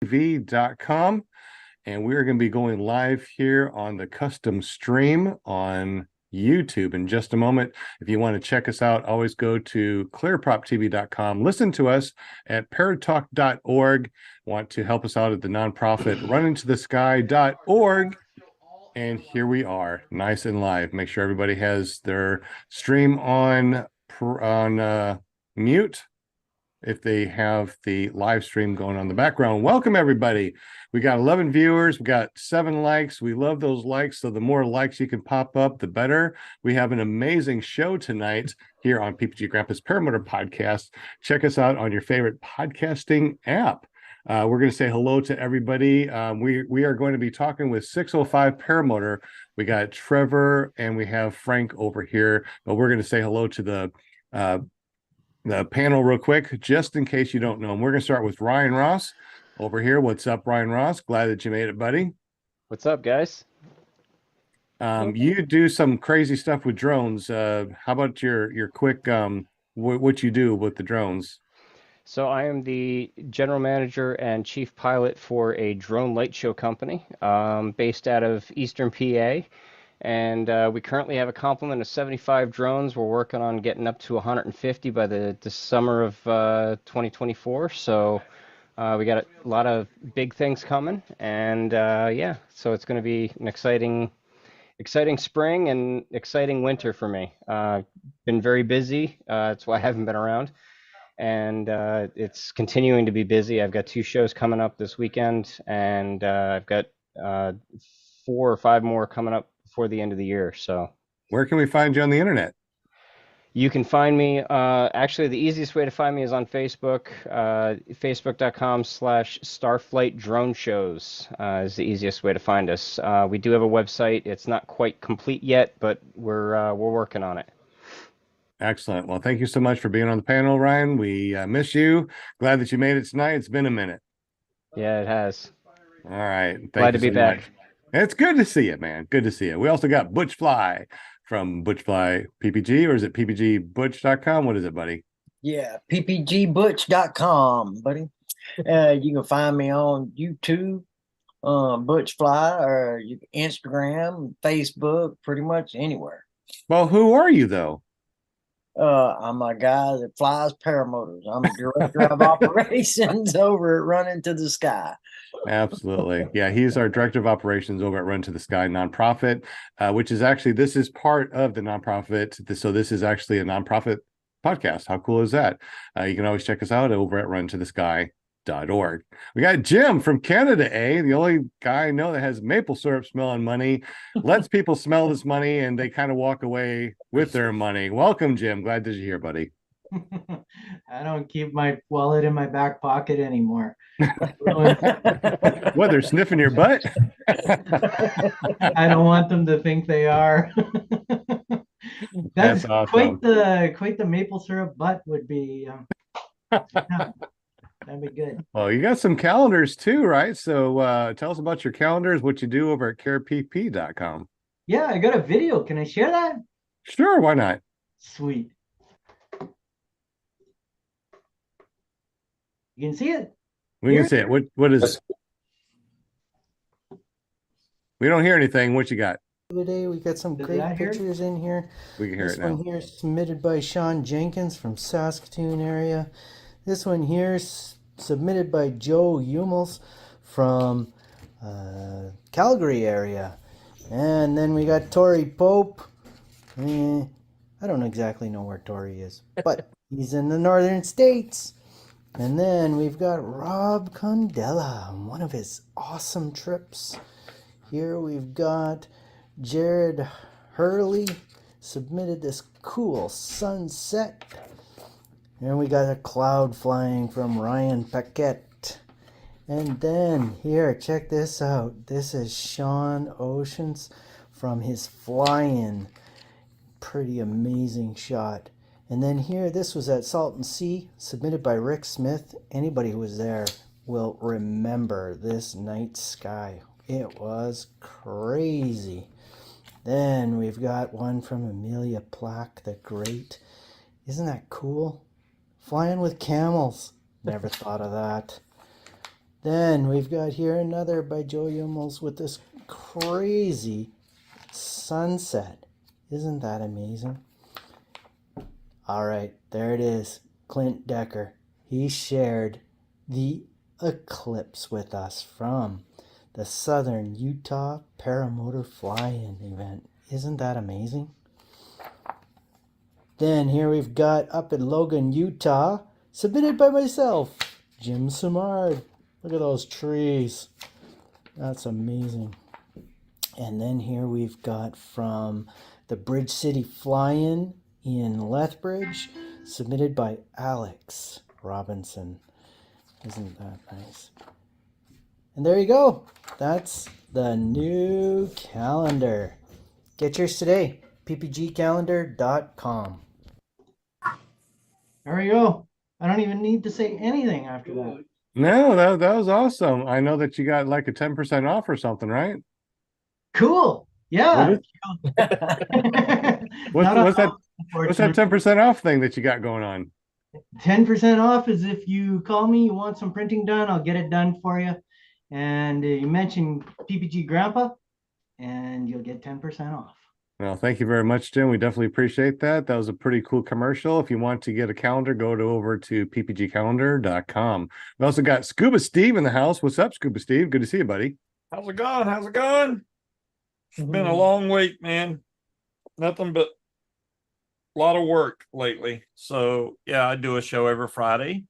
tv.com, and we're going to be going live here on the custom stream on YouTube in just a moment. If you want to check us out, always go to clearproptv.com. Listen to us at paratalk.org. Want to help us out at the nonprofit runningtothesky.org. And here we are, nice and live. Make sure everybody has their stream on mute if they have the live stream going on in the background. Welcome, everybody. We got 11 viewers. We got 7 likes. We love those likes. So the more likes you can pop up, the better. We have an amazing show tonight here on PPG Grandpa's Paramotor Podcast. Check us out on your favorite podcasting app. We're going to say hello to everybody. We are going to be talking with 605 Paramotor. We got Trevor and we have Frank over here, but we're going to say hello to the panel real quick, just in case you don't know them. We're going to start with Ryan Ross over here. What's up, Ryan Ross? Glad that you made it, buddy. What's up, guys? You do some crazy stuff with drones. How about your quick what you do with the drones? So I am the general manager and chief pilot for a drone light show company based out of Eastern PA. And we currently have a complement of 75 drones. We're working on getting up to 150 by the summer of 2024. So we got a lot of big things coming. And yeah, so it's going to be an exciting spring and exciting winter for me. Been very busy. That's why I haven't been around. And it's continuing to be busy. I've got 2 shows coming up this weekend, and I've got 4 or 5 more coming up before the end of the year. So where can we find you on the internet? You can find me, actually the easiest way to find me is on Facebook, facebook.com/Starflight Drone Shows is the easiest way to find us. We do have a website. It's not quite complete yet, but we're working on it. Excellent. Well, thank you so much for being on the panel, Ryan. We miss you. Glad that you made it tonight. It's been a minute. Yeah, it has. All right. Glad to be back. Much. It's good to see you, man. Good to see you. We also got Butch Fly from Butch Fly PPG, or is it ppgbutch.com? What is it, buddy? Yeah, ppgbutch.com, buddy. You can find me on YouTube, Butch Fly, or Instagram, Facebook, pretty much anywhere. Well, who are you, though? I'm a guy that flies paramotors. I'm a director of operations over at Running to the Sky. Absolutely. Yeah, he's our director of operations over at Run to the Sky nonprofit, which is actually, this is part of the nonprofit. So this is actually a nonprofit podcast. How cool is that? You can always check us out over at runtothesky.org. We got Jim from Canada, the only guy I know that has maple syrup smelling money, lets people smell this money and they kind of walk away with their money. Welcome, Jim. Glad that you're here, buddy. I don't keep my wallet in my back pocket anymore. What, they're sniffing your butt? I don't want them to think they are. That's awesome. Quite the maple syrup butt would be. Yeah, that'd be good. Well, you got some calendars too, right? So tell us about your calendars, what you do over at carepp.com. Yeah, I got a video. Can I share that? Sure, why not? Sweet. You can see it. We can see it. What is it? We don't hear anything. What you got? Today we got some great pictures in here. We can hear it now. This one here is submitted by Sean Jenkins from Saskatoon area. This one here is submitted by Joe Humels from Calgary area. And then we got Tori Pope. I don't exactly know where Tori is, but he's in the northern states. And then we've got Rob Condella on one of his awesome trips. Here we've got Jared Hurley submitted this cool sunset. And we got a cloud flying from Ryan Paquette. And then here, check this out. This is Sean Oceans from his fly-in. Pretty amazing shot. And then here, this was at Salton Sea, submitted by Rick Smith. Anybody who was there will remember this night sky. It was crazy. Then we've got one from Amelia Plack, the Great. Isn't that cool? Flying with camels. Never thought of that. Then we've got here another by Joe Hummels with this crazy sunset. Isn't that amazing? All right, there it is. Clint Decker. He shared the eclipse with us from the Southern Utah Paramotor Fly-In event. Isn't that amazing? Then here we've got up in Logan, Utah, submitted by myself, Jim Simard. Look at those trees. That's amazing. And then here we've got from the Bridge City Fly-In in Lethbridge, submitted by Alex Robinson. Isn't that nice? And there you go. That's the new calendar. Get yours today. ppgcalendar.com. There we go. I don't even need to say anything after that. No, that was awesome. I know that you got like a 10% off or something, right? Cool. Yeah. What's that 10% off thing that you got going on? 10% off is if you call me, you want some printing done, I'll get it done for you. And you mention PPG Grandpa, and you'll get 10% off. Well, thank you very much, Jim. We definitely appreciate that. That was a pretty cool commercial. If you want to get a calendar, go over to ppgcalendar.com. We also got Scuba Steve in the house. What's up, Scuba Steve? Good to see you, buddy. How's it going? How's it going? It's been a long week, man. Nothing but a lot of work lately. So, yeah, I do a show every Friday,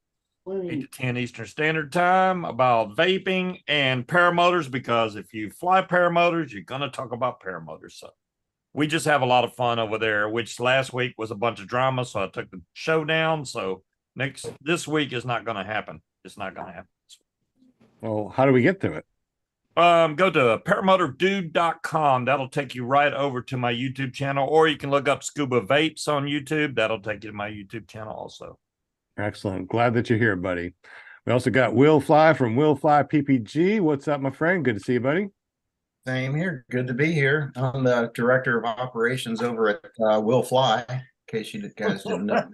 8 to 10 Eastern Standard Time, about vaping and paramotors, because if you fly paramotors, you're going to talk about paramotors. So we just have a lot of fun over there, which last week was a bunch of drama, so I took the show down. So this week is not going to happen. It's not going to happen. Well, how do we get to it? Go to paramotordude.com. That'll take you right over to my YouTube channel, or you can look up Scuba Vapes on YouTube. That'll take you to my YouTube channel also. Excellent. Glad that you're here, buddy. We also got Will Fly from Will Fly PPG. What's up, my friend? Good to see you, buddy. Same here. Good to be here. I'm the director of operations over at Will Fly, in case you guys didn't know.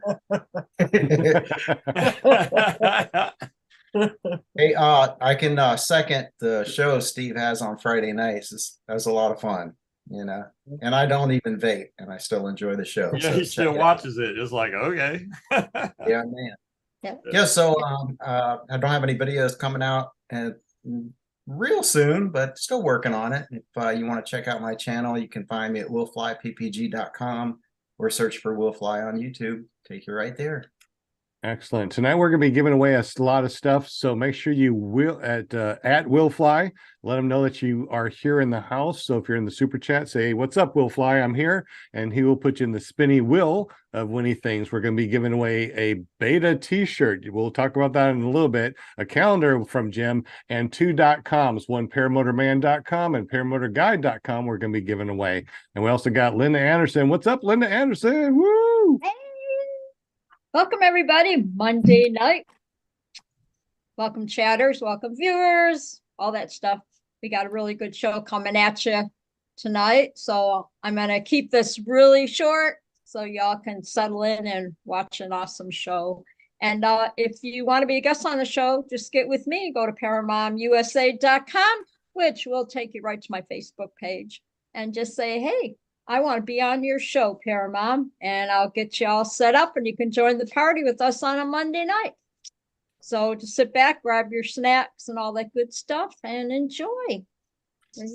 Hey, I can second the show Steve has on Friday nights. That's a lot of fun, you know. And I don't even vape, and I still enjoy the show. Yeah, so he still watches it. It's like, okay. Yeah, man. Yeah. So I don't have any videos coming out and real soon, but still working on it. If you want to check out my channel, you can find me at willflyppg.com or search for Will Fly on YouTube. Take you right there. Excellent. Tonight we're going to be giving away a lot of stuff, so make sure you will at Will Fly. Let them know that you are here in the house. So if you're in the super chat, say, "What's up, Will Fly? I'm here," and he will put you in the spinny wheel of winning things. We're going to be giving away a beta T-shirt. We'll talk about that in a little bit. A calendar from Jim and 2.coms, one paramotorman.com and paramotorguide.com. We're going to be giving away, and we also got Linda Anderson. What's up, Linda Anderson? Woo! Hey. Welcome, everybody. Monday night. Welcome, chatters. Welcome, viewers. All that stuff. We got a really good show coming at you tonight. So I'm going to keep this really short so y'all can settle in and watch an awesome show. And if you want to be a guest on the show, just get with me. Go to paramomusa.com, which will take you right to my Facebook page. And just say, hey, I want to be on your show, Paramom, and I'll get you all set up and you can join the party with us on a Monday night. So just sit back, grab your snacks and all that good stuff and enjoy.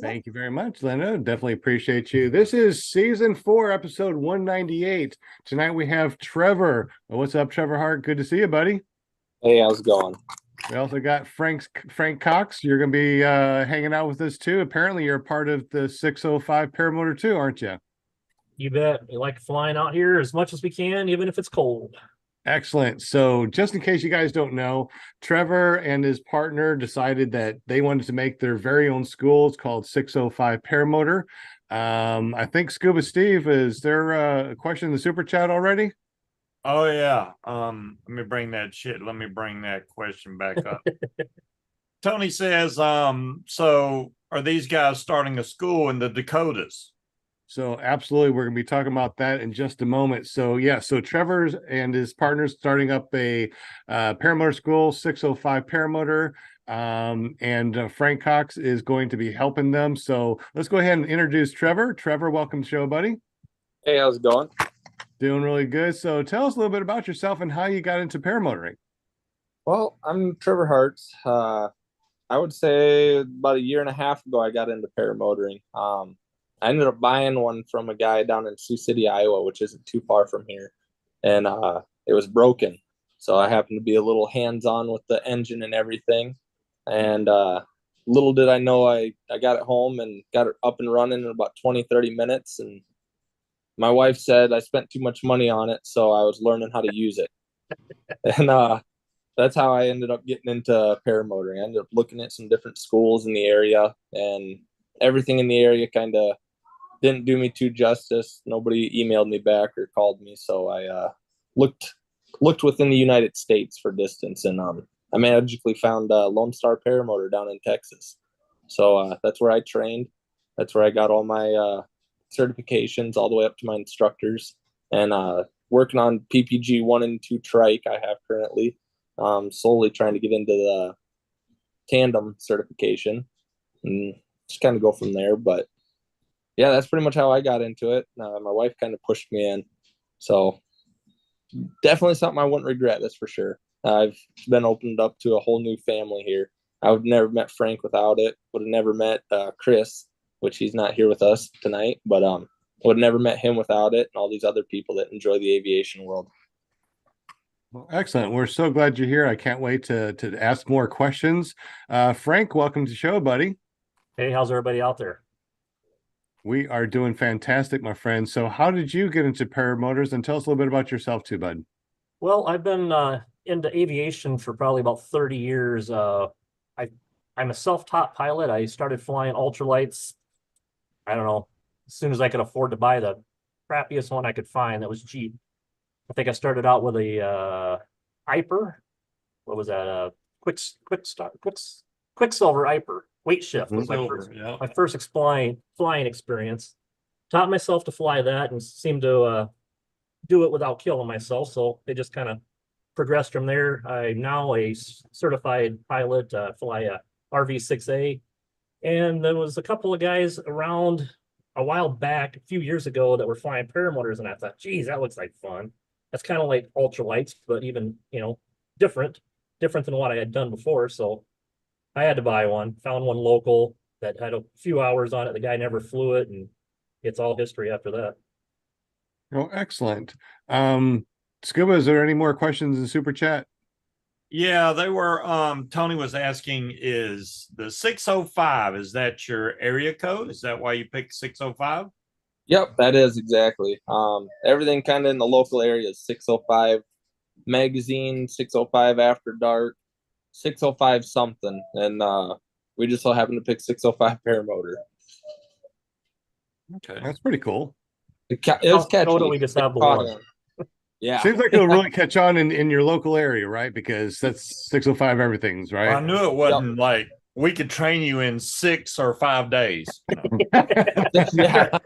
Thank you very much, Linda. Definitely appreciate you. This is season 4, episode 198. Tonight we have Trevor. What's up, Trevor Hart? Good to see you, buddy. Hey, how's it going? We also got Frank Cox. You're going to be hanging out with us too. Apparently, you're a part of the 605 Paramotor too, aren't you? You bet. We like flying out here as much as we can, even if it's cold. Excellent. So just in case you guys don't know, Trevor and his partner decided that they wanted to make their very own school. It's called 605 Paramotor. I think Scuba Steve, is there a question in the super chat already? Oh yeah. Let me bring that question back up. Tony says, so are these guys starting a school in the Dakotas? So absolutely, we're going to be talking about that in just a moment. So yeah, so Trevor's and his partners starting up a paramotor school, 605 Paramotor. and Frank Cox is going to be helping them. So let's go ahead and introduce Trevor. Trevor, welcome to the show, buddy. Hey, how's it going? Doing really good. So tell us a little bit about yourself and how you got into paramotoring. Well, I'm Trevor Hartz. I would say about a year and a half ago, I got into paramotoring. I ended up buying one from a guy down in Sioux City, Iowa, which isn't too far from here. And it was broken. So I happened to be a little hands-on with the engine and everything. And little did I know, I got it home and got it up and running in about 20, 30 minutes. And my wife said I spent too much money on it, so I was learning how to use it. And that's how I ended up getting into paramotoring. I ended up looking at some different schools in the area, and everything in the area kind of didn't do me too justice. Nobody emailed me back or called me, so I looked within the United States for distance, and I magically found Lonestar Paramotor down in Texas. So that's where I trained. That's where I got all my certifications all the way up to my instructors, and working on PPG 1 and 2 trike I have currently. Slowly trying to get into the tandem certification and just kind of go from there. But yeah, that's pretty much how I got into it. My wife kind of pushed me in. So definitely something I wouldn't regret, that's for sure. I've been opened up to a whole new family here. I would have never met Frank without it. Would have never met Chris, which he's not here with us tonight, but would have never met him without it, and all these other people that enjoy the aviation world. Well, excellent. We're so glad you're here. I can't wait to ask more questions. Frank, welcome to the show, buddy. Hey, how's everybody out there? We are doing fantastic, my friend. So how did you get into paramotors? And tell us a little bit about yourself too, bud. Well, I've been into aviation for probably about 30 years. I'm a self-taught pilot. I started flying ultralights, I don't know, as soon as I could afford to buy the crappiest one I could find that was cheap. I think I started out with a Iper. What was that? Quicksilver Iper. Weight shift was my first flying experience. Taught myself to fly that and seemed to do it without killing myself. So it just kind of progressed from there. I'm now a certified pilot, fly a RV-6A. And there was a couple of guys around a while back, a few years ago, that were flying paramotors, and I thought, geez, that looks like fun. That's kind of like ultralights, but even, different than what I had done before. So I had to buy one, found one local that had a few hours on it. The guy never flew it, and it's all history after that. Oh, excellent. Scuba, is there any more questions in the super chat? Yeah, they were, Tony was asking, is the 605, is that your area code? Is that why you picked 605? Yep, that is exactly. Everything kind of in the local area is 605 magazine, 605 after dark, 605 something, and we just so happen to pick 605 paramotor. Okay, that's pretty cool. It was catchy. We just have the one. Yeah, seems like it'll really catch on in your local area, right? Because that's 605 everything's, right? Well, I knew it wasn't like we could train you in 6 or 5 days. Yeah.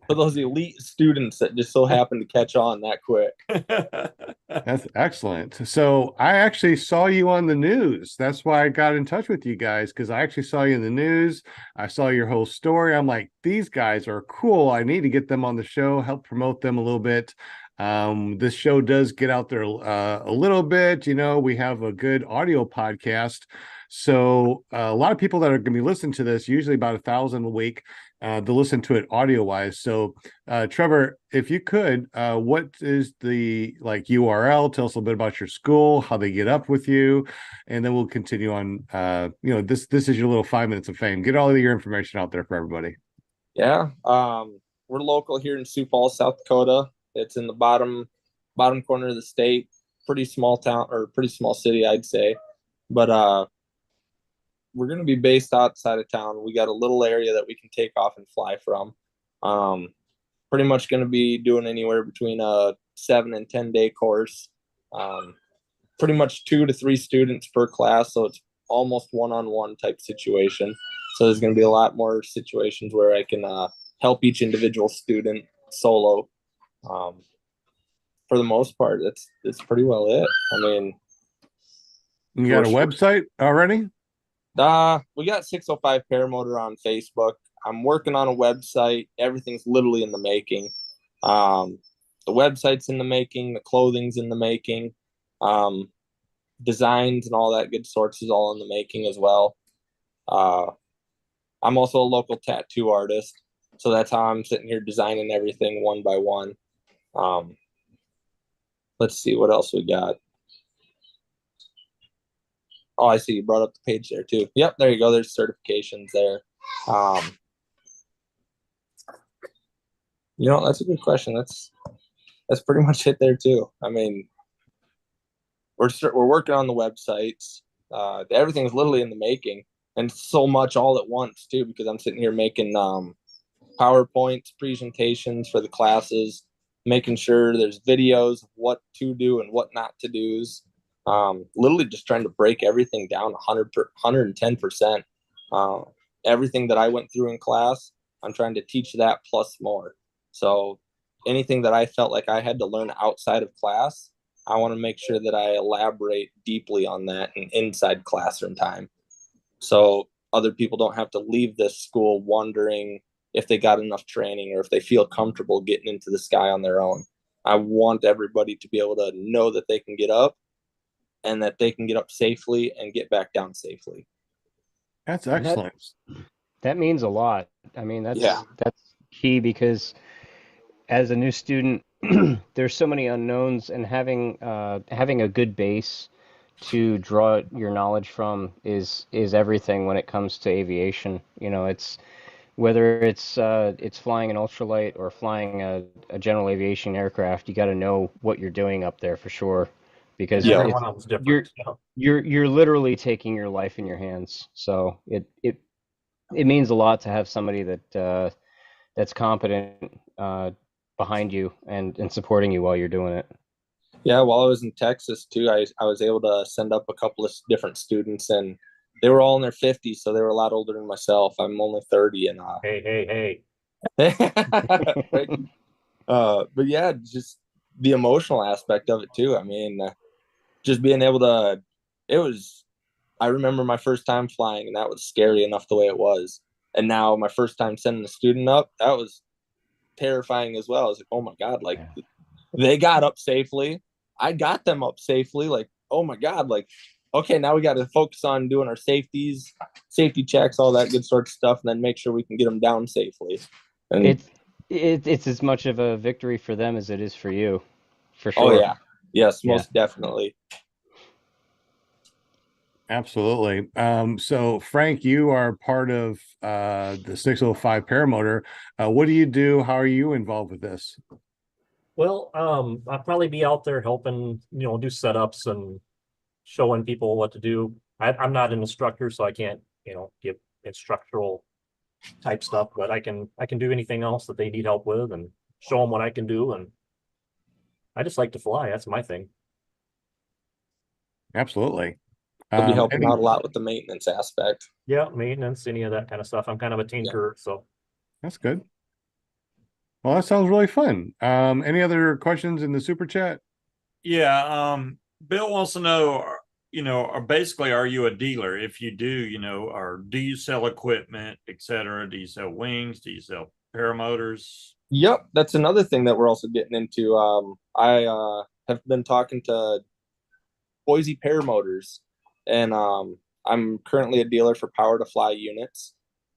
For those elite students that just so happen to catch on that quick. That's excellent. So I actually saw you on the news. That's why I got in touch with you guys, because I actually saw you in the news. I saw your whole story. I'm like, these guys are cool. I need to get them on the show, help promote them a little bit. This show does get out there a little bit. We have a good audio podcast. So a lot of people that are going to be listening to this, usually about 1,000 a week, to listen to it audio wise. So Trevor, if you could, what is the URL? Tell us a little bit about your school, how they get up with you, and then we'll continue on. This is your little 5 minutes of fame. Get all of your information out there for everybody. Yeah. We're local here in Sioux Falls, South Dakota. It's in the bottom corner of the state. Pretty small town, or pretty small city, I'd say. But we're going to be based outside of town. We got a little area that we can take off and fly from. Pretty much going to be doing anywhere between a 7 and 10 day course. Pretty much 2 to 3 students per class, so it's almost one-on-one type situation. So there's going to be a lot more situations where I can help each individual student solo. For the most part, that's pretty well it. I mean, You got a website already? We got 605 Paramotor on Facebook. I'm working on a website. Everything's literally in the making. The website's in the making. The clothing's in the making. Designs and all that good sorts is all in the making as well. I'm also a local tattoo artist, so that's how I'm sitting here designing everything one by one. Let's see what else we got. Oh, I see you brought up the page there too. Yep, there you go. There's certifications there. You know, that's a good question. That's pretty much it there too. I mean, we're working on the websites. Everything's literally in the making, and so much all at once too, because I'm sitting here making PowerPoints, presentations for the classes, making sure there's videos of what to do and what not to do's. Literally just trying to break everything down 110%. Everything that I went through in class, I'm trying to teach that plus more. So anything that I felt like I had to learn outside of class, I want to make sure that I elaborate deeply on that in inside classroom time. So other people don't have to leave this school wondering if they got enough training or if they feel comfortable getting into the sky on their own. I want everybody to be able to know that they can get up and that they can get up safely and get back down safely. That's excellent. That means a lot. I mean, that's key, because as a new student, there's so many unknowns, and having a good base to draw your knowledge from is everything when it comes to aviation. You know, it's whether it's flying an ultralight or flying a general aviation aircraft, you got to know what you're doing up there for sure, because you're literally taking your life in your hands. So it means a lot to have somebody that's competent behind you and supporting you while you're doing it. Yeah, while I was in Texas too, I was able to send up a couple of different students, and they were all in their 50s, so they were a lot older than myself. I'm only 30, and hey. But yeah, just the emotional aspect of it too. I mean, just being able to, I remember my first time flying, and that was scary enough the way it was. And now my first time sending a student up, that was terrifying as well. I was like, oh my God, like they got up safely. I got them up safely. Like, oh my God, like, okay, now we got to focus on doing our safety checks, all that good sort of stuff, and then make sure we can get them down safely. And it's as much of a victory for them as it is for you, for sure. Oh yeah, yes, most definitely. Absolutely. So Frank, you are part of the 605 Paramotor. What do you do? How are you involved with this? Well, I'll probably be out there helping, do setups and showing people what to do. I'm not an instructor, so I can't, give instructional type stuff, but I can do anything else that they need help with and show them what I can do. And I just like to fly. That's my thing. Absolutely. I'll be helping out a lot with the maintenance aspect. Yeah, maintenance, any of that kind of stuff. I'm kind of a tinkerer, so. That's good. Well, that sounds really fun. Any other questions in the super chat? Yeah, Bill wants to know, or basically, are you a dealer? If you do, or do you sell equipment, etc.? Do you sell wings? Do you sell paramotors? Yep, that's another thing that we're also getting into. I have been talking to Boise Paramotors, and I'm currently a dealer for Power to Fly units.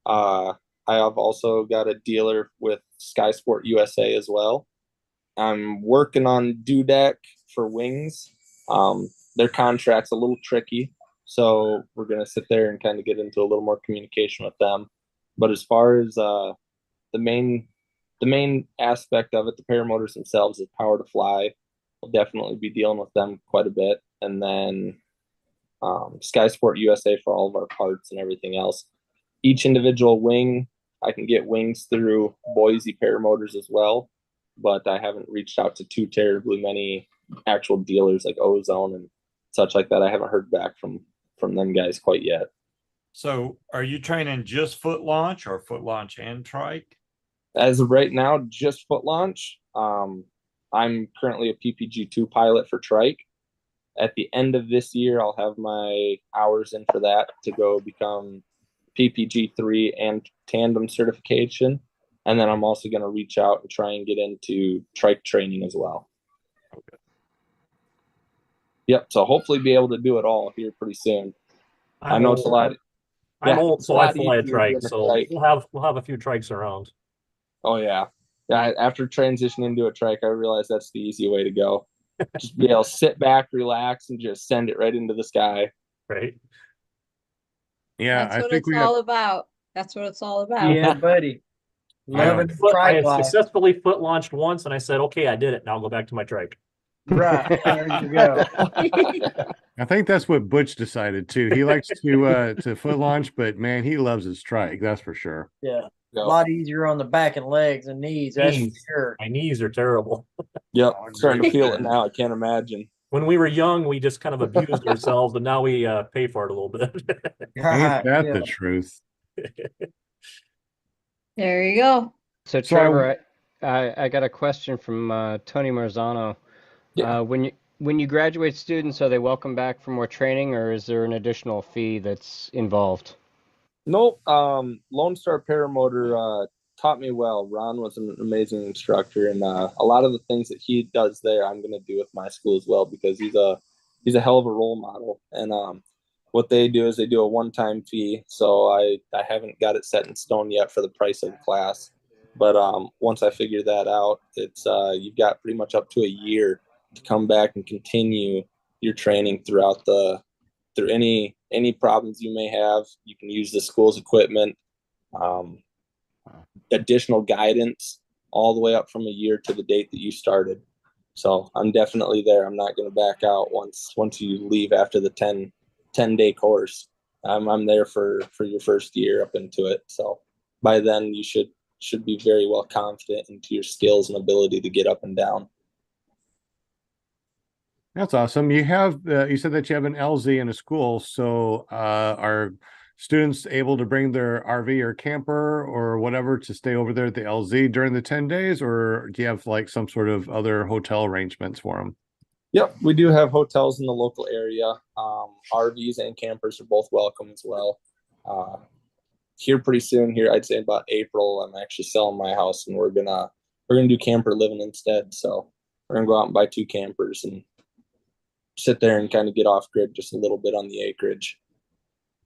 I have also got a dealer with Sky Sport USA as well. I'm working on Dudek for wings. Their contract's a little tricky, so we're going to sit there and kind of get into a little more communication with them. But as far as the main aspect of it, the paramotors themselves is Power to Fly. We'll definitely be dealing with them quite a bit. And then Sky Sport USA for all of our parts and everything else. Each individual wing, I can get wings through Boise Paramotors as well, but I haven't reached out to too terribly many actual dealers like Ozone and such like that. I haven't heard back from them guys quite yet. So are you training just foot launch or foot launch and trike? As of right now, just foot launch. I'm currently a PPG2 pilot for trike, at the end of this year, I'll have my hours in for that to go become PPG3 and tandem certification. And then I'm also going to reach out and try and get into trike training as well. Okay. Yep. So hopefully be able to do it all here pretty soon. I know it's a lot. I'm Yeah, old, it's so a I lot fly a easier trike. doing a So trike. we'll have a few trikes around. Oh yeah. Yeah. After transitioning to a trike, I realized that's the easy way to go. Just be able to sit back, relax, and just send it right into the sky. Right. Yeah, That's I what think it's we all got about. That's what it's all about. Yeah, buddy. Loving the I trike have life. successfully foot launched once, and I said, "Okay, I did it. Now I'll go back to my trike." Right. There you go. I think that's what Butch decided too. He likes to foot launch, but man, he loves his trike, that's for sure. Yeah. Yep. A lot easier on the back and legs and knees, that's for Knees. sure. My knees are terrible. Yep. Starting to feel it now. I can't imagine. When we were young, we just kind of abused ourselves, and now we pay for it a little bit. Ain't that Yeah. the truth? There you go. So So I- Trevor, I got a question from Tony Marzano. Yeah. When you graduate students, are they welcome back for more training, or is there an additional fee that's involved? Nope. Lonestar Paramotor taught me well. Ron was an amazing instructor, and a lot of the things that he does there, I'm going to do with my school as well, because he's a hell of a role model. And what they do is they do a one-time fee. So I haven't got it set in stone yet for the price of the class, but once I figure that out, it's you've got pretty much up to a year to come back and continue your training through any problems you may have. You can use the school's equipment, additional guidance, all the way up from a year to the date that you started. So I'm definitely there. I'm not going to back out once you leave after the 10-day course. I'm there for your first year up into it. So by then you should be very well confident into your skills and ability to get up and down. That's awesome. You have you said that you have an LZ in a school, so are students able to bring their RV or camper or whatever to stay over there at the LZ during the 10 days, or do you have like some sort of other hotel arrangements for them? Yep, we do have hotels in the local area. RVs and campers are both welcome as well. Here pretty soon, here I'd say about April, I'm actually selling my house, and we're gonna do camper living instead. So we're gonna go out and buy 2 campers and sit there and kind of get off grid just a little bit on the acreage.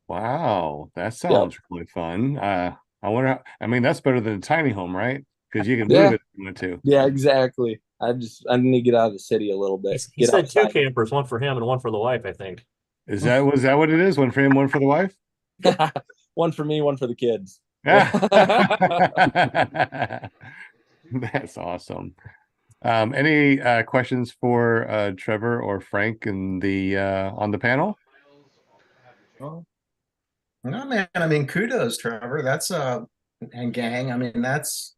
Wow, that sounds really fun. I wonder. I mean, that's better than a tiny home, right? Because you can move it if you want to. Yeah, exactly. I need to get out of the city a little bit. He said 2 campers, one for him and one for the wife, I think. Was that what it is? One for him, one for the wife? One for me, one for the kids. That's awesome. Any questions for Trevor or Frank in the on the panel? Well, no, man. I mean, kudos, Trevor. That's and gang. I mean, that's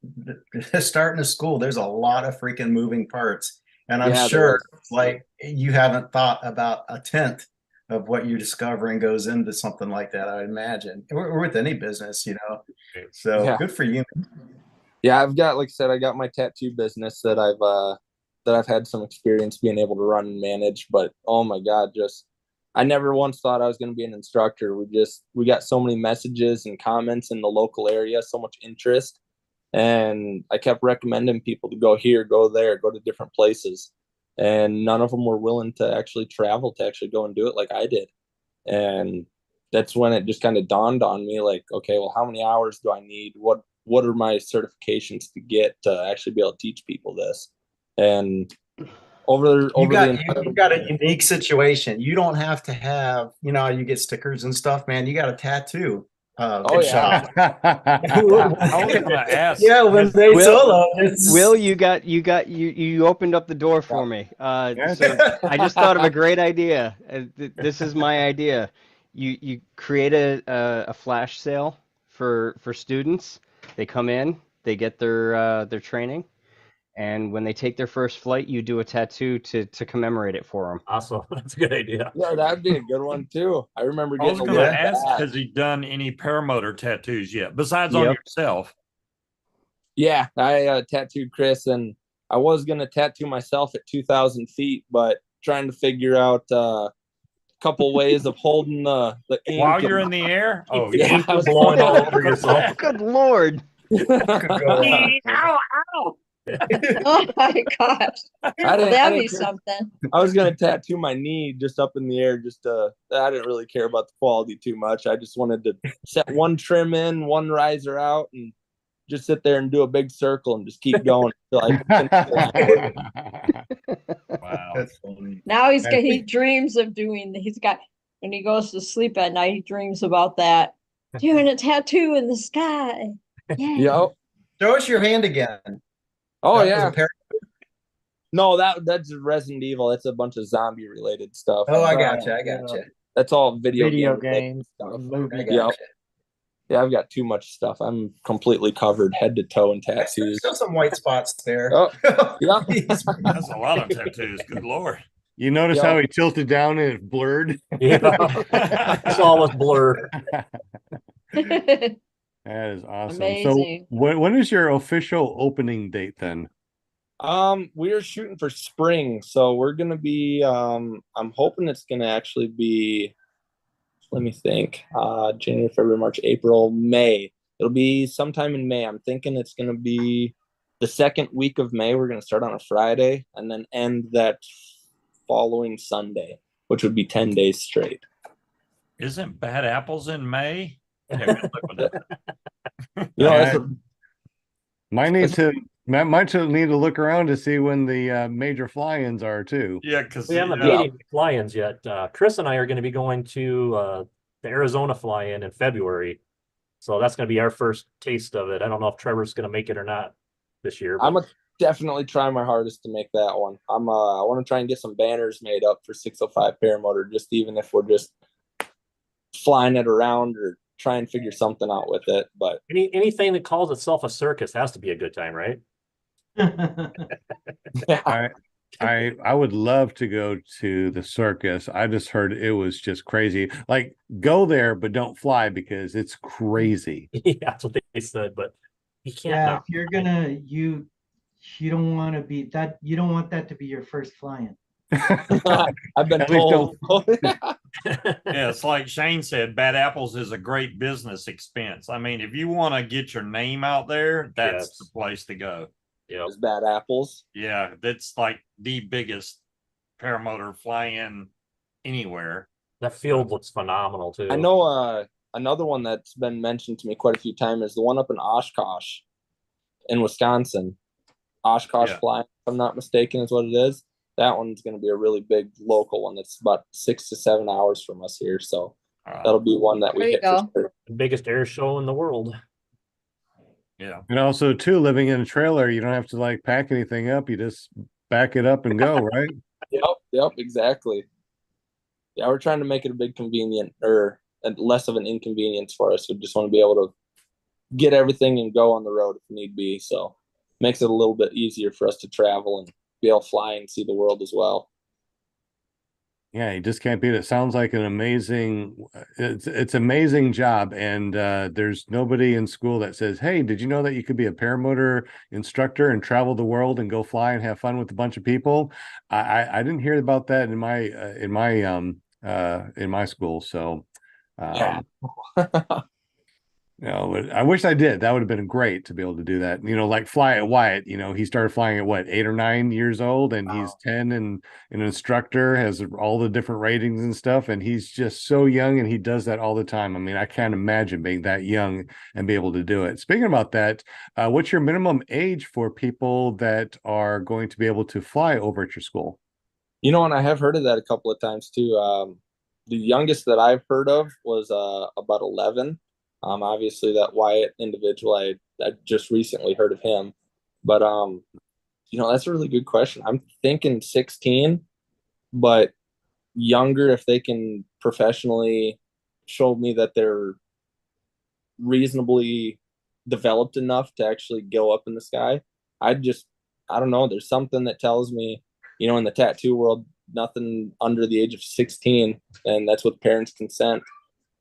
starting a school. There's a lot of freaking moving parts, and I'm sure like you haven't thought about a tenth of what you're discovering goes into something like that. I imagine, or with any business, you know. So good for you. Yeah, I've got, like I said, I got my tattoo business that I've had some experience being able to run and manage. But oh my God, I never once thought I was going to be an instructor. We got so many messages and comments in the local area, so much interest. And I kept recommending people to go here, go there, go to different places. And none of them were willing to actually travel to actually go and do it like I did. And that's when it just kind of dawned on me, like, okay, well, how many hours do I need? What are my certifications to get to actually be able to teach people this? And you've got a unique situation. You don't have to have, you get stickers and stuff, man. You got a tattoo. Shop. I was gonna ask. Yeah, when they solo, Will, you opened up the door for me. So I just thought of a great idea. This is my idea. You create a flash sale for students. They come in, they get their training, and when they take their first flight, you do a tattoo to commemorate it for them. Awesome, that's a good idea. Yeah, that'd be a good one too. I remember I was going to ask, has he done any paramotor tattoos yet besides on yourself? Yeah, I tattooed Chris, and I was going to tattoo myself at 2,000 feet, but trying to figure out a couple ways of holding the ink. While you're in the air? Oh, Yeah, I was blowing all over yourself. Good Lord. Ow, ow. Oh my gosh. I That'd didn't be something. I was gonna tattoo my knee just up in the air. I didn't really care about the quality too much. I just wanted to set one trim in, one riser out, and just sit there and do a big circle and just keep going until I finish the line. Wow. That's funny. Now he dreams of doing, when he goes to sleep at night, he dreams about that. Doing a tattoo in the sky. Yeah. Yep. Show us your hand again. Oh That was yeah. a pair- No, that's Resident Evil. It's a bunch of zombie related stuff. Oh, I gotcha. That's all video Video game related games, stuff. movie. I Yep. gotcha. Yeah, I've got too much stuff. I'm completely covered head to toe in There's tattoos. still some white spots there. Oh, yeah. That's a lot of tattoos. Good Lord. You notice Yeah. how he tilted down and it blurred? Yeah. It's all a blur. That is awesome. Amazing. So when is your official opening date then? We're shooting for spring, so we're gonna be I'm hoping it's gonna actually be, let me think, January, February, March, April, May. It'll be sometime in May. I'm thinking it's gonna be the second week of May. We're gonna start on a Friday and then end that following Sunday, which would be 10 days straight. Isn't Bad Apples in May? Yeah, good luck with that. You know, Yeah. that's a- Might need to look around to see when the major fly-ins are too. Yeah, because We haven't made any fly-ins yet. Chris and I are going to be going to the Arizona fly-in in February. So that's going to be our first taste of it. I don't know if Trevor's going to make it or not this year. I'm gonna definitely try my hardest to make that one. I want to try and get some banners made up for 605 Paramotor, just even if we're just flying it around or try and figure something out with it. But anything that calls itself a circus has to be a good time, right? yeah, I would love to go to the circus. I just heard it was just crazy. Like, go there, but don't fly because it's crazy. Yeah, that's what they said, but you can't. Yeah, now. if you're gonna you don't want to be that. You don't want that to be your first flying. I've been At least told. Yeah, it's like Shane said, Bad Apples is a great business expense. I mean, if you want to get your name out there, that's Yes. the place to go. Yeah. Those bad apples. Yeah, that's like the biggest paramotor fly-in anywhere. That field looks phenomenal too. I know another one that's been mentioned to me quite a few times is the one up in Oshkosh in Wisconsin. Oshkosh Yeah. Fly, if I'm not mistaken, is what it is. That one's going to be a really big local one that's about 6 to 7 hours from us here. So that'll be one that we There you hit for go. sure. The biggest air show in the world. Yeah. And also, too, living in a trailer, you don't have to like pack anything up. You just back it up and go, right? Yep, exactly. Yeah, we're trying to make it a big convenient or less of an inconvenience for us. We just want to be able to get everything and go on the road if need be. So makes it a little bit easier for us to travel and be able to fly and see the world as well. Yeah, you just can't beat it. Sounds like an amazing, it's amazing job. And there's nobody in school that says, "Hey, did you know that you could be a paramotor instructor and travel the world and go fly and have fun with a bunch of people?" I didn't hear about that in my school. So Yeah. you know, but I wish I did. That would have been great to be able to do that. You know, like fly at Wyatt, you know, he started flying at what, 8 or 9 years old, and he's 10 and an instructor, has all the different ratings and stuff. And he's just so young and he does that all the time. I mean, I can't imagine being that young and be able to do it. Speaking about that, what's your minimum age for people that are going to be able to fly over at your school? You know, and I have heard of that a couple of times too. The youngest that I've heard of was about 11. Obviously that Wyatt individual, I just recently heard of him, but you know, that's a really good question. I'm thinking 16, but younger if they can professionally show me that they're reasonably developed enough to actually go up in the sky. I don't know. There's something that tells me, you know, in the tattoo world, nothing under the age of 16, and that's with parents' consent.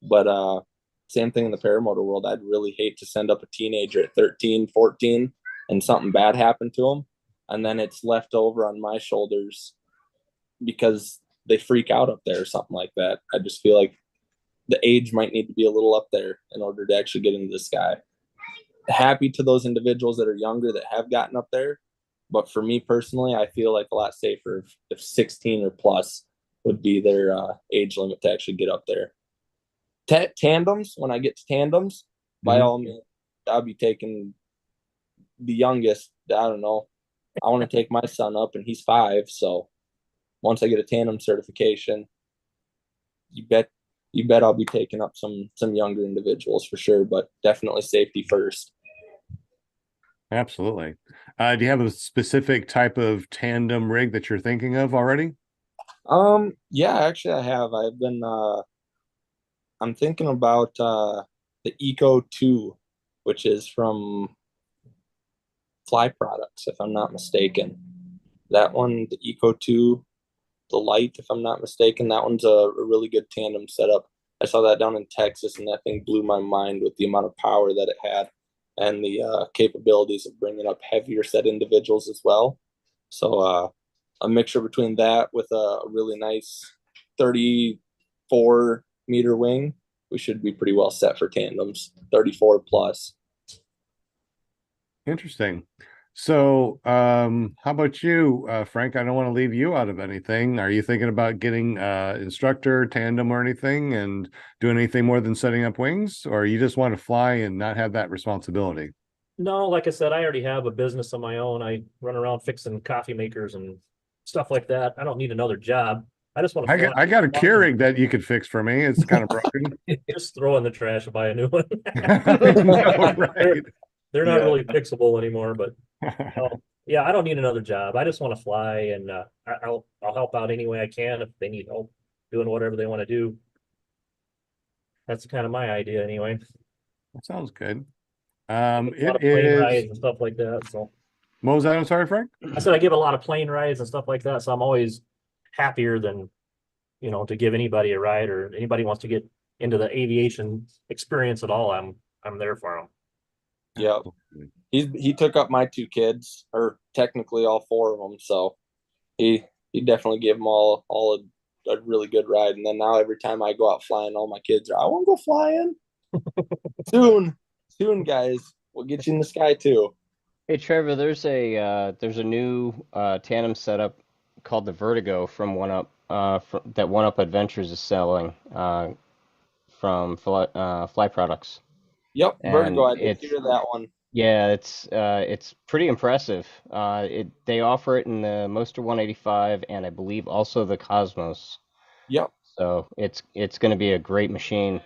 But same thing in the paramotor world. I'd really hate to send up a teenager at 13, 14 and something bad happened to them. And then it's left over on my shoulders because they freak out up there or something like that. I just feel like the age might need to be a little up there in order to actually get into the sky. Happy to those individuals that are younger that have gotten up there. But for me personally, I feel like a lot safer if 16 or plus would be their age limit to actually get up there. Tandems, when I get to tandems, by all means, I'll be taking the youngest. I don't know. I want to take my son up, and he's 5. So once I get a tandem certification, you bet I'll be taking up some younger individuals for sure, but definitely safety first. Absolutely. Do you have a specific type of tandem rig that you're thinking of already? Yeah, actually I have. I've been I'm thinking about the Eco 2, which is from Fly Products, if I'm not mistaken. That one, the Eco 2, the light, if I'm not mistaken, that one's a really good tandem setup. I saw that down in Texas, and that thing blew my mind with the amount of power that it had and the capabilities of bringing up heavier set individuals as well. So a mixture between that with a really nice 34 meter wing, we should be pretty well set for tandems, 34 plus. Interesting. So how about you, Frank? I don't want to leave you out of anything. Are you thinking about getting instructor, tandem, or anything, and doing anything more than setting up wings, or you just want to fly and not have that responsibility? No, like I said, I already have a business of my own. I run around fixing coffee makers and stuff like that. I don't need another job. I just want to. I got a Keurig that you could fix for me. It's kind of broken. Just throw in the trash and buy a new one. No, right. They're not really fixable anymore, but yeah, I don't need another job. I just want to fly, and I'll help out any way I can if they need help doing whatever they want to do. That's kind of my idea, anyway. That sounds good. It is rides and stuff like that. So, what was that? I'm sorry, Frank. I said I give a lot of plane rides and stuff like that, so I'm always happier than to give anybody a ride, or anybody wants to get into the aviation experience at all. I'm there for them. Yeah, he took up my 2 kids, or technically all 4 of them. So he definitely gave them all a really good ride. And then now every time I go out flying, all my kids are, I want to go flying. Soon, guys, we'll get you in the sky too. Hey Trevor, there's a new tandem setup called the Vertigo from One Up that One Up Adventures is selling from Fly Products. Yep, And Vertigo. I did hear that one. Yeah, it's pretty impressive. They offer it in the Moster 185 and I believe also the Cosmos. Yep. So it's going to be a great machine.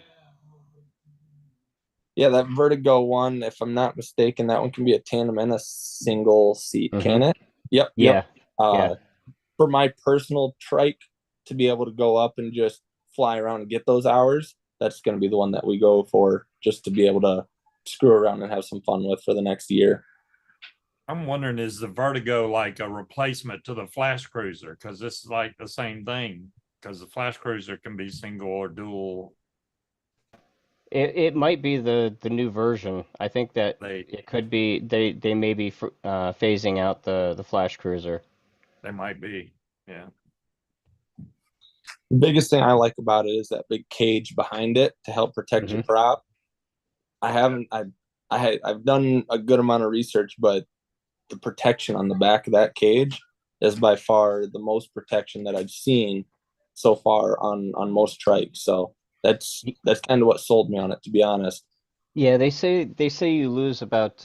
Yeah, that Vertigo one, if I'm not mistaken, that one can be a tandem and a single seat, can it? Yep. Yeah. For my personal trike to be able to go up and just fly around and get those hours, that's going to be the one that we go for, just to be able to screw around and have some fun with for the next year. I'm wondering, is the Vertigo like a replacement to the Flash Cruiser? Because this is like the same thing, because the Flash Cruiser can be single or dual. It might be the new version. I think that it could be they may be phasing out the Flash Cruiser. They might be, yeah. The biggest thing I like about it is that big cage behind it to help protect your prop. I've done a good amount of research, but the protection on the back of that cage is by far the most protection that I've seen so far on most trikes. So that's kind of what sold me on it, to be honest. Yeah, they say you lose about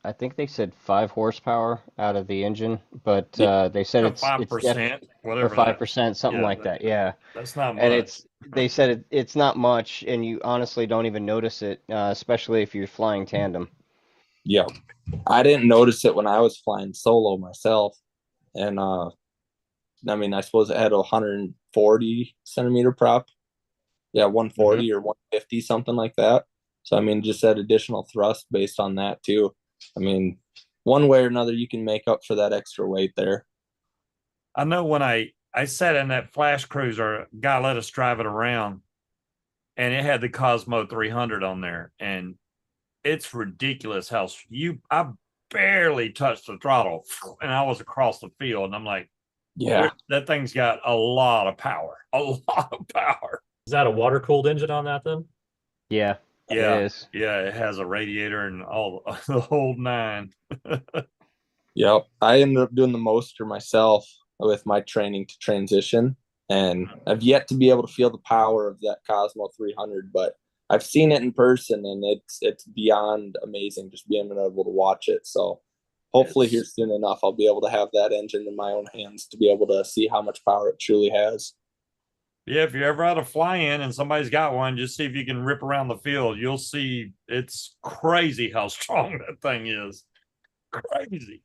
I think they said 5 horsepower out of the engine, but they said it's 5%, whatever, or 5%, something like that. Yeah, that's not much. And they said it's not much, and you honestly don't even notice it, especially if you're flying tandem. Yeah, I didn't notice it when I was flying solo myself, and I mean, I suppose it had a 140 centimeter prop. Yeah, 140 or 150, something like that. So I mean, just that additional thrust based on that too. I mean, one way or another, you can make up for that extra weight there. I know when I sat in that Flash Cruiser, guy let us drive it around, and it had the Cosmo 300 on there, and it's ridiculous how I barely touched the throttle, and I was across the field, and I'm like, Yeah. That thing's got a lot of power. A lot of power. Is that a water cooled engine on that then? Yeah, Yeah. it is. Yeah, it has a radiator and all the whole nine. Yep. I ended up doing the Moster myself with my training to transition, and I've yet to be able to feel the power of that Cosmo 300, but I've seen it in person, and it's beyond amazing just being able to watch it. So hopefully here soon enough, I'll be able to have that engine in my own hands to be able to see how much power it truly has. Yeah, if you're ever out of fly-in and somebody's got one, just see if you can rip around the field. You'll see it's crazy how strong that thing is. Crazy.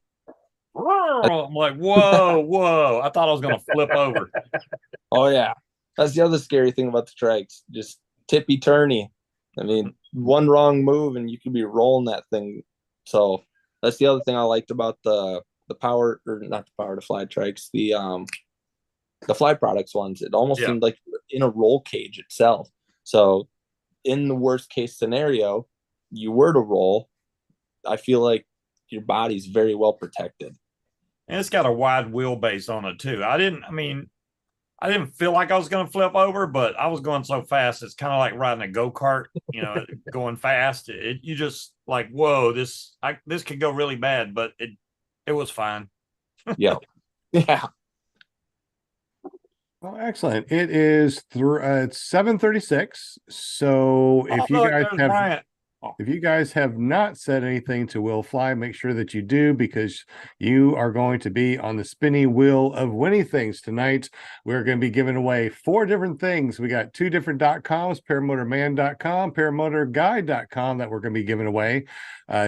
I'm like, whoa. I thought I was going to flip over. Oh, yeah. That's the other scary thing about the trikes. Just tippy-turny. I mean, one wrong move and you could be rolling that thing. So that's the other thing I liked about the power, or not the power to fly trikes, the Fly Products ones. It almost seemed like in a roll cage itself. So in the worst case scenario, you were to roll, I feel like your body's very well protected. And it's got a wide wheelbase on it too. I didn't feel like I was going to flip over, but I was going so fast. It's kind of like riding a go-kart, going fast. You just like, whoa, this could go really bad, but it was fine. Yeah. Yeah. Well, excellent. It is it's 7:36. So if you guys have not said anything to Will Fly, make sure that you do, because you are going to be on the spinny wheel of winning things tonight. We're going to be giving away 4 different things. We got 2 different .coms, paramotorman.com, paramotorguide.com, that we're going to be giving away.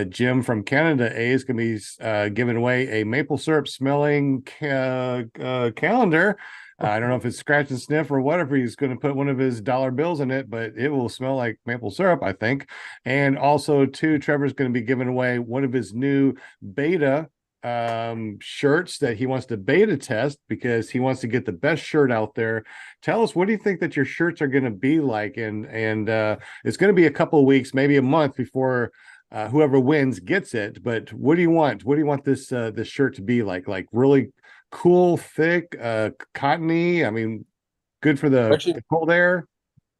Jim from Canada A is going to be giving away a maple syrup smelling calendar. I don't know if it's scratch and sniff or whatever. He's going to put one of his dollar bills in it, but it will smell like maple syrup, I think. And also, too, Trevor's going to be giving away one of his new beta shirts that he wants to beta test, because he wants to get the best shirt out there. Tell us, what do you think that your shirts are going to be like? And it's going to be a couple of weeks, maybe a month before whoever wins gets it. But what do you want? What do you want this shirt to be like? Like really cool, thick, cottony? I mean, good for the cold air.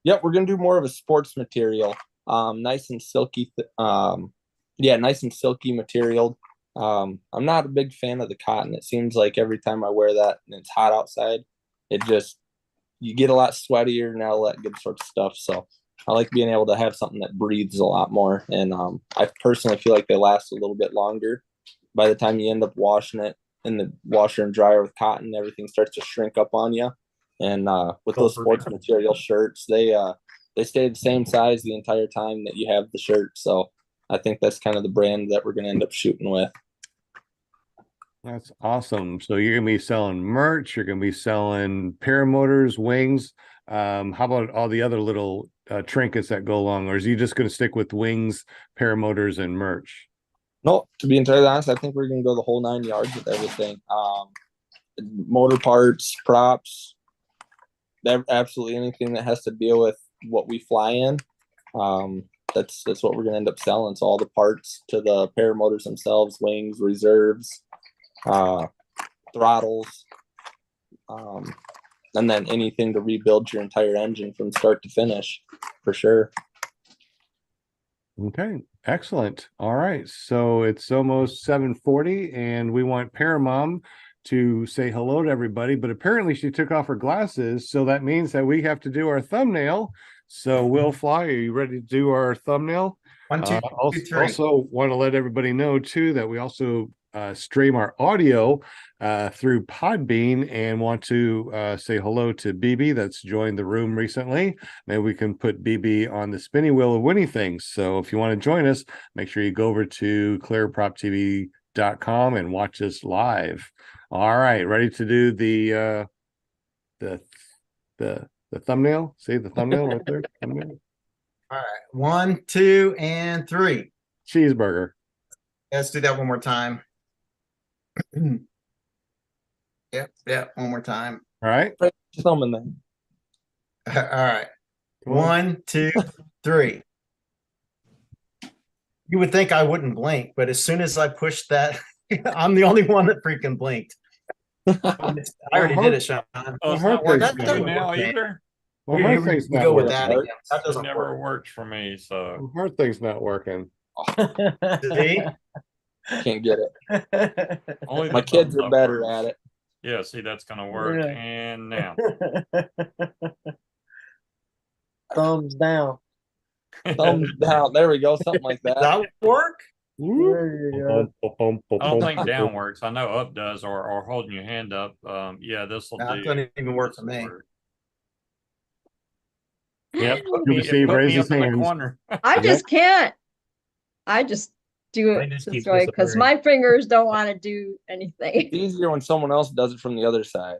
Yep, we're gonna do more of a sports material, nice and silky. Nice and silky material. I'm not a big fan of the cotton. It seems like every time I wear that and it's hot outside, you get a lot sweatier and all that good sort of stuff. So I like being able to have something that breathes a lot more. And I personally feel like they last a little bit longer. By the time you end up washing it in the washer and dryer with cotton, everything starts to shrink up on you. And with those sports material shirts, they stay the same size the entire time that you have the shirt. So I think that's kind of the brand that we're going to end up shooting with. That's awesome. So you're going to be selling merch. You're going to be selling paramotors, wings. How about all the other little trinkets that go along? Or is you just going to stick with wings, paramotors, and merch? No, to be entirely honest, I think we're going to go the whole 9 yards with everything. Motor parts, props, absolutely anything that has to deal with what we fly in. That's what we're going to end up selling. So all the parts to the paramotors themselves, wings, reserves, throttles, and then anything to rebuild your entire engine from start to finish, for sure. Okay, excellent. All right, so it's almost 7:40, and we want Paramom to say hello to everybody, but apparently she took off her glasses, so that means that we have to do our thumbnail. So Will Fly, are you ready to do our thumbnail? 1, 2, 3. Also want to let everybody know too that we also stream our audio through Podbean, and want to say hello to BB that's joined the room recently. Maybe we can put BB on the spinny wheel of winning things. So if you want to join us, make sure you go over to clearproptv.com and watch us live. All right, ready to do the thumbnail? See the thumbnail right there? Thumbnail. All right, 1, 2, and 3. Cheeseburger. Let's do that one more time. Yep, one more time. All right. Thumbing then. All right. 1, 2, 3. You would think I wouldn't blink, but as soon as I pushed that, I'm the only one that freaking blinked. I already did it, Sean. Oh, it's heart not working rate's for doesn't you now work, man. either. My Here, heart we thing's not go with working. that again. That It doesn't never work. worked for me. So My heart thing's not working. See? Can't get it. only My the kids thumbs are up better works. at it. Yeah, see, that's gonna work. Yeah. And now. Thumbs down. Thumbs down. There we go. Something like Does that. that work? There you go. I don't think down works. I know up does, or holding your hand up. Yeah, this will No, do. it couldn't even work for This'll me. work. Yep. It Steve put raised me his up in the hands. corner. I just can't. I just do Mine it just this keeps way because disappearing. my fingers don't want to do anything. It's easier when someone else does it from the other side.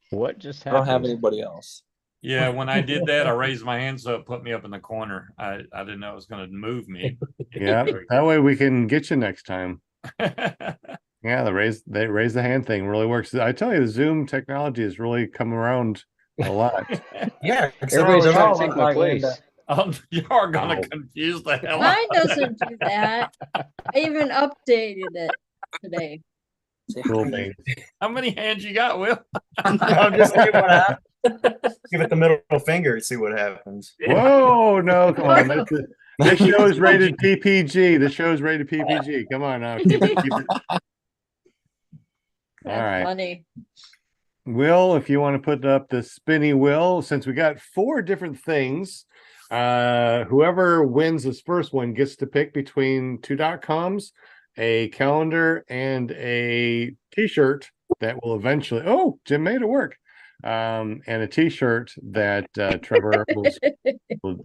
What just I don't have happened? anybody else. Yeah, when I did that, I raised my hand so it put me up in the corner. I didn't know it was going to move me. Yeah, that way we can get you next time. Yeah, they raise the hand thing really works. I tell you, the Zoom technology has really come around a lot. Yeah. Everybody's They trying all to take look my like place. Linda. You are going Wow. to confuse the hell out Mine of doesn't do that. I even updated it today. Cool beans. How many hands you got, Will? I'm just see what happens. Give it the middle finger and see what happens. Whoa, no, come on. This show is rated PPG. The show is rated PPG. Come on now. Keep it. All That's right. funny. Will, if you want to put up the spinny wheel, since we got 4 different things, whoever wins this first one gets to pick between 2.coms, a will and a t-shirt that will eventually, oh, Jim made it work. And a t-shirt that Trevor will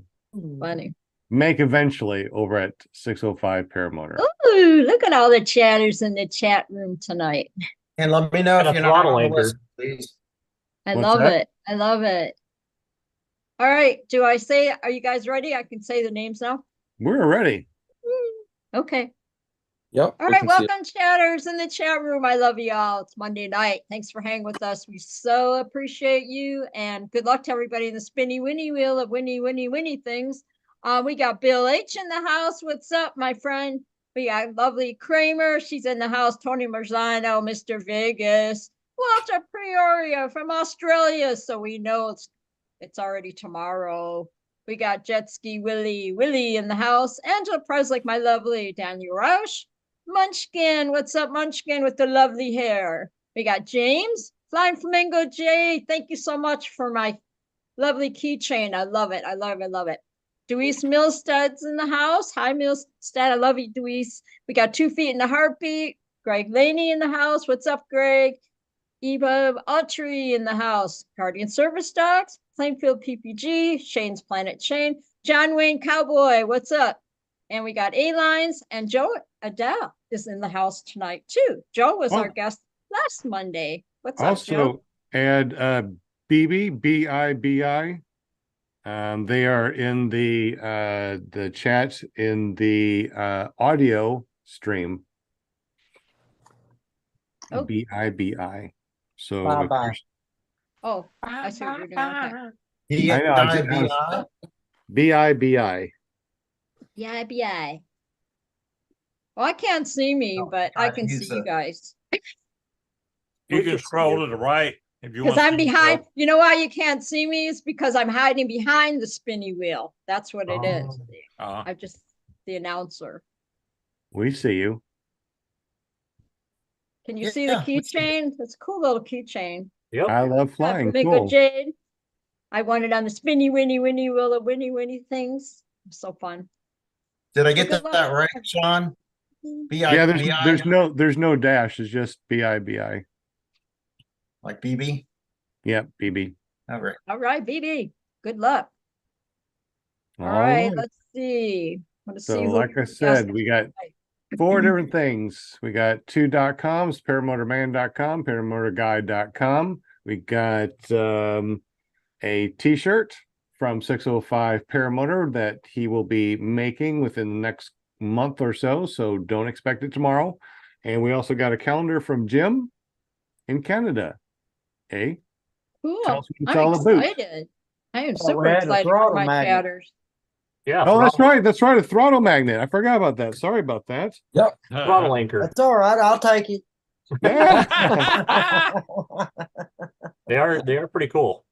Funny. make eventually over at 605 Paramotor. Ooh, look at all the chatters in the chat room tonight. And let me know And if a you're not throttle on the anchor. list, please. I What's love that? it. I love it. All right. Do I say, are you guys ready? I can say the names now. We're ready. Okay. Yep. All we right. can see it. Welcome, chatters in the chat room. I love you all. It's Monday night. Thanks for hanging with us. We so appreciate you. And good luck to everybody in the spinny winnie wheel of winnie things. We got Bill H in the house. What's up, my friend? We got lovely Kramer. She's in the house. Tony Marzano, Mr. Vegas. Walter Prioria from Australia. So we know it's already tomorrow. We got Jet Ski Willie in the house. Angela Preslick, my lovely Daniel Roush. Munchkin, what's up, Munchkin, with the lovely hair? We got James, Flying Flamingo J. Thank you so much for my lovely keychain. I love it. I love it. Deweese Millstad's in the house. Hi, Millstad. I love you, Deweese. We got 2 Feet in the Heartbeat. Greg Laney in the house. What's up, Greg? Eva Autry in the house. Guardian Service Dogs. Plainfield PPG. Shane's Planet Shane. John Wayne Cowboy. What's up? And we got A-Lines. And Joe Adele is in the house tonight, too. Joe was our guest last Monday. What's up, Joe? Also, add BB, B-I-B-I. They are in the chat in the audio stream. Oh. B-I-B-I. So Bye-bye. Oh, I see what you're doing. Okay. B-I-B-I. B-I-B-I. BI. Well, I can't see me, but I can see you guys. You can scroll to the right if you want. Because I'm behind. You know why you can't see me? Is because I'm hiding behind the spinny wheel. That's what it is. I'm just the announcer. We see you. Can you see the keychain? That's a cool little keychain. Yep. I love flying. Flamingo Cool. Jade. I won it on the spinny winnie wheel of winnie things. So fun. Did I get Good that luck. right, Sean? Yeah, B-I-B-I. there's no dash. It's just B-I-B-I. Like BB? Yep, BB. All right. All right, BB. Good luck. All right, let's see. So like I said, we got 4 different things. We got 2.coms, paramotorman.com, paramotorguide.com. We got a t-shirt from 605 Paramotor that he will be making within the next month or so. So don't expect it tomorrow. And we also got a calendar from Jim in Canada. Hey, Cool. tell us what's I'm all about. excited. I am Oh, super we had a excited for throttle my magnet. chatters. Yeah. Oh, that's right. That's right. A throttle magnet. I forgot about that. Sorry about that. Yep. Throttle anchor. That's all right. I'll take it. Yeah. They are pretty cool.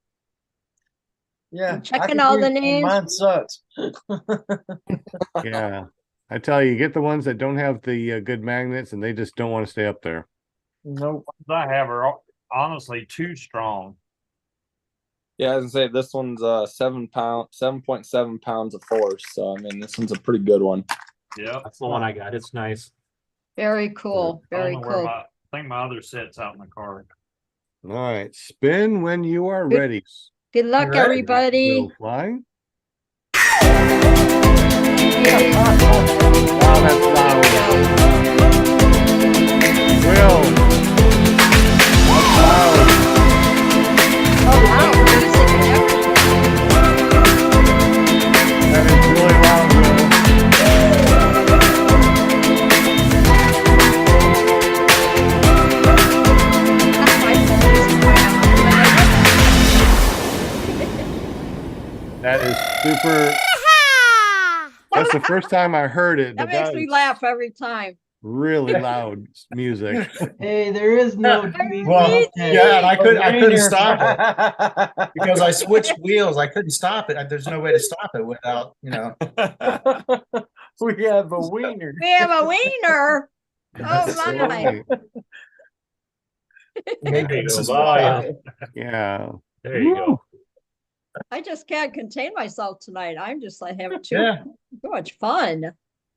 Yeah, I'm checking I can all do the some. names. Mine sucks. Yeah. I tell you, get the ones that don't have the good magnets and they just don't want to stay up there. Nope. I have are honestly too strong. Yeah, I was gonna say this one's 7.7 pounds of force. So I mean, this one's a pretty good one. Yeah, That's the one I got. It's nice. Very cool. Very cool. I think my other set's out in the car. All right. Spin when you are ready. Good luck, ready? everybody. Will fly. Yay. Wow, that's loud. Will. That's loud. Oh, wow. Music and everything. That is really loud, Will. That's my music grandma. That is super. That's the first time I heard it, That but makes that me is laugh every time. really loud music. Hey, there is no. Well, yeah, and I couldn't Wiener. stop it because I switched wheels. I couldn't stop it. There's no way to stop it without, We have a wiener. We have a wiener. Oh, That's my. right. maybe this is Volume. Yeah. There you go. I just can't contain myself tonight. I'm just like having Yeah. too much fun.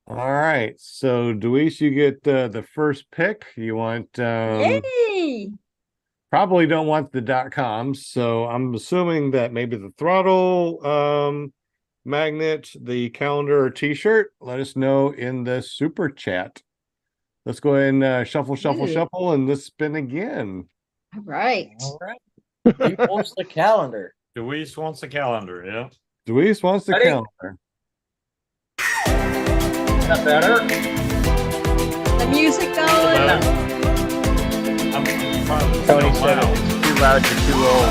All right. So, Deweese, you get the first pick. You want Yay! probably don't want the .coms. So I'm assuming that maybe the throttle magnet, the calendar or t-shirt. Let us know in the super chat. Let's go ahead and shuffle, Ooh. shuffle, and let's spin again. All right. All right. He wants the calendar. Deweese wants a calendar, yeah. Deweese wants the Ready? calendar. Got better. The music going. I'm probably Tony so said loud. if it's too loud, you're too old.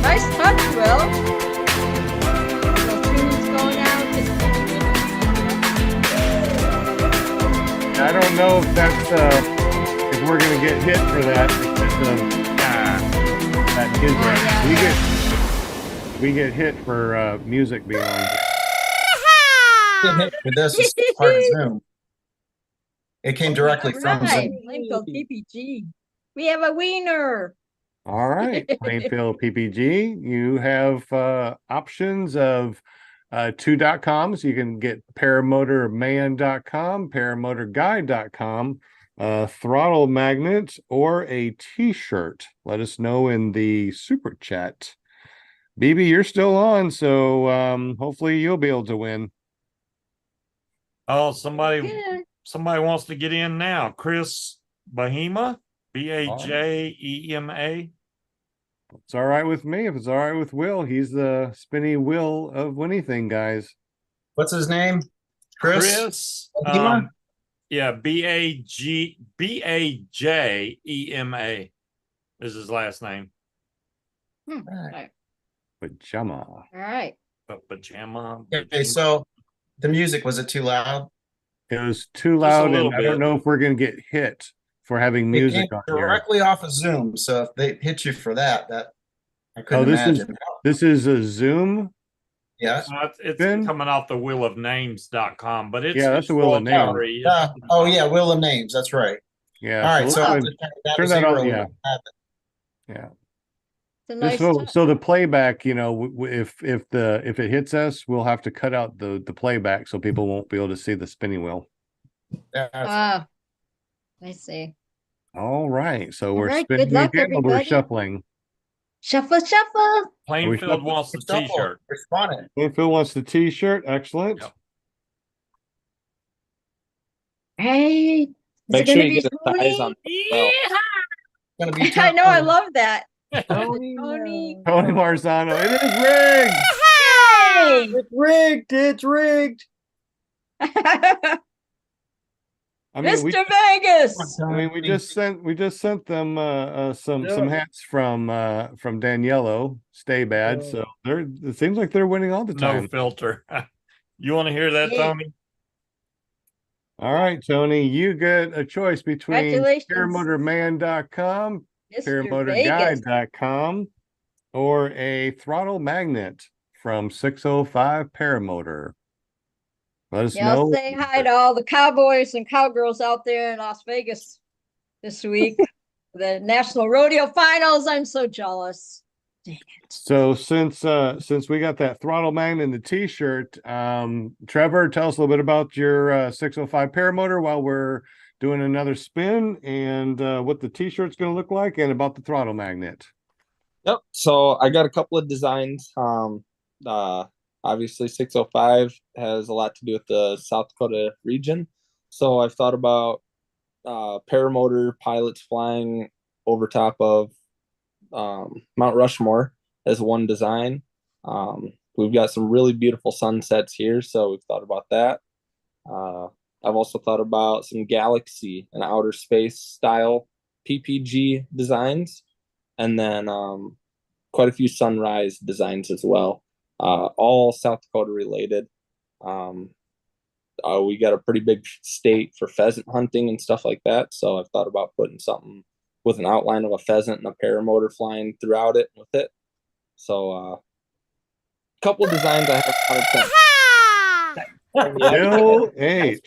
Nice touch, Will. Little tunes going out. I don't know if that's if we're gonna get hit for that because of that music. We get hit for music being on. Didn't hit for this. It's part of Zoom. It came directly from Right. Zoom. Plainfield PPG. We have a wiener. All right, Plainfield PPG. You have options of two .coms. You can get paramotorman.com, paramotorguide.com, throttle magnet, or a t-shirt. Let us know in the super chat. BB, you're still on, so hopefully you'll be able to win. Oh, somebody Yeah. wants to get in now. Chris Bahema, Bajema. It's all right with me. If it's all right with Will, he's the spinny Will of anything, guys. What's his name? Chris? Bahema? Yeah, Bajema is his last name. Right. Pajama. All right. But pajama. Okay, so the music, was it too loud? It was too loud, little and I don't bit. know if we're going to get hit for having It music came on here. directly off of Zoom. So if they hit you for that I Oh, couldn't imagine. this is a Zoom. Yes. It's Ben? coming off the wheelofnames.com, but it's Yeah, that's the Wheel of Names. royalty-free. Oh yeah, Wheel of Names. That's right. Yeah. All right. So let's I'll go just ahead turn turn that on, zero yeah. when I have it. Yeah. It's a nice So, touch. so the playback, you know, if it hits us, we'll have to cut out the playback so people won't be able to see the spinning wheel. That's Ah, I see. All right. So All we're right, spinning good luck, again, or we're everybody. shuffling. Shuffle, shuffle. Plainfield wants the double. t-shirt. Responded. If Phil wants the t-shirt, excellent. Yep. Hey, is Make it sure gonna you be get a size on. Well, It's gonna be I know, I tough. love that. Tony, Tony. Tony Marzano. It is rigged. Hey! It's rigged. It's rigged. I mean, Mr. Vegas. we just sent them some hats from Daniello. Stay bad. So it seems like they're winning all the No time. filter. You want to hear that, Yeah. Tony? All right, Tony, you get a choice between Congratulations. paramotorman.com, Mr. Vegas. paramotorguide.com, or a throttle magnet from 605 Paramotor. Let us Yeah, I'll know. say hi to all the cowboys and cowgirls out there in Las Vegas this week. The National Rodeo Finals. I'm so jealous. Dang it. So since we got that throttle magnet in the t-shirt, Trevor, tell us a little bit about your 605 Paramotor while we're doing another spin, and what the t-shirt's going to look like, and about the throttle magnet. Yep. So I got a couple of designs. Obviously 605 has a lot to do with the South Dakota region. So I've thought about paramotor pilots flying over top of Mount Rushmore as one design. We've got some really beautiful sunsets here, so we've thought about that. I've also thought about some galaxy and outer space style PPG designs, and then quite a few sunrise designs as well, all South Dakota related. We got a pretty big state for pheasant hunting and stuff like that, so I've thought about putting something with an outline of a pheasant and a paramotor flying throughout it with it. So a couple designs I have. Bill H.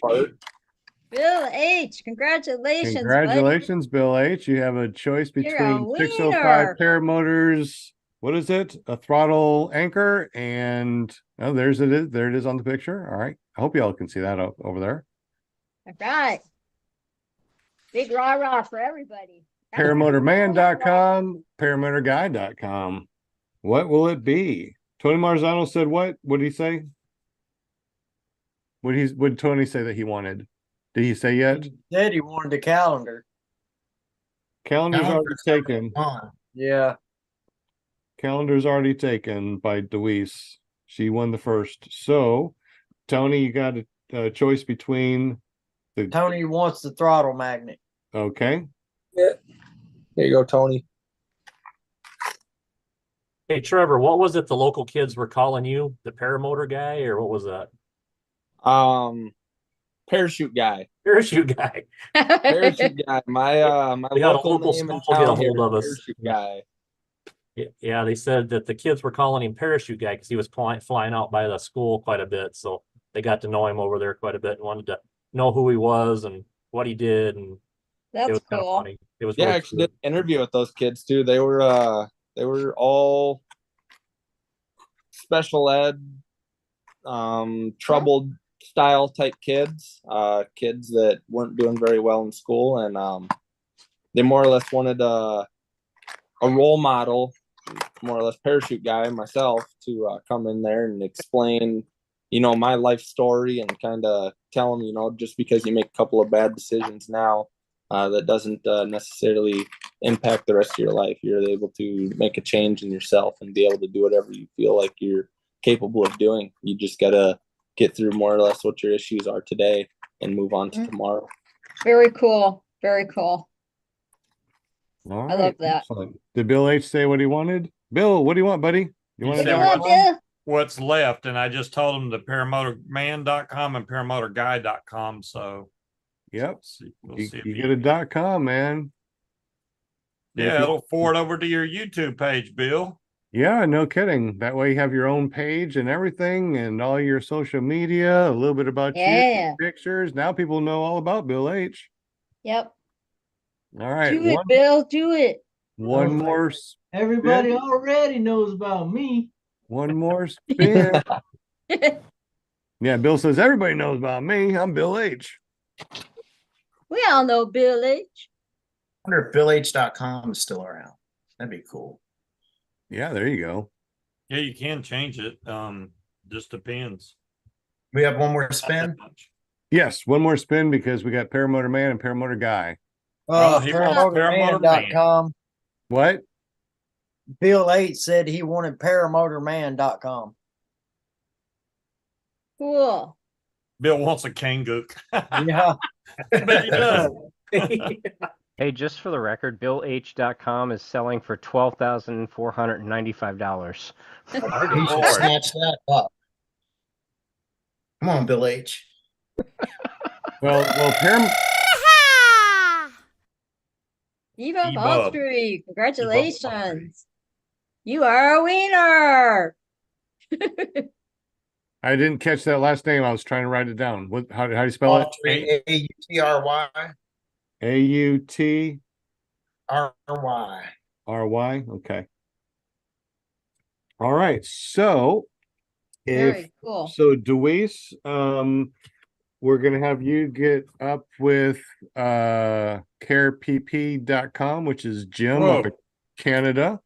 Bill H. Congratulations. Congratulations, Bill H. You have a choice You're a between 605 winner. Paramotors. What is it? A throttle anchor, and oh, there it is. There it is on the picture. All right. I hope y'all can see that over there. All right. Big rah-rah for everybody. Paramotorman.com, paramotorguide.com. What will it be? Tony Marzano said what? What did he say? What did Tony say that he wanted? Did he say yet? He said he wanted a calendar. Calendar's already taken. Yeah. Calendar's already taken by Deweese. She won the first. So, Tony, you got a choice between the. Tony wants the throttle magnet. Okay. Yeah. There you go, Tony. Hey, Trevor, what was it the local kids were calling you? The paramotor guy, or what was that? Parachute guy. Parachute guy. Parachute guy. My We had a local local name in school get a town hold here, of us. Parachute guy. Yeah, they said that the kids were calling him parachute guy because he was flying out by the school quite a bit. So they got to know him over there quite a bit and wanted to know who he was and what he did. And That's it was cool. kind of funny. It was Yeah, really I actually cool. did an interview with those kids too. They were all special ed, troubled style type kids, kids that weren't doing very well in school, and they more or less wanted a role model, more or less parachute guy myself, to come in there and explain, my life story and kind of tell them, just because you make a couple of bad decisions now, that doesn't necessarily impact the rest of your life. You're able to make a change in yourself and be able to do whatever you feel like you're capable of doing. You just got to get through more or less what your issues are today and move on to tomorrow. Very cool. Very cool. All I love that. Excellent. Did Bill H say what he wanted? Bill, what do you want, buddy? You want to said know what's left, and I just told him the paramotorman.com and paramotorguide.com. So yep, we'll you see get a .com, man. Yeah, it'll forward over to your YouTube page, Bill. Yeah, no kidding. That way you have your own page and everything, and all your social media, a little bit about you, pictures. Now people know all about Bill H. Yep. All right. Do it, Bill. Do it. One more. Everybody already knows about me. One more spin. Yeah, Bill says everybody knows about me. I'm Bill H. We all know Bill H. I wonder if BillH.com is still around. That'd be cool. Yeah, there you go. Yeah, you can change it. Just depends. We have one more spin. Yes, one more spin because we got Paramotor Man and Paramotor Guy. Paramotorman.com. What? Bill H said he wanted paramotorman.com. Cool. Bill wants a Kangook. Yeah. But he does. Hey, just for the record, BillH.com is selling for $12,495. He should snatch that up. Come on, Bill H. Well, Eva E-Bub. Foster, congratulations. You are a winner. I didn't catch that last name. I was trying to write it down. How do you spell it? Autry, AUTRY. AUTRY. Okay. All right. So Very cool. So Deweese, we're gonna have you get up with carepp.com, which is Jim up in Canada.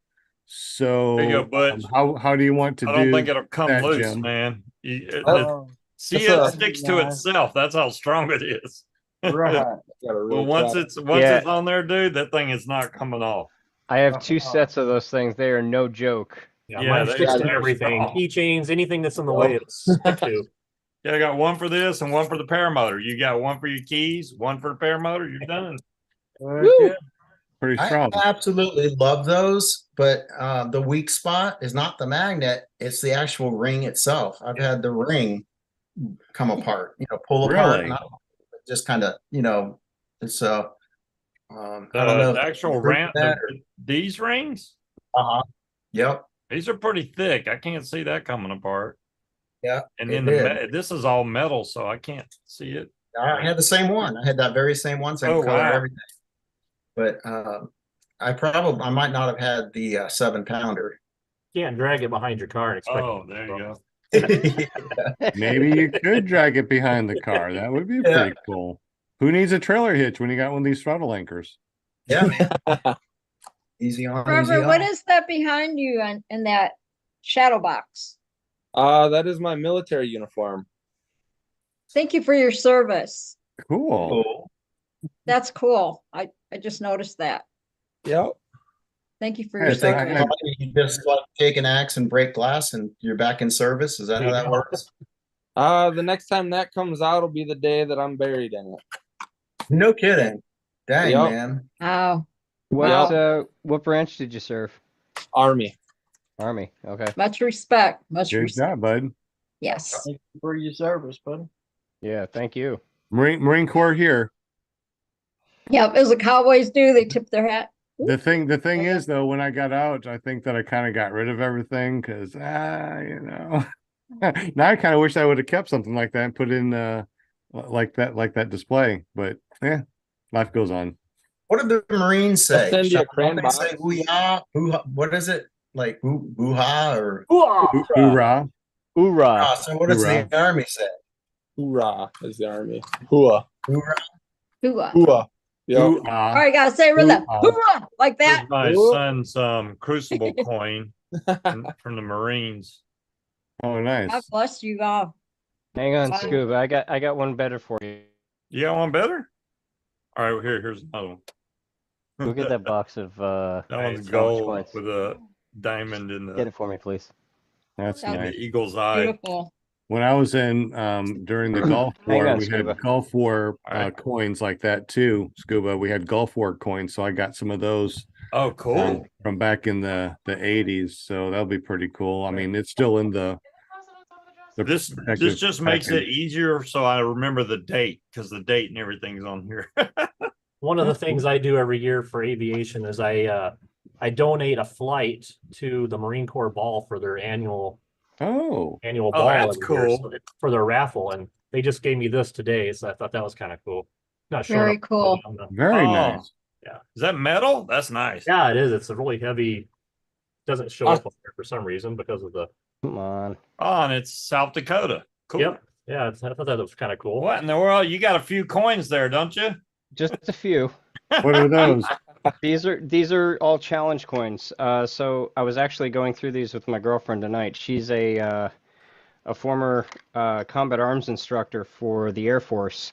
So There you go, Butch. how do you want to do? I don't think it'll come that, loose, Jim? man. See, It's it sticks to itself. That's how strong it is. Right. Well, once it's on there, dude, that thing is not coming off. I have two sets of those things. They are no joke. Yeah, mine sticks to everything. Keychains, anything that's in the way, it's stick to. Yeah, I got one for this and one for the paramotor. You got one for your keys, one for the paramotor. You're done. Pretty strong. I absolutely love those, but the weak spot is not the magnet; it's the actual ring itself. I've had the ring come apart, pull apart, just kind of, so. I don't know. The actual these rings. Yep. These are pretty thick. I can't see that coming apart. Yeah. And then this is all metal, so I can't see it. I had the same one. I had that very same one, same color, everything. But I might not have had the 7-pounder. Can't drag it behind your car and expect. Oh, there you go. Maybe you could drag it behind the car. That would be pretty cool. Who needs a trailer hitch when you got one of these throttle anchors? Yeah, man. Easy on. Trevor, what is that behind you in that shadow box? That is my military uniform. Thank you for your service. Cool. That's cool. I just noticed that. Yep. Thank you for your service. You just like take an axe and break glass and you're back in service. Is that how that works? The next time that comes out will be the day that I'm buried in it. No kidding. Dang, Yep. man. Wow. What branch did you serve? Army. Okay. Much respect. Good job, bud. Yes. Thank you for your service, buddy. Yeah, thank you. Marine Corps here. Yep, as the Cowboys do, they tip their hat. The thing is though, when I got out, I think that I kind of got rid of everything because now I kind of wish I would have kept something like that and put in like that display. But yeah, life goes on. What did the Marines say? Send you a crayon They box. say hoo-yah, what is it? Like hoo-ha or Hoorah. Hoorah. so what does the Army say? Hoorah is the Army. Hooah. Hoorah. Hooah. Hooah. Yep. All right, gotta say it with that. Hooah! Like that. My son's crucible coin from the Marines. Oh, nice. God bless you all. Hang on, Scuba. I got one better for you. You got one better? All right, here's another one. Look at that box of that one's gold with a diamond in the. Get it for me, please. That's nice. The eagle's eye. Beautiful. When I was in during the Gulf War, we had Gulf War coins like that too, Scuba. We had Gulf War coins, so I got some of those. Oh, cool. From back in the 80s. So that'll be pretty cool. I mean, it's still in the this just makes it easier so I remember the date because the date and everything's on here. One of the things I do every year for aviation is I donate a flight to the Marine Corps Ball for their annual ball. That's cool. For their raffle, and they just gave me this today, so I thought that was kind of cool. Not sure. Very cool. Very nice. Yeah. Is that metal? That's nice. Yeah, it is. It's a really heavy. Doesn't show up on there for some reason because of the. Come on. Oh, and it's South Dakota. Cool. Yep. Yeah, I thought that was kind of cool. What in the world? You got a few coins there, don't you? Just a few. What are those? These are all challenge coins. So I was actually going through these with my girlfriend tonight. She's a former combat arms instructor for the Air Force,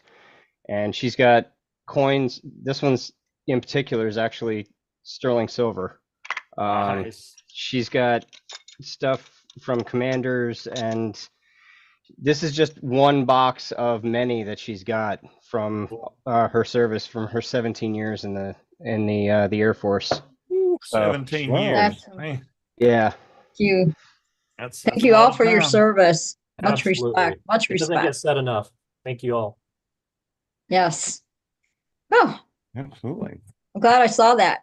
and she's got coins. This one's in particular is actually sterling silver. Nice. She's got stuff from commanders, and this is just one box of many that she's got from her service, from her 17 years in the Air Force. 17 years. Man. Yeah. Thank you. That's Thank you all for your service. Much Absolutely. respect. Much It doesn't respect. get said enough. Thank you all. Yes. Oh, Absolutely. I'm glad I saw that.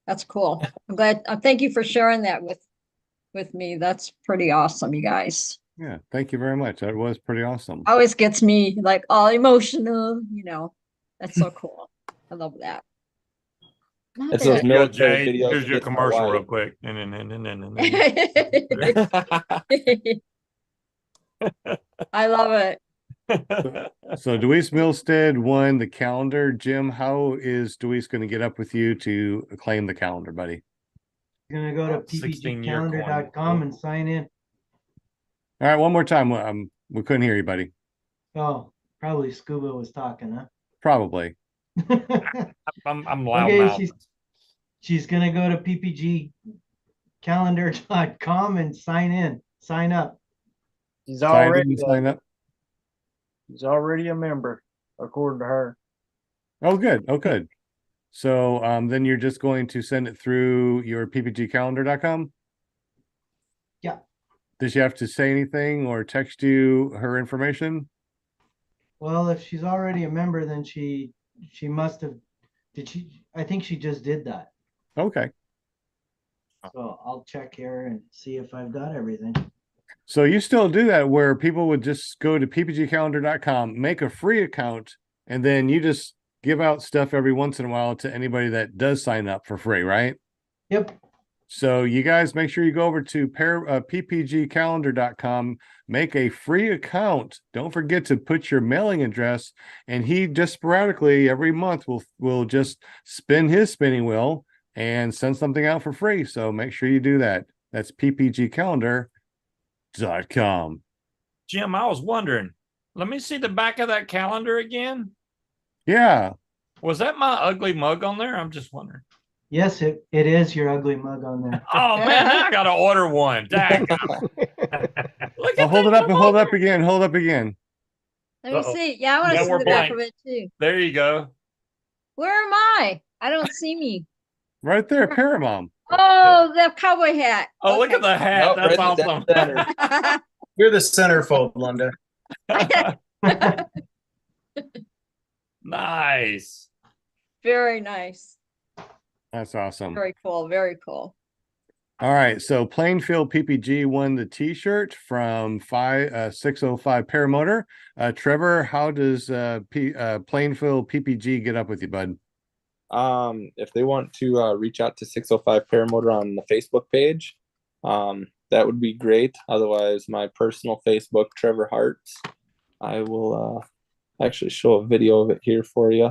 That's cool. I'm glad. Thank you for sharing that with me. That's pretty awesome, you guys. Yeah, thank you very much. That was pretty awesome. Always gets me like all emotional, That's so cool. I love that. Love It's those it. military Jay, videos. here's that your get my commercial wife. real quick. I love it. So Deweese Milstead won the calendar. Jim, how is Deweese going to get up with you to claim the calendar, buddy? You're gonna go to 16-year coin. ppgcalendar.com and sign in. All right, one more time. We couldn't hear you, buddy. Oh, probably Scuba was talking, huh? Probably. I'm loud Okay, mouth. she's gonna go to ppgcalendar.com and sign up. He's Sign already in, sign up. he's already a member, according to her. Oh, good. Oh, good. So then you're just going to send it through your ppgcalendar.com? Yeah. Does she have to say anything or text you her information? Well, if she's already a member, then she must have. I think she just did that. Okay. So I'll check here and see if I've got everything. So you still do that where people would just go to ppgcalendar.com, make a free account, and then you just give out stuff every once in a while to anybody that does sign up for free, right? Yep. So you guys make sure you go over to ppgcalendar.com, make a free account. Don't forget to put your mailing address, and he just sporadically every month will just spin his spinning wheel and send something out for free. So make sure you do that. That's ppgcalendar.com. Jim, I was wondering. Let me see the back of that calendar again. Yeah. Was that my ugly mug on there? I'm just wondering. Yes, it is your ugly mug on there. Oh man, I gotta order one. Dang. Look at Hold it up and hold mug. up again. Hold up again. Let me see. Yeah, I want to Now see we're the back blank. of it too. There you go. Where am I? I don't see me. Right there, Paramount. Oh, the cowboy hat. Oh, look at the hat. Nope, That's right in the awesome. center. You're the centerfold, Linda. Nice. Very nice. That's awesome. Very cool. Very cool. All right, so Plainfield PPG won the T-shirt from 605 Paramotor. Trevor, how does Plainfield PPG get up with you, bud? If they want to reach out to 605 Paramotor on the Facebook page, that would be great. Otherwise, my personal Facebook, Trevor Hartz. I will actually show a video of it here for you.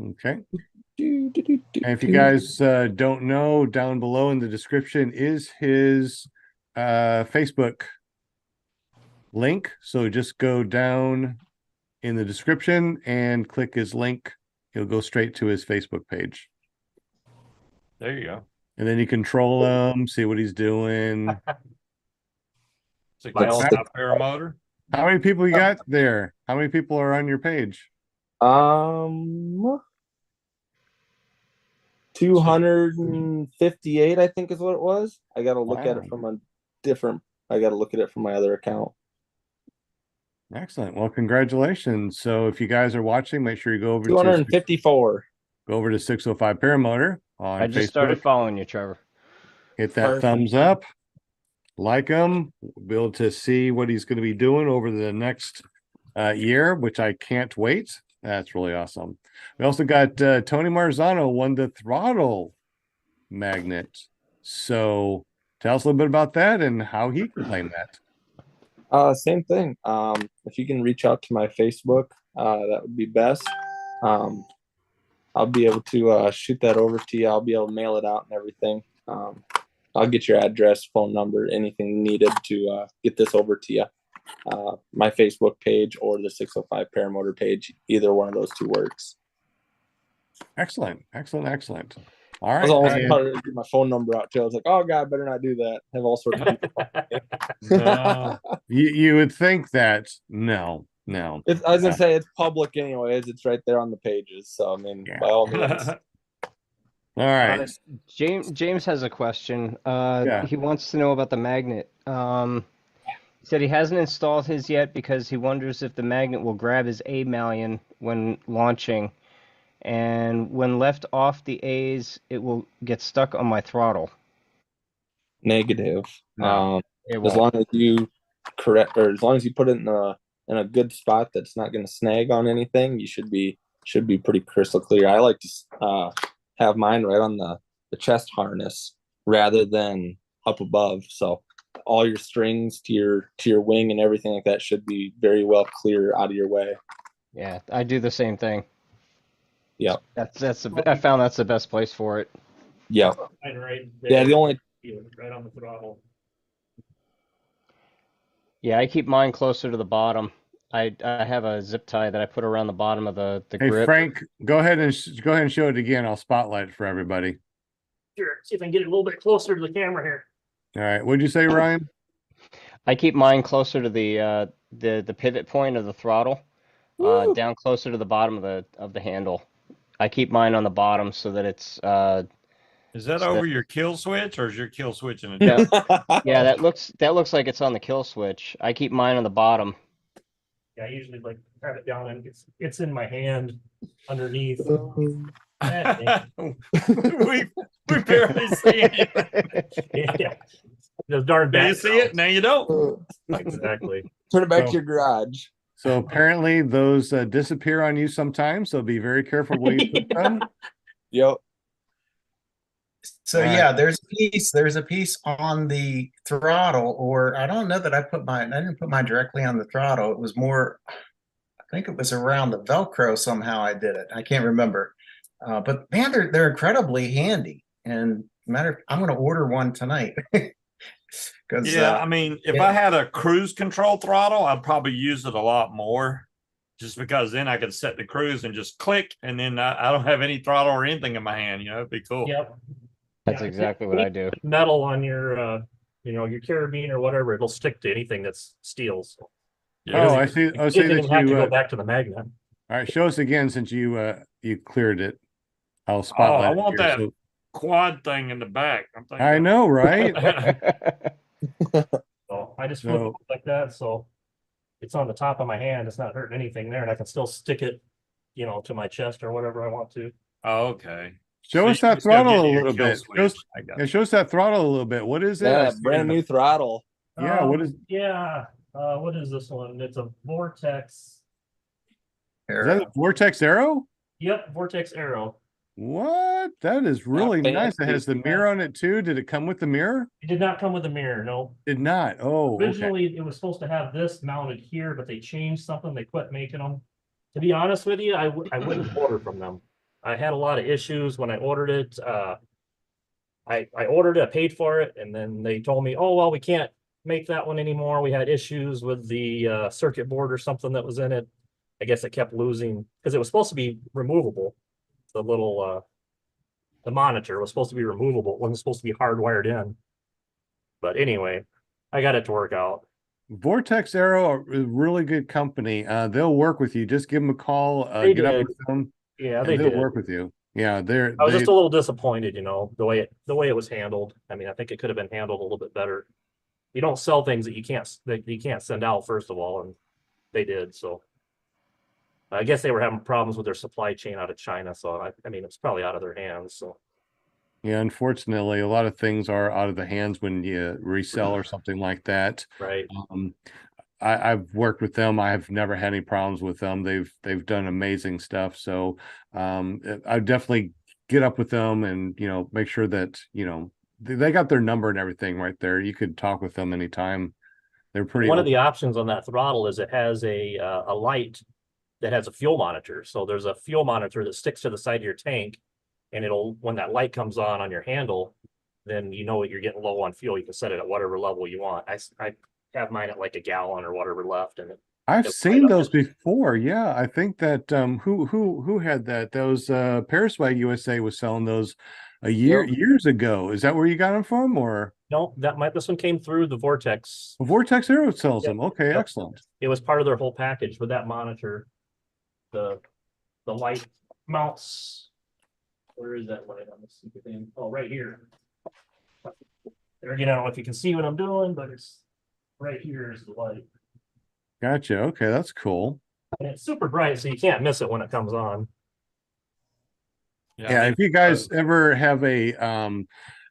Okay. And if you guys don't know, down below in the description is his Facebook link. So just go down in the description and click his link. He'll go straight to his Facebook page. There you go. And then you control him, see what he's doing. 605 Paramotor. How many people you got there? How many people are on your page? 258, I think is what it was. I got to look at Wow. it from a different. I got to look at it from my other account. Excellent. Well, congratulations. So if you guys are watching, make sure you go over 254. Go over to 605 Paramotor on I just Facebook. started following you, Trevor. Hit that Perfect. thumbs up. Like him. We'll be able to see what he's going to be doing over the next year, which I can't wait. That's really awesome. We also got Tony Marzano won the throttle magnet. So tell us a little bit about that and how he can claim that. Same thing. If you can reach out to my Facebook, that would be best. I'll be able to shoot that over to you. I'll be able to mail it out and everything. I'll get your address, phone number, anything needed to get this over to you. My Facebook page or the 605 Paramotor page, either one of those two works. Excellent. Excellent. All I right. was almost and- about to get my phone number out too. I was like, oh God, better not do that. I have all sorts of people. No. You would think that no. I was gonna say it's public anyways. It's right there on the pages. So I mean, Yeah. by all means. All right. James has a question. Yeah. He wants to know about the magnet. said he hasn't installed his yet because he wonders if the magnet will grab his A malleon when launching, and when left off the A's, it will get stuck on my throttle. Negative. No, it As won't. long as you as long as you put it in a good spot that's not going to snag on anything, you should be pretty crystal clear. I like to have mine right on the chest harness rather than up above, so all your strings to your wing and everything like that should be very well clear out of your way. Yeah, I do the same thing. Yep. I found that's the best place for it. Yep. Right there. Yeah, the only right on the throttle. Yeah, I keep mine closer to the bottom. I have a zip tie that I put around the bottom of the Hey, grip. Frank, go ahead and show it again. I'll spotlight it for everybody. Sure. See if I can get it a little bit closer to the camera here. All right. What'd you say, Ryan? I keep mine closer to the pivot point of the throttle, down closer to the bottom of the handle. I keep mine on the bottom so that it's Is that so over that- your kill switch, or is your kill switch in a yeah, that looks like it's on the kill switch. I keep mine on the bottom. Yeah, I usually like have it down and it's in my hand underneath. we barely see it. Yeah. Those darn Now you back see it, now you don't. Exactly. turn it back So- to your garage. So apparently those disappear on you sometimes. So be very careful where you put them. Yep. So All right. yeah, there's a piece on the throttle, or I don't know that I didn't put mine directly on the throttle. It was more, I think it was around the Velcro somehow I did it. I can't remember. But man, they're incredibly handy. And I'm going to order one tonight. Yeah, I mean, if I had a cruise control throttle, I'd probably use it a lot more, just because then I could set the cruise and just click, and then I don't have any throttle or anything in my hand. You know, it'd be cool. Yep. That's exactly what I do. Metal on your your carabiner or whatever, it'll stick to anything that's steel. So. Yeah. Oh, I see. I see It that doesn't have to you. go All back to the magnet. right, show us again since you cleared it. I'll Oh, spotlight. I it want here. that quad thing in the back. I'm thinking, I know, right? So I just flip it like that, so it's on the top of my hand. It's not hurting anything there, and I can still stick it, to my chest or whatever I want to. Oh, okay. Show So us you that just go throttle get a your little kill bit. switch. I got it. Show us that throttle a little bit. What is it? I Yeah, see brand it. new throttle. Yeah, what is What is this one? It's a Vortex. that? A Vortex Arrow? Yep, Vortex Arrow. What? That is really nice. It has the mirror on it too. Did it come with the mirror? It did not come with a mirror, no. Did not. Oh, okay. Originally, it was supposed to have this mounted here, but they changed something. They quit making them. To be honest with you, I wouldn't order from them. I had a lot of issues when I ordered it. I ordered it, I paid for it, and then they told me, oh, well, we can't make that one anymore. We had issues with the circuit board or something that was in it. I guess it kept losing because it was supposed to be removable. The little the monitor was supposed to be removable. It wasn't supposed to be hardwired in. But anyway, I got it to work out. Vortex Arrow, a really good company. They'll work with you. Just give them a call. Get up with them. Yeah, and they they'll did. work with you. Yeah, I was just a little disappointed, the way it was handled. I mean, I think it could have been handled a little bit better. You don't sell things that you can't send out, first of all, and they did. So I guess they were having problems with their supply chain out of China. So I mean, it's probably out of their hands. So yeah, unfortunately, a lot of things are out of the hands when you resell or something like that. right. I've worked with them. I've never had any problems with them. They've done amazing stuff. So I definitely get up with them and make sure that they got their number and everything right there. You could talk with them anytime. They're pretty. One of the options on that throttle is it has a light that has a fuel monitor. So there's a fuel monitor that sticks to the side of your tank, and when that light comes on your handle, then you're getting low on fuel. You can set it at whatever level you want. I have mine at like a gallon or whatever left, and I've seen those before. Yeah, I think that who had that? Those Paraswag USA was selling those years ago. Is that where you got them from, or no? This one came through the Vortex. Vortex Arrow sells Yep. them. Okay, Yep. excellent. It was part of their whole package with that monitor. The light mounts. Where is that light on the stupid thing? Oh, right here. There again, I don't know if you can see what I'm doing, but it's right here is the light. Gotcha. Okay, that's cool. And it's super bright, so you can't miss it when it comes on. Yeah, if you guys ever have a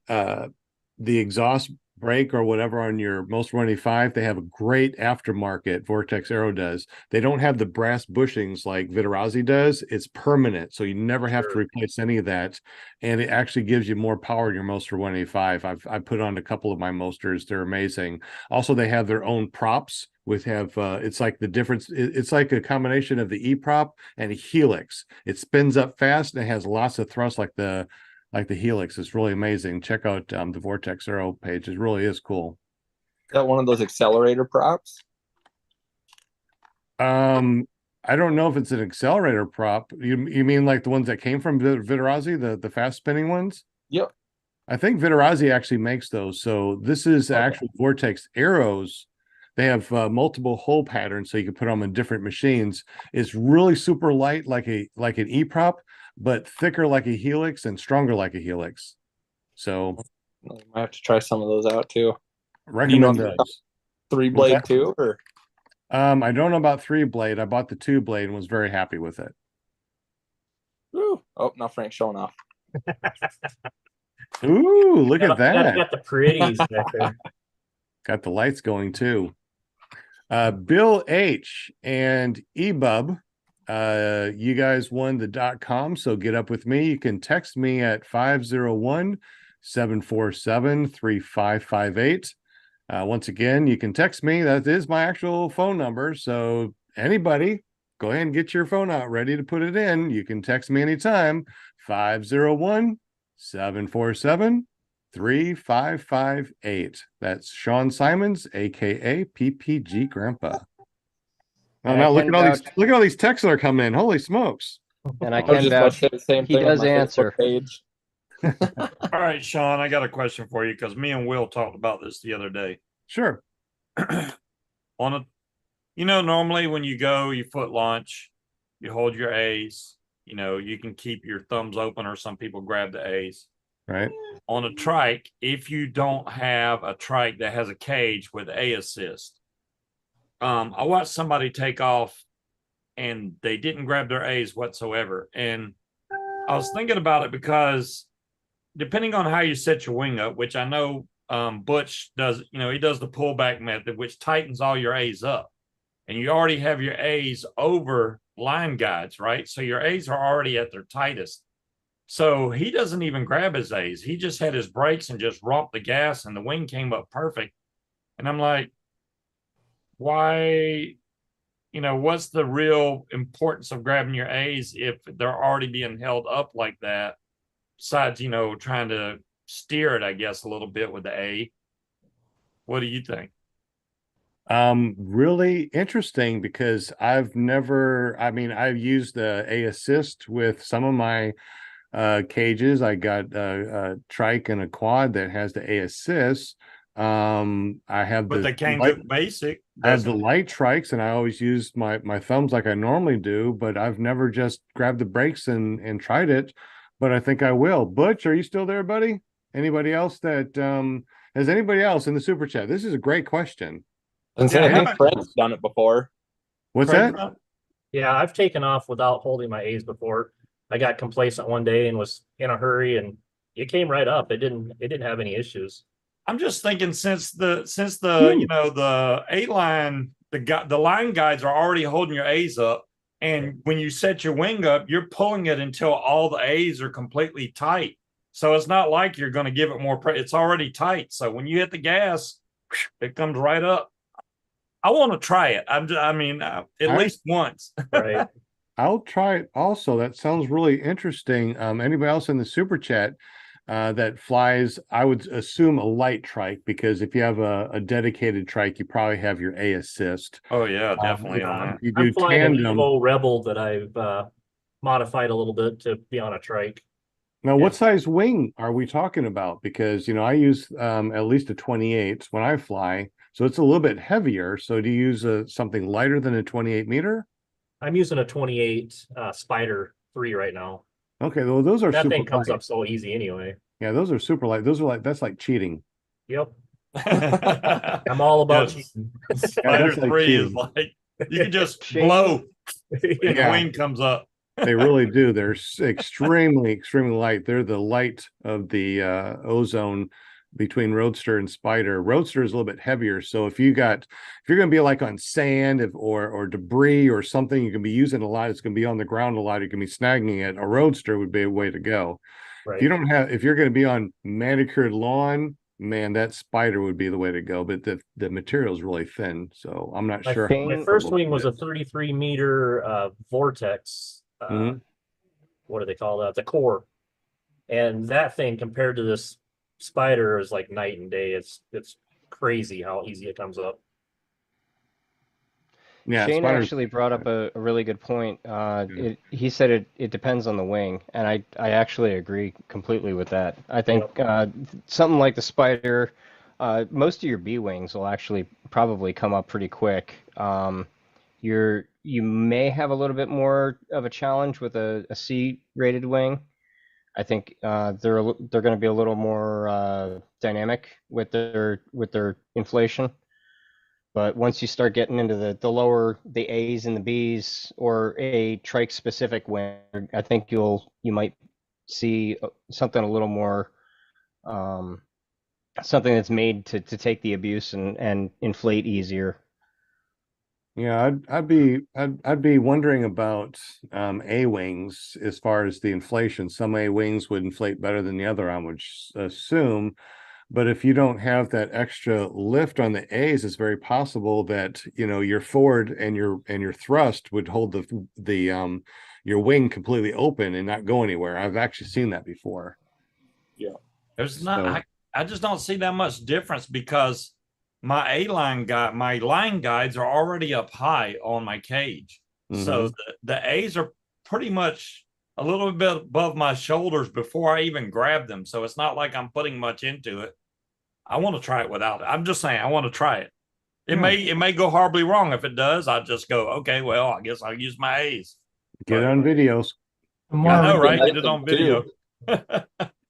the exhaust brake or whatever on your most 185, they have a great aftermarket. Vortex Aero does. They don't have the brass bushings like Vitarazi does. It's permanent, so you never have to replace any of that, and it actually gives you more power in your Moster 185. I put on a couple of my Mosters. They're amazing. Also, they have their own props. It's like the difference. It's like a combination of the E-prop and a helix. It spins up fast and it has lots of thrust like the helix. Is really amazing. Check out the Vortex Aero page. It really is cool. Is that one of those accelerator props? I don't know if it's an accelerator prop. You mean like the ones that came from Vitarazi, the fast spinning ones? Yep. I think Vitarazi actually makes those. So this is actually Vortex Arrows. They have multiple hole patterns, so you can put them in different machines. It's really super light, like an E-prop, but thicker like a helix and stronger like a helix. So I might have to try some of those out too. Recommend those. 3-blade too, or I don't know about 3-blade. I bought the 2-blade and was very happy with it. Ooh. Oh, now Frank's showing off. Ooh, look at that. Got the pretties back there. Got the lights going too. Bill H and eBub, you guys won the .com, so get up with me. You can text me at 501-747-3558. Once again, you can text me. That is my actual phone number. So anybody, go ahead and get your phone out ready to put it in. You can text me anytime. 501-747-3558. That's Sean Symons, aka PPG Grandpa. Oh, now look at all these texts that are coming in. Holy smokes. And I can vouch, he does answer. All right, Sean, I got a question for you because me and Will talked about this the other day. Sure. Normally when you go, you foot launch, you hold your A's, you can keep your thumbs open, or some people grab the A's. Right. On a trike, if you don't have a trike that has a cage with A assist, I watched somebody take off and they didn't grab their A's whatsoever. And I was thinking about it because depending on how you set your wing up, which I know Butch does, he does the pullback method, which tightens all your A's up. And you already have your A's over line guides, right? So your A's are already at their tightest. So he doesn't even grab his A's. He just had his brakes and just romped the gas, and the wing came up perfect. And I'm like, why, what's the real importance of grabbing your A's if they're already being held up like that? Besides, trying to steer it, I guess, a little bit with the A. What do you think? Really interesting, because I've used the A assist with some of my cages. I got a trike and a quad that has the A assist. I have but they can't get basic. I have the light trikes, and I always use my thumbs like I normally do, but I've never just grabbed the brakes and tried it. But I think I will. Butch, are you still there, buddy? Anybody else that has anybody else in the super chat? This is a great question. I think Frank's done it before. What's that? Yeah, I've taken off without holding my A's before. I got complacent one day and was in a hurry, and it came right up. It didn't have any issues. I'm just thinking since the the A line, the line guides are already holding your A's up, and when you set your wing up, you're pulling it until all the A's are completely tight. So it's not like you're going to give it more pressure. It's already tight. So when you hit the gas, it comes right up. I want to try it. At least once. Right. I'll try it also. That sounds really interesting. Anybody else in the super chat that flies, I would assume a light trike, because if you have a dedicated trike, you probably have your A assist. Oh yeah, definitely. You do I'm flying tandem. an Evo Rebel that I've modified a little bit to be on a trike. Now, what size wing are we talking about? Because, I use at least a 28 when I fly, so it's a little bit heavier. So do you use something lighter than a 28 meter? I'm using a 28 Spider 3 right now. Okay, well, those are that super thing comes light. up so easy anyway. Yeah, those are super light. That's like cheating. Yep. I'm all about Yes. cheating. Spider that's like 3 is cheating. like you can just Shane- blow and the Yeah. wing comes up. They really do. They're extremely light. They're the light of the ozone between Roadster and Spider. Roadster is a little bit heavier, so if you're going to be like on sand or debris or something, you can be using a lot. It's going to be on the ground a lot. You can be snagging it. A Roadster would be a way to go. Right. If you're going to be on manicured lawn, man, that Spider would be the way to go. But the material is really thin, so I'm not sure. My first wing was a 33 meter vortex. Mhm. What do they call that? The core. And that thing compared to this Spider is like night and day. It's crazy how easy it comes up. Yeah, Shane Spider- actually brought up a really good point. He said it depends on the wing, and I actually agree completely with that. I think something like the Spider, most of your B wings will actually probably come up pretty quick. You may have a little bit more of a challenge with a C rated wing. I think they're going to be a little more dynamic with their inflation. But once you start getting into the lower, the A's and the B's, or a trike specific wing, I think you might see something a little more, something that's made to take the abuse and inflate easier. Yeah, I'd be wondering about A wings as far as the inflation. Some A wings would inflate better than the other, I would assume. But if you don't have that extra lift on the A's, it's very possible that your forward and your thrust would hold the your wing completely open and not go anywhere. I've actually seen that before. Yeah, there's not. I just don't see that much difference because my line guides are already up high on my cage. So the A's are pretty much a little bit above my shoulders before I even grab them. So it's not like I'm putting much into it. I want to try it without it. I'm just saying I want to try it. It may go horribly wrong. If it does, I'll just go, okay, well, I guess I'll use my A's. Get it on videos. I know, right? Get it on video.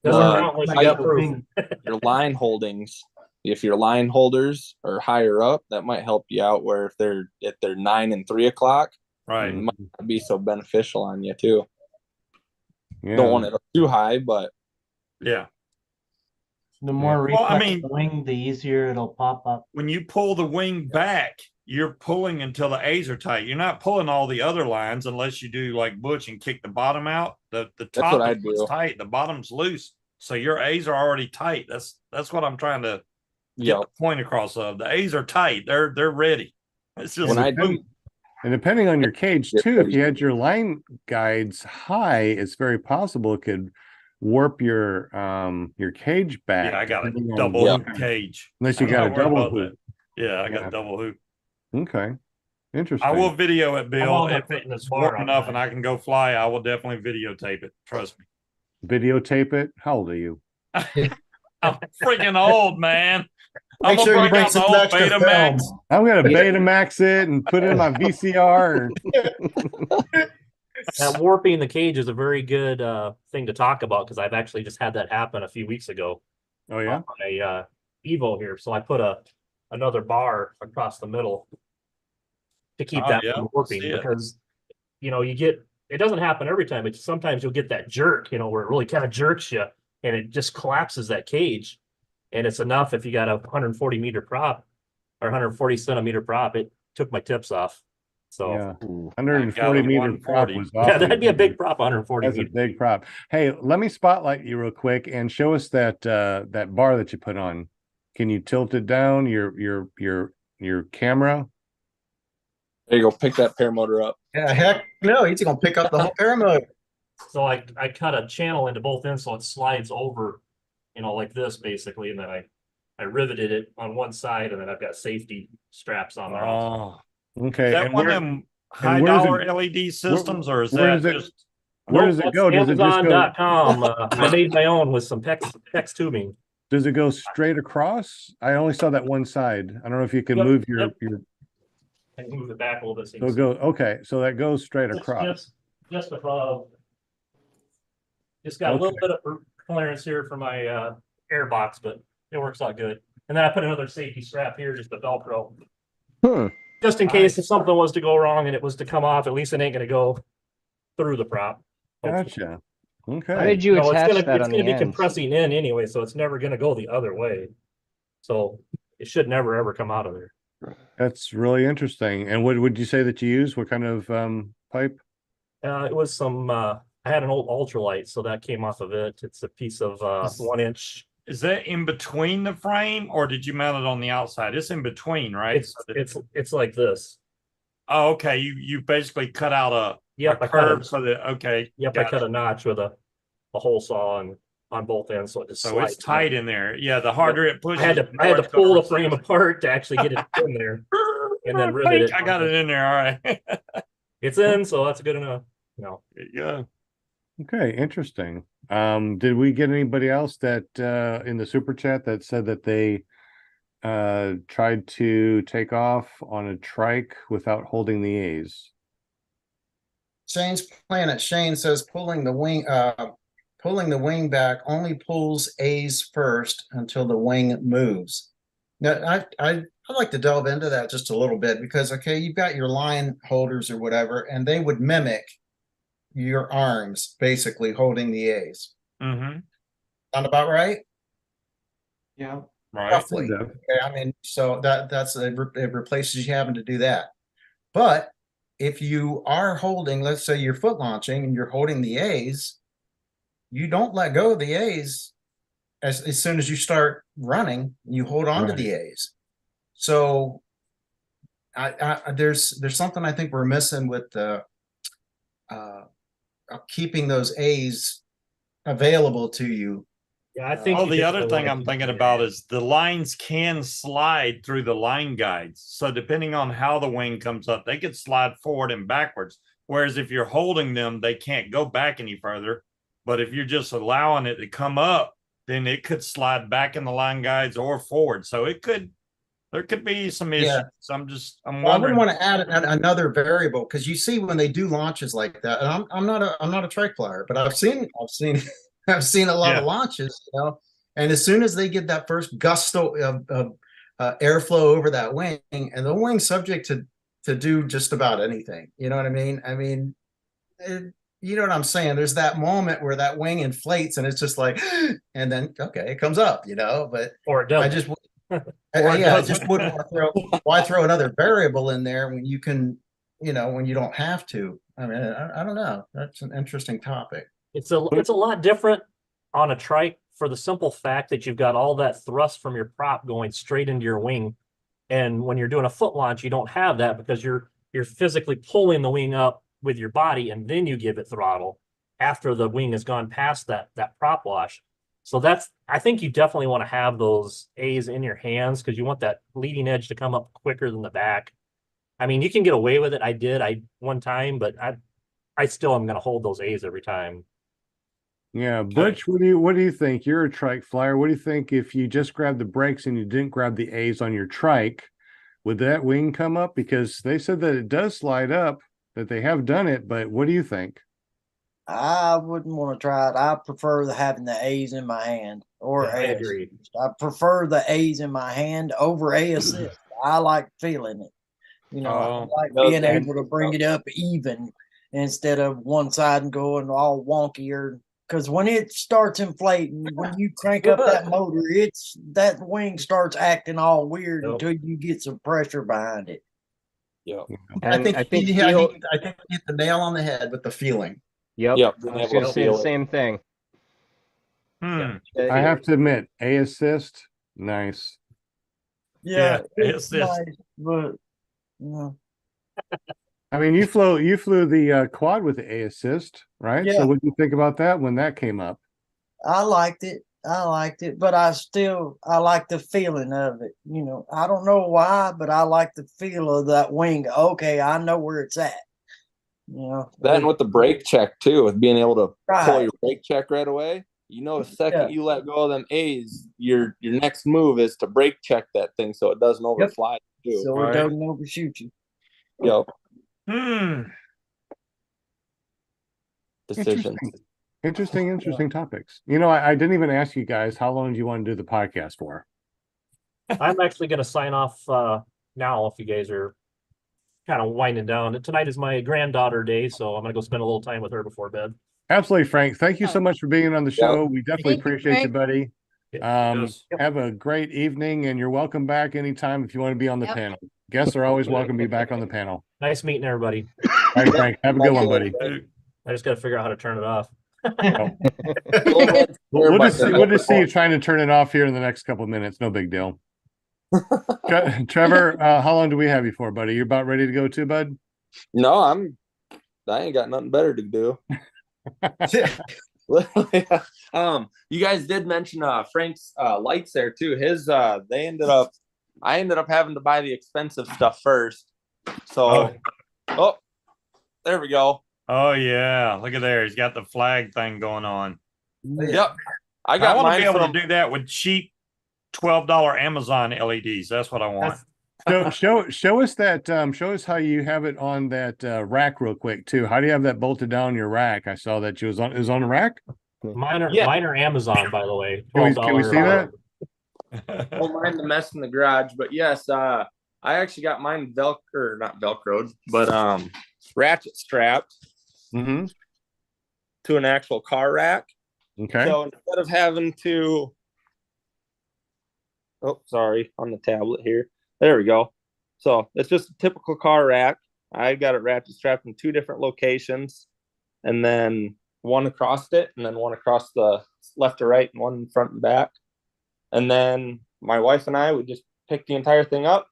Your line holdings. If your line holders are higher up, that might help you out. Where if they're 9 and 3 o'clock, right, it might not be so beneficial on you too. Yeah. Don't want it too high, but yeah. The more the wing, the easier it'll pop up. When you pull the wing back, you're pulling until the A's are tight. You're not pulling all the other lines unless you do like Butch and kick the bottom out. The top is tight, the bottom's loose. So your A's are already tight. That's what I'm trying to get the point across of. The A's are tight. They're ready. It's just and depending on your cage too, if you had your line guides high, it's very possible it could warp your cage back. Yeah, I got a double hoop cage. Unless you got a double hoop. Yeah, I got a double hoop. Okay. Interesting. I will video it, Bill. If it's warm enough and I can go fly, I will definitely videotape it. Trust me. Videotape it? How old are you? I'm freaking old, man. Make sure you bring some extra Betamax. film. I'm gonna Betamax it and put it in my VCR. Now, warping the cage is a very good thing to talk about because I've actually just had that happen a few weeks ago. Oh yeah, on my Evo here. So I put another bar across the middle to keep that from warping because it doesn't happen every time. But sometimes you'll get that jerk, where it really kind of jerks you and it just collapses that cage. And it's enough if you got a 140 meter prop or 140 centimeter prop. It took my tips off. So 140 meter prop was awesome. Yeah, that'd be a big prop. 140. That's a big prop. Hey, let me spotlight you real quick and show us that that bar that you put on. Can you tilt it down? Your camera. There you go. Pick that paramotor up. Yeah, heck no, he's gonna pick up the whole paramotor. So I cut a channel into both ends so it slides over, like this basically, and then I riveted it on one side, and then I've got safety straps on there. Oh, okay. Is that one of them high dollar LED systems, or is that just? Where does it go? Does it just go? Amazon.com. I made my own with some PEX tubing. Does it go straight across? I only saw that one side. I don't know if you can move your. I can move it back a little bit. So go. Okay, so that goes straight across. Just above. Just got a little bit of clearance here for my air box, but it works out good. And then I put another safety strap here, just the Velcro. Hmm. Just in case if something was to go wrong and it was to come off, at least it ain't gonna go through the prop. Gotcha. How Okay. did you No, it's attach that on gonna the be ends? compressing in anyway, so it's never gonna go the other way. So it should never ever come out of there. That's really interesting. And what would you say that you use? What kind of pipe? It was some I had an old ultralight, so that came off of it. It's a piece of 1 inch. Is that in between the frame, or did you mount it on the outside? It's in between, right? It's like this. Oh, okay. You basically cut out a Yep, I cut curve it. so that okay. Yep, I cut a notch with a hole saw and on both ends, so it just So slides it's tight in there. Yeah, the harder it pushes, I had to pull the frame apart to actually get it in there, and then rivet it. I got it in there. All right. It's in, so that's good enough. No. Yeah. Okay, interesting. Did we get anybody else that in the super chat that said that they tried to take off on a trike without holding the A's? Shane's Planet Shane says pulling the wing back only pulls A's first until the wing moves. Now I'd like to delve into that just a little bit because okay, you've got your line holders or whatever, and they would mimic your arms basically holding the A's. Mm-hmm. Sound about right? Yeah. Right. Roughly. Okay, I mean, so it replaces you having to do that. But if you are holding, let's say you're foot launching and you're holding the A's, you don't let go of the A's as soon as you start running. You hold on to the A's. So there's something I think we're missing with the keeping those A's available to you. Yeah, I think. Oh, the other thing I'm thinking about is the lines can slide through the line guides. So depending on how the wing comes up, they could slide forward and backwards. Whereas if you're holding them, they can't go back any further. But if you're just allowing it to come up, then it could slide back in the line guides or forward. So there could be some issues. Yeah. I'm Well, I wondering. wouldn't want to add another variable because you see when they do launches like that, and I'm not a trike flyer, but I've seen a lot of launches, and as soon as they get that first gusto of airflow over that wing, and the wing's subject to do just about anything, you know what I mean? I mean, you know what I'm saying? There's that moment where that wing inflates and it's just like, and then okay, it comes up, but or it doesn't. I just I just wouldn't want to why throw another variable in there when you can, when you don't have to. I mean, I don't know. That's an interesting topic. It's a lot different on a trike for the simple fact that you've got all that thrust from your prop going straight into your wing. And when you're doing a foot launch, you don't have that because you're physically pulling the wing up with your body and then you give it throttle after the wing has gone past that prop wash. So I think you definitely want to have those A's in your hands because you want that leading edge to come up quicker than the back. I mean, you can get away with it. I did one time, but I still am going to hold those A's every time. Yeah, Butch, what do you think? You're a trike flyer. What do you think if you just grabbed the brakes and you didn't grab the A's on your trike? Would that wing come up? Because they said that it does slide up, that they have done it, but what do you think? I wouldn't want to try it. I prefer having the A's in my hand or I A agree. assist. I prefer the A's in my hand over A assist. I like feeling it. I like being able to bring it up even instead of one side and going all wonky. Because when it starts inflating, when you crank up that motor, that wing starts acting all weird until you get some pressure behind it. Yeah, I think you hit the nail on the head with the feeling. Yep. I was going to say the same thing. I have to admit, A assist, nice. Yeah, it's nice, but I mean, you flew the quad with the A assist, right? Yeah. So what do you think about that when that came up? I liked it, but I like the feeling of it. I don't know why, but I like the feel of that wing. Okay, I know where it's at. That and with the brake check too, with being able to pull your brake check right away. The second you let go of them A's, your next move is to brake check that thing so it doesn't overfly too. So it doesn't overshoot you. Yep. Decisions. Interesting topics. I didn't even ask you guys how long do you want to do the podcast for? I'm actually going to sign off now if you guys are kind of winding down. Tonight is my granddaughter day, so I'm going to go spend a little time with her before bed. Absolutely, Frank. Thank you so much for being on the show. We definitely Thank you, appreciate you, Frank. buddy. Yes. Have a great evening, and you're welcome back anytime if you want to be on the Yep. panel. Guests are always welcome to be back on the panel. Nice meeting everybody. All right, Frank. Have a good one, buddy. I just got to figure out how to turn it off. We'll just see you trying to turn it off here in the next couple of minutes. No big deal. Trevor, how long do we have you for, buddy? You're about ready to go too, bud? No, I ain't got nothing better to do. You guys did mention Frank's lights there too. His I ended up having to buy the expensive stuff first. So there we go. Oh yeah, look at there. He's got the flag thing going on. Yep. I want to mine be able from- to do that with cheap $12 Amazon LEDs. That's what I want. So show us that. Show us how you have it on that rack real quick too. How do you have that bolted down your rack? I saw that it was on the rack. Mine are Amazon, by the way. Can we see that? Don't mind the mess in the garage, but yes, I actually got mine not Velcroed, but ratchet strapped to an actual car rack. Okay. So instead of having to, on the tablet here. There we go. So it's just a typical car rack. I got it ratchet strapped in 2 different locations, and then one across it, and then one across the left to right, and one in front and back. And then my wife and I would just pick the entire thing up,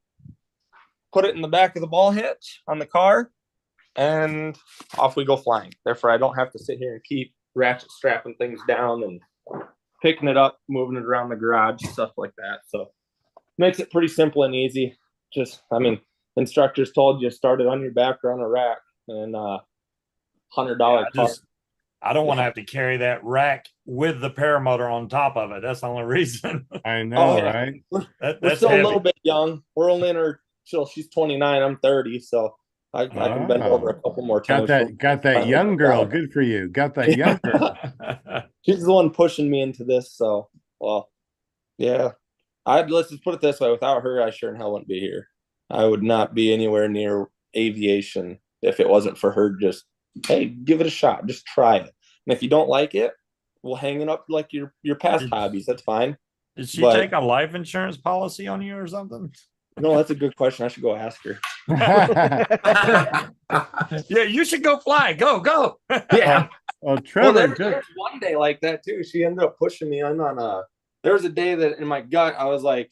put it in the back of the ball hitch on the car, and off we go flying. Therefore, I don't have to sit here and keep ratchet strapping things down and picking it up, moving it around the garage, stuff like that. So makes it pretty simple and easy. Instructors told you start it on your back or on a rack, and $100 cost. I don't want to have to carry that rack with the paramotor on top of it. That's the only reason. I know, right? We're still a little bit young. We're only in her till she's 29. I'm 30, so I can bend over a couple more times. Got that young girl. Good for you. Got that young girl. She's the one pushing me into this. So, yeah. Let's just put it this way: without her, I sure in hell wouldn't be here. I would not be anywhere near aviation if it wasn't for her. Just, hey, give it a shot. Just try it. And if you don't like it, we'll hang it up like your past hobbies. That's fine. Did she take a life insurance policy on you or something? No, that's a good question. I should go ask her. Yeah, you should go fly. Go. Yeah. Well, Trevor, there's one day like that too. She ended up pushing me on there was a day that in my gut, I was like,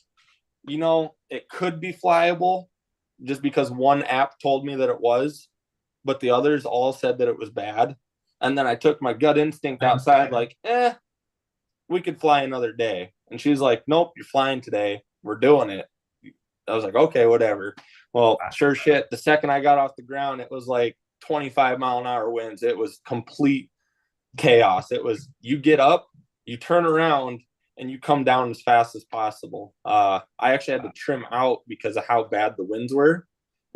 it could be flyable just because one app told me that it was, but the others all said that it was bad. And then I took my gut instinct outside, like, we could fly another day. And she's like, nope, you're flying today. We're doing it. I was like, okay, whatever. Well, sure shit. The second I got off the ground, it was like 25-mile-an-hour winds. It was complete chaos. It was, you get up, you turn around, and you come down as fast as possible. I actually had to trim out because of how bad the winds were.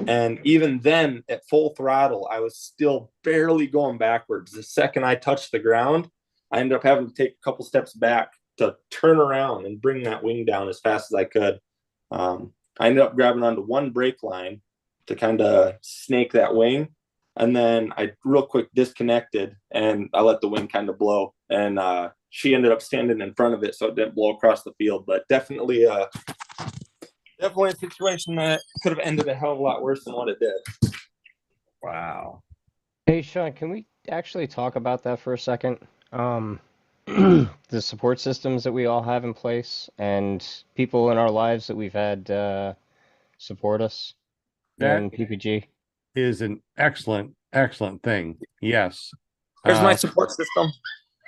And even then, at full throttle, I was still barely going backwards. The second I touched the ground, I ended up having to take a couple steps back to turn around and bring that wing down as fast as I could. I ended up grabbing onto one brake line to kind of snake that wing. And then I real quick disconnected and I let the wing kind of blow. And she ended up standing in front of it so it didn't blow across the field. But definitely a situation that could have ended a hell of a lot worse than what it did. Wow. Hey, Sean, can we actually talk about that for a second? The support systems that we all have in place and people in our lives that we've had support us in PPG is an excellent thing. Yes. Here's my support system.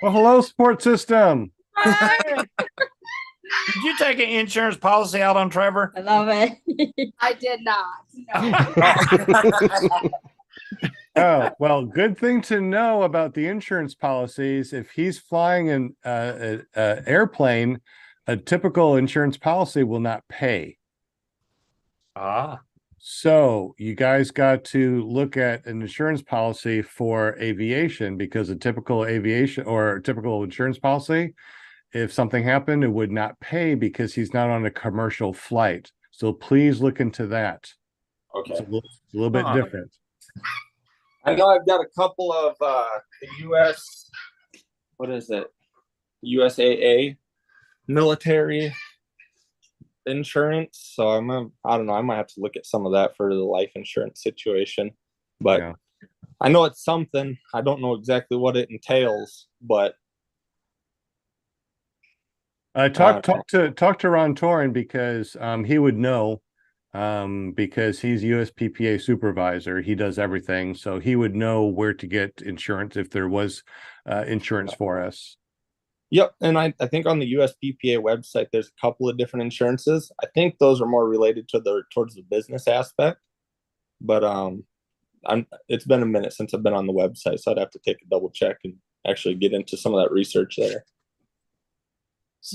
Well, hello, support system. Did you take an insurance policy out on Trevor? I love it. I did not. No. Oh, well, good thing to know about the insurance policies. If he's flying an airplane, a typical insurance policy will not pay. So you guys got to look at an insurance policy for aviation because a typical aviation or a typical insurance policy if something happened, it would not pay because he's not on a commercial flight. So please look into that. Okay. It's a little bit different. I know I've got a couple of the U.S. What is it? USAA military insurance. So I don't know. I might have to look at some of that for the life insurance situation. But yeah. I know it's something. I don't know exactly what it entails, but talk to Ron Torin because he would know, because he's USPPA supervisor. He does everything, so he would know where to get insurance if there was insurance for us. Yep, and I think on the USPPA website there's a couple of different insurances. I think those are more related to towards the business aspect, but it's been a minute since I've been on the website, so I'd have to take a double check and actually get into some of that research there.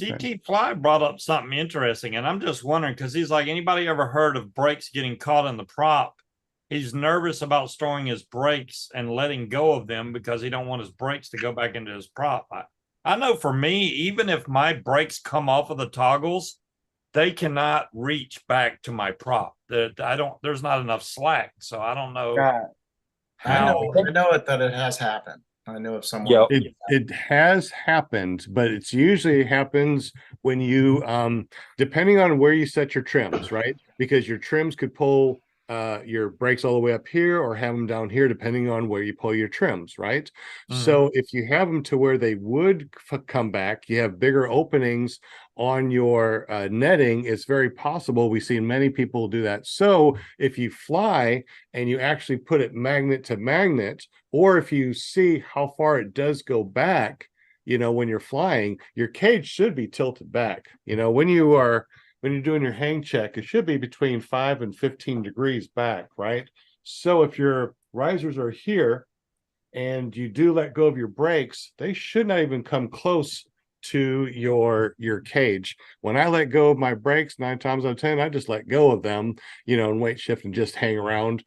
CT Fly brought up something interesting, and I'm just wondering because he's like, anybody ever heard of brakes getting caught in the prop? He's nervous about storing his brakes and letting go of them because he don't want his brakes to go back into his prop. I know for me, even if my brakes come off of the toggles, they cannot reach back to my prop. There's not enough slack, so I don't know. Right. How I know that it has happened. I know of someone. It has happened, but it's usually happens when you depending on where you set your trims, right? Because your trims could pull your brakes all the way up here or have them down here, depending on where you pull your trims, right? So if you have them to where they would come back, you have bigger openings on your netting, it's very possible. We've seen many people do that. So if you fly and you actually put it magnet to magnet, or if you see how far it does go back, when you're flying, your cage should be tilted back. When you're doing your hang check, it should be between 5 and 15 degrees back, right? So if your risers are here and you do let go of your brakes, they should not even come close to your cage. When I let go of my brakes, 9 times out of 10, I just let go of them, and weight shift and just hang around.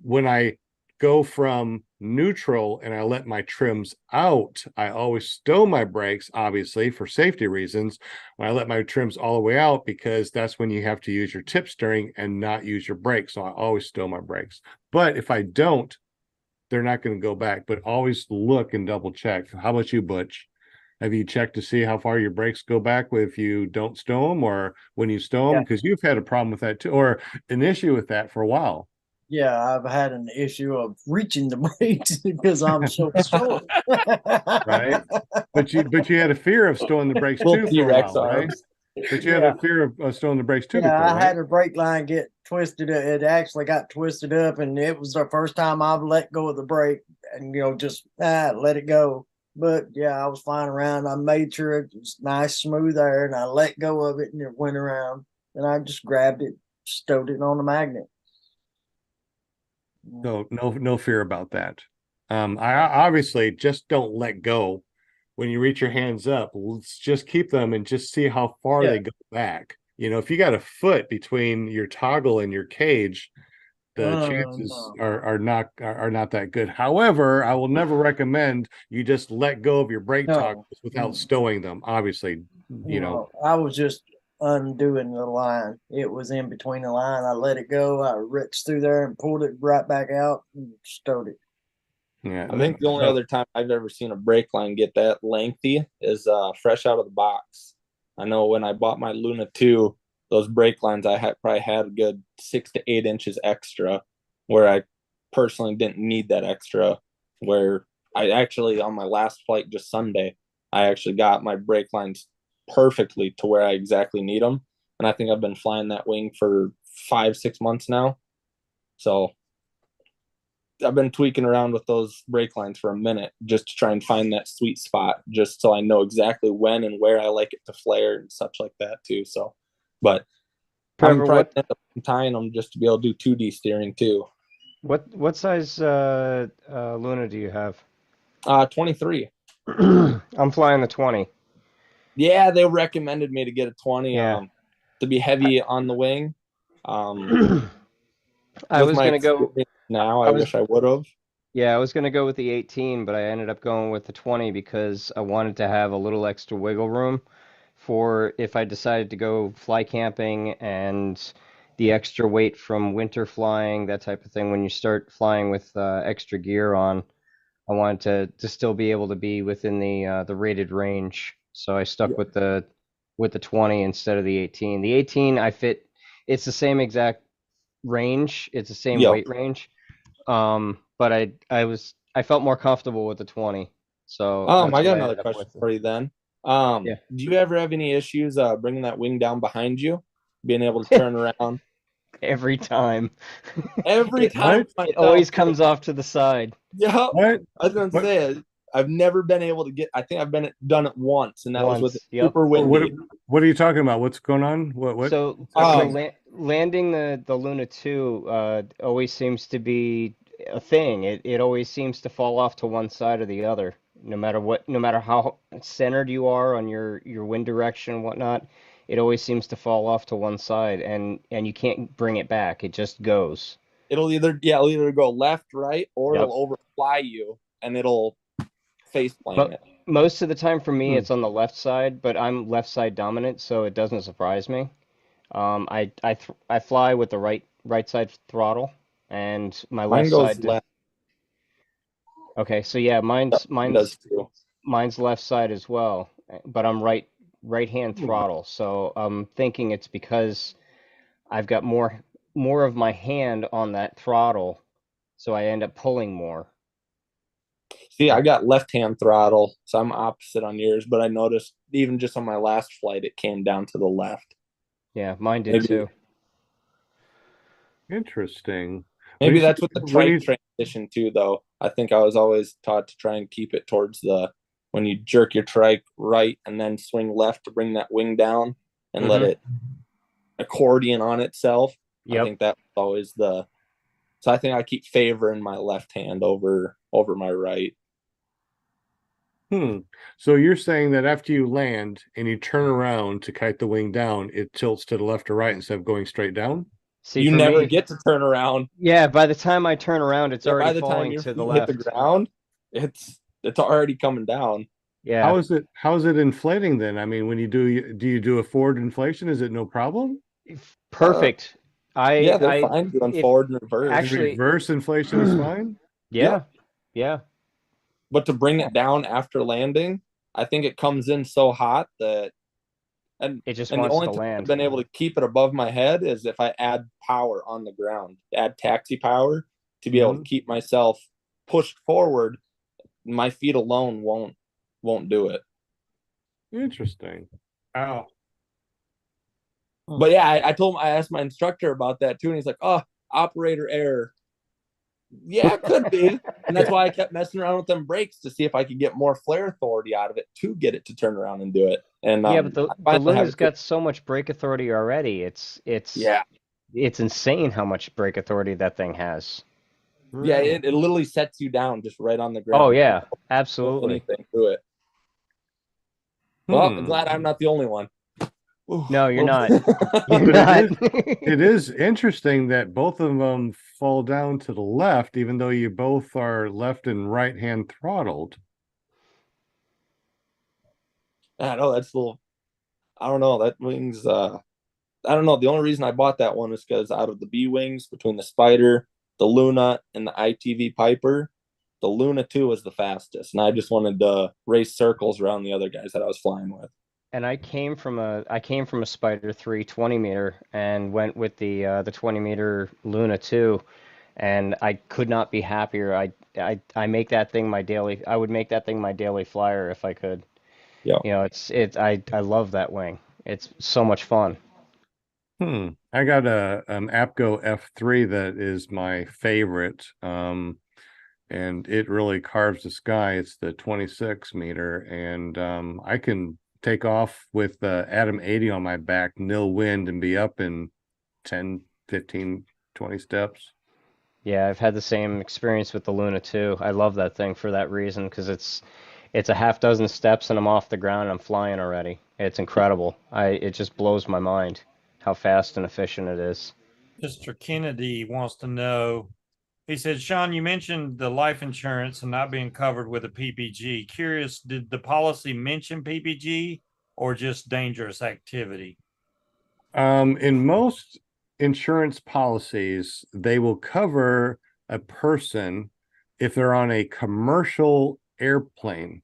When I go from neutral and I let my trims out, I always stow my brakes, obviously for safety reasons. When I let my trims all the way out, because that's when you have to use your tip steering and not use your brakes. So I always stow my brakes. But if I don't, they're not going to go back. But always look and double check. How about you, Butch? Have you checked to see how far your brakes go back if you don't stow them, or when you stow them? Because you've had a problem with that too, or an issue with that for a while. Yeah, I've had an issue of reaching the brakes because I'm so short. Right. But you had a fear of stowing the brakes too for a while, right? But you had a fear of stowing the brakes too before, I right? had a brake line get twisted. It actually got twisted up, and it was the first time I've let go of the brake and just let it go. But yeah, I was flying around. I made sure it was nice, smooth air, and I let go of it, and it went around. And I just grabbed it, stowed it on the magnet. So no fear about that. I obviously just don't let go when you reach your hands up. Let's just keep them and just see how far they go back. If you got a foot between your toggle and your cage, the chances are not that good. However, I will never recommend you just let go of your brake toggles without stowing them. Obviously, I was just undoing the line. It was in between the line. I let it go. I reached through there and pulled it right back out and stowed it. Yeah, I think the only other time I've ever seen a brake line get that lengthy is fresh out of the box. I know when I bought my Luna 2, those brake lines I probably had a good 6 to 8 inches extra, where I personally didn't need that extra. Where I actually, on my last flight just Sunday, I actually got my brake lines perfectly to where I exactly need them, and I think I've been flying that wing for 5-6 months now. So I've been tweaking around with those brake lines for a minute just to try and find that sweet spot, just so I know exactly when and where I like it to flare and such like that too. So, but Trevor, I'm probably end up tying them just to be able to do 2D steering too. What size Luna do you have? 23. I'm flying the 20. Yeah, they recommended me to get a 20 to be heavy on the wing. I was going to go now. I wish I would have. Yeah, I was going to go with the 18, but I ended up going with the 20 because I wanted to have a little extra wiggle room for if I decided to go fly camping and the extra weight from winter flying, that type of thing. When you start flying with extra gear on, I wanted to still be able to be within the rated range. So I stuck Yeah. with the 20 instead of the 18. The 18 I fit, it's the same exact range, it's the same Yep. weight range. But I felt more comfortable with the 20. So that's I what got I another ended up question with. for you then. Yeah. Do you ever have any issues bringing that wing down behind you, being able to turn around? Every time. Every It time What? it myself always too. comes off to the side. Yeah, What? I was gonna What? say I've never been able to get. I think I've been done it once, and that was with Once. Yep. super What? windy. What are you talking about? What's going on? What? So What's so happening? landing the Luna 2 always seems to be a thing. It always seems to fall off to one side or the other. No matter how centered you are on your wind direction and whatnot, it always seems to fall off to one side and you can't bring it back. It just goes. It'll either go left, right, or Yep. it'll overfly you, and it'll face plane But it. most of the time for me, Hmm. it's on the left side, but I'm left side dominant, so it doesn't surprise me. I fly with the right side throttle, and my Mine left goes side. left. Okay, so yeah, Yep, mine does too. mine's left side as well, but I'm right hand Hmm. throttle. So I'm thinking it's because I've got more of my hand on that throttle, so I end up pulling more. See, I got left hand throttle, so I'm opposite on yours. But I noticed even just on my last flight, it came down to the left. Yeah, mine did Maybe too. Interesting. maybe that's with the What do trike you? transition too, though. I think I was always taught to try and keep it towards the when you jerk your trike right and then swing left to bring that wing down and let Mhm. it accordion on itself. I Yep. think that was always the so I think I keep favoring my left hand over my right. So you're saying that after you land and you turn around to kite the wing down, it tilts to the left or right instead of going straight down? See, You for never me, get to turn around. yeah, by the time I turn around, it's Yeah, already by the time falling your to the feet hit the left. ground, it's already coming down. Yeah, How is it inflating then? I mean, when you do you do a forward inflation? Is it no problem? perfect. Yeah, they're I fine doing if forward and reverse. And actually, reverse inflation is fine? yeah, yeah. But to bring it down after landing, I think it comes in so hot that It just and the wants only to time I've land. been able to keep it above my head is if I add power on the ground, add taxi power to be able to keep myself pushed forward. My feet alone won't do it. Interesting. Wow. But yeah, I told him I asked my instructor about that too, and he's like, "Oh, operator error." Yeah, it could be, and that's why I kept messing around with them brakes to see if I could get more flare authority out of it to get it to turn around and do it. And Yeah, but I the finally have Luna's it. got so much brake authority already. Yeah, It's insane how much brake authority that thing has. yeah, it literally sets you down just right on the Oh ground. yeah, No absolutely. anything to it. Well, I'm glad I'm not the only one. No, you're not. You're But not. it is interesting that both of them fall down to the left, even though you both are left and right hand throttled. I know that's a little. I don't know. That wings. I don't know. The only reason I bought that one is because out of the B wings between the Spider, the Luna, and the ITV Piper, the Luna 2 was the fastest, and I just wanted to race circles around the other guys that I was flying with. And I came from a Spider 3 20 meter and went with the 20 meter Luna 2, and I could not be happier. I make that thing my daily. I would make that thing my daily flyer if I could. Yeah. You know, I love that wing. It's so much fun. I got a APCO F3 that is my favorite. And it really carves the sky. It's the 26 meter, and I can take off with Atom 80 on my back, nil wind, and be up in 10, 15, 20 steps. Yeah, I've had the same experience with the Luna too. I love that thing for that reason because it's a half dozen steps and I'm off the ground and I'm flying already. It's incredible. It just blows my mind how fast and efficient it is. Mr. Kennedy wants to know, He said, Sean, you mentioned the life insurance and not being covered with a PPG. Curious, did the policy mention PPG or just dangerous activity? In most insurance policies, they will cover a person if they're on a commercial airplane,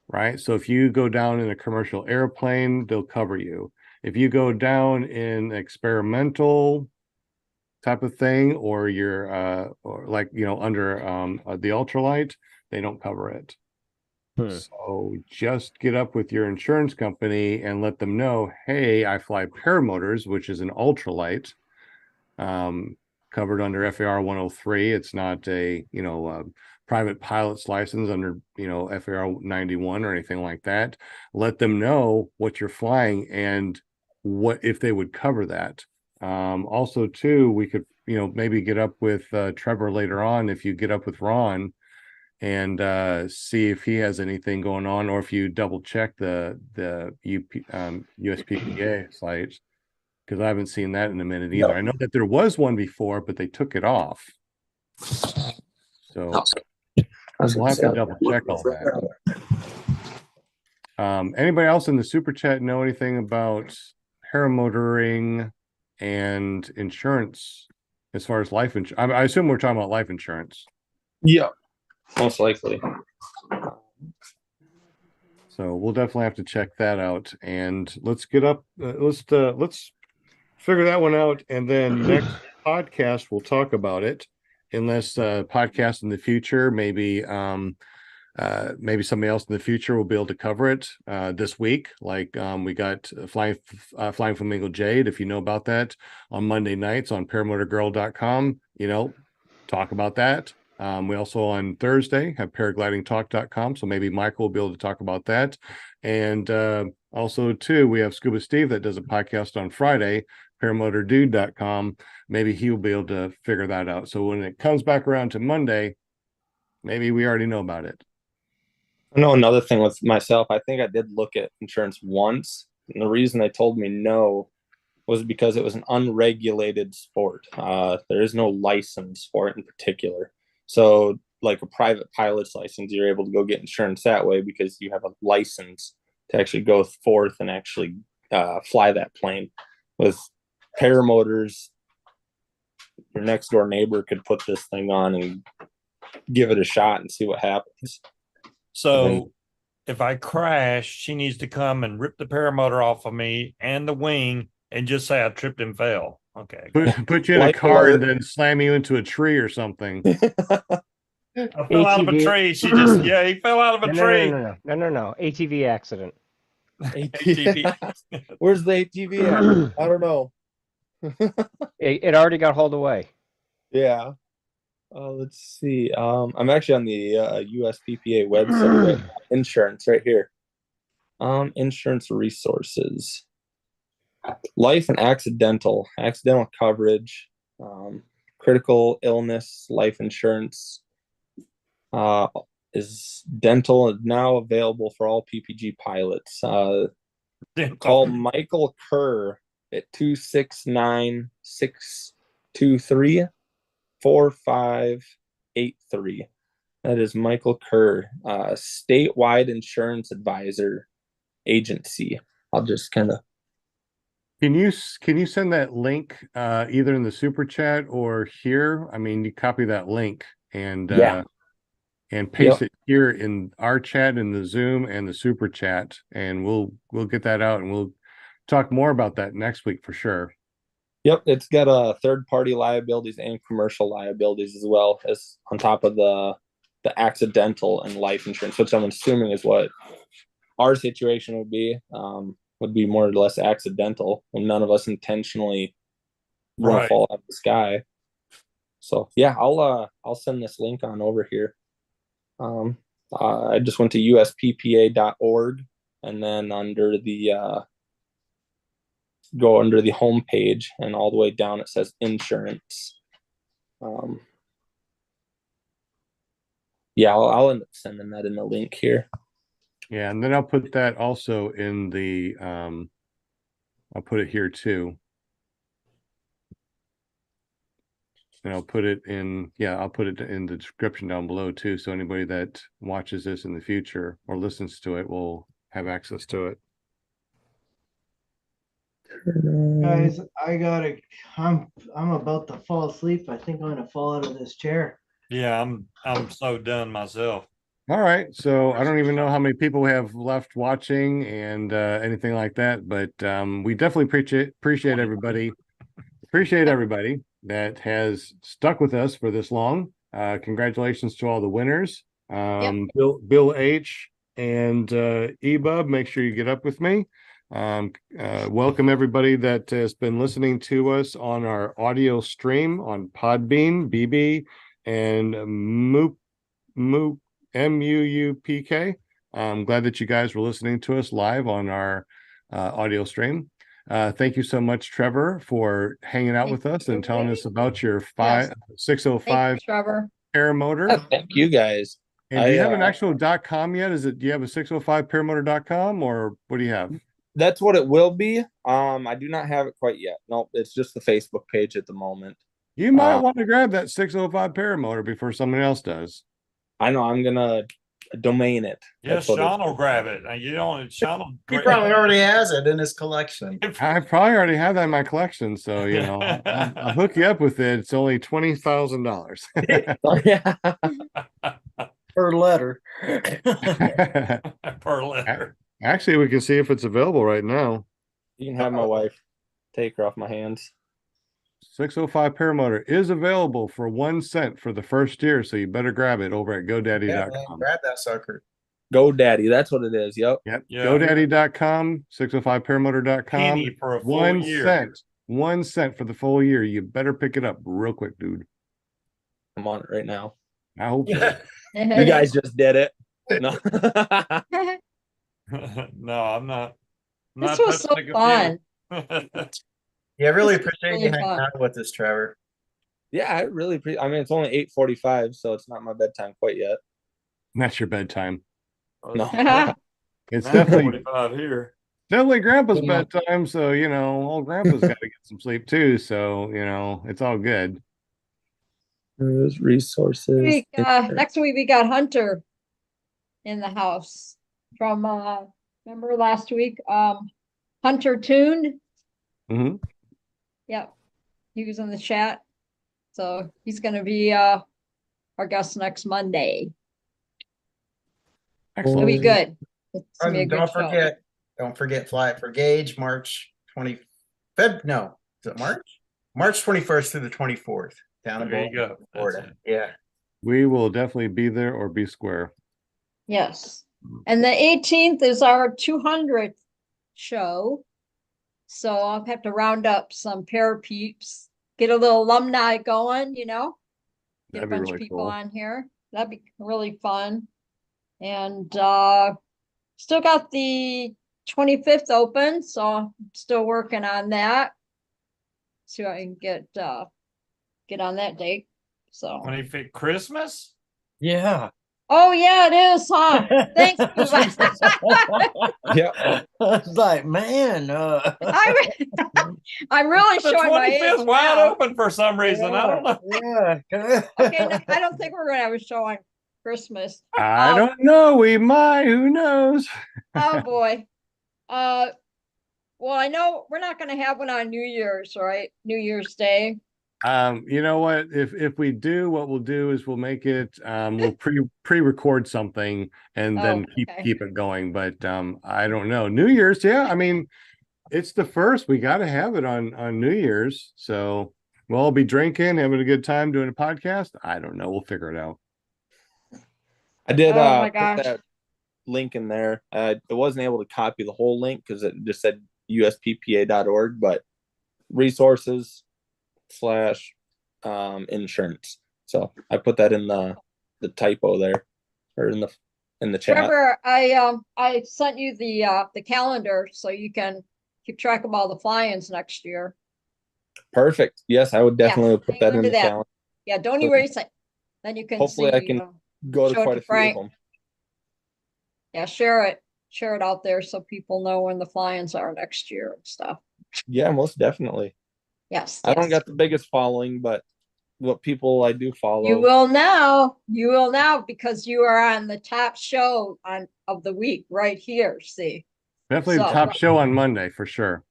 right? So if you go down in a commercial airplane, they'll cover you. If you go down in experimental type of thing, or you're or like, you know, under the ultralight, they don't cover it. So just get up with your insurance company and let them know, hey, I fly paramotors, which is an ultralight, covered under FAR 103. It's not a, you know, private pilot's license under, you know, FAR 91 or anything like that. Let them know what you're flying and what if they would cover that. Also, too, we could, you know, maybe get up with Trevor later on if you get up with Ron and see if he has anything going on, or if you double check the USPPA site, because I haven't seen that in a minute either. I know that there was one before, but they took it off. So we'll have to double check all that. Anybody else in the super chat know anything about paramotoring and insurance as far as life insurance? I assume we're talking about life insurance. Yeah, most likely. So we'll definitely have to check that out, and let's get up. Let's figure that one out, and then next podcast we'll talk about it. Unless podcast in the future, maybe maybe somebody else in the future will be able to cover it this week. Like we got Flying Flamingo Jade, if you know about that, on Monday nights on paramotorgirl.com. You know, talk about that. We also on Thursday have paraglidingtalk.com, so maybe Michael will be able to talk about that. And also too, we have Scuba Steve that does a podcast on Friday, paramotordude.com. Maybe he will be able to figure that out. So when it comes back around to Monday, maybe we already know about it. I know another thing with myself, I think I did look at insurance once, and the reason they told me no was because it was an unregulated sport. There is no license for it in particular. So like a private pilot's license, you're able to go get insurance that way because you have a license to actually go forth and actually fly that plane. With paramotors, your next door neighbor could put this thing on and give it a shot and see what happens. So if I crash, she needs to come and rip the paramotor off of me and the wing and just say I tripped and fell. Okay. Put you in a car and then slam you into a tree or something. I fell out of a tree. She just, he fell out of a tree. No. ATV accident. ATV. Where's the ATV at? I don't know. It already got hauled away. Yeah. Let's see. I'm actually on the USPPA website. Insurance right here. Insurance resources. Life and accidental coverage, critical illness, life insurance is dental and now available for all PPG pilots. Call Michael Kerr at 269-623-4583. That is Michael Kerr, statewide insurance advisor agency. I'll just kind of. Can you send that link either in the super chat or here? I mean, you copy that link and paste it here in our chat in the Zoom and the super chat, and we'll get that out and we'll talk more about that next week for sure. Yep, it's got third-party liabilities and commercial liabilities as well as on top of the accidental and life insurance, which I'm assuming is what our situation would be more or less accidental when none of us intentionally want to fall out of the sky. So yeah, I'll send this link on over here. I just went to usppa.org and then under the go under the home page and all the way down it says insurance. I'll end up sending that in the link here. Yeah, and then I'll put that also in the I'll put it here too. And I'll put it in, I'll put it in the description down below too. So anybody that watches this in the future or listens to it will have access to it. Guys, I'm about to fall asleep. I think I'm gonna fall out of this chair. Yeah, I'm so done myself. All right. So I don't even know how many people we have left watching and anything like that, but we definitely appreciate everybody. Appreciate everybody that has stuck with us for this long. Congratulations to all the winners. Bill H and Ebub, make sure you get up with me. Welcome everybody that has been listening to us on our audio stream on Podbean, BB, and MUUPK. I'm glad that you guys were listening to us live on our audio stream. Thank you so much, Trevor, for hanging out with us and telling us about your 605 Trevor. Paramotor. Oh, thank you guys. And do you have an actual .com yet? Do you have a 605paramotor.com or what do you have? That's what it will be. I do not have it quite yet. Nope, it's just the Facebook page at the moment. You might want to grab that 605 Paramotor before someone else does. I know, I'm gonna domain it. Yes, Sean will grab it. He probably already has it in his collection. I probably already have that in my collection, so I'll hook you up with it. It's only $20,000 per letter. Per letter. Actually, we can see if it's available right now. You can have my wife take her off my hands. 605 Paramotor is available for 1 cent for the first year, so you better grab it over at GoDaddy.com. Grab that sucker. GoDaddy, that's what it is. Yep. GoDaddy.com, 605paramotor.com. Penny for a full year. 1 cent. 1 cent for the full year. You better pick it up real quick, dude. I'm on it right now. I hope so. You guys just did it. No. No, I'm not. This was so fun. Yeah, I really appreciate you hanging out with us, Trevor. Yeah, I really appreciate. I mean, it's only 8:45, so it's not my bedtime quite yet. That's your bedtime. No, it's definitely 45 here. Definitely Grandpa's bedtime. So old Grandpa's got to get some sleep too. So it's all good. There's resources. Next week we got Hunter in the house from remember last week? Hunter Tuned. Mm-hmm. Yep. He was in the chat. So he's gonna be our guest next Monday. Excellent. It'll be good. It's gonna be a good show. Don't forget Fly It for Gauge, March 25th. No, is it March? March 21st through the 24th. Down in Boulder, Florida. Yeah. We will definitely be there or be square. Yes. And the 18th is our 200th show. So I'll have to round up some pair peeps, get a little alumni going, get a bunch of people on here. That'd be really fun. And still got the 25th open, so I'm still working on that. See what I can get on that date. So 25th Christmas? Yeah. Oh yeah, it is, huh? Thanks. Yeah. It's like, man, I'm really the showing my age 25th wide now. open for some reason. I don't know. Yeah. Okay, no, I don't think we're gonna have a show on Christmas. I don't know. We might. Who knows? Oh boy. Well, I know we're not gonna have one on New Year's, right? New Year's Day. You know what? If we do, what we'll do is we'll make it. We'll pre-record something and then keep it going. But I don't know. New Year's, yeah. I mean, it's the first. We got to have it on New Year's. So we'll all be drinking, having a good time doing a podcast. I don't know. We'll figure it out. I did Oh my put gosh. that link in there. I wasn't able to copy the whole link because it just said usppa.org, but resources / insurance. So I put that in the typo there, or in the chat. Trevor, I sent you the calendar so you can keep track of all the fly-ins next year. Perfect. Yes, I would definitely put that in the that. calendar. Yeah, don't erase it. Then you can Hopefully see, I can go to show it quite to a few Frank. of them. Yeah, share it out there so people know when the fly-ins are next year and stuff. Yeah, most definitely. Yes. I don't got the biggest following, but what people I do follow. You will now. You will now because you are on the top show of the week right here. See, Definitely the top show on Monday for sure.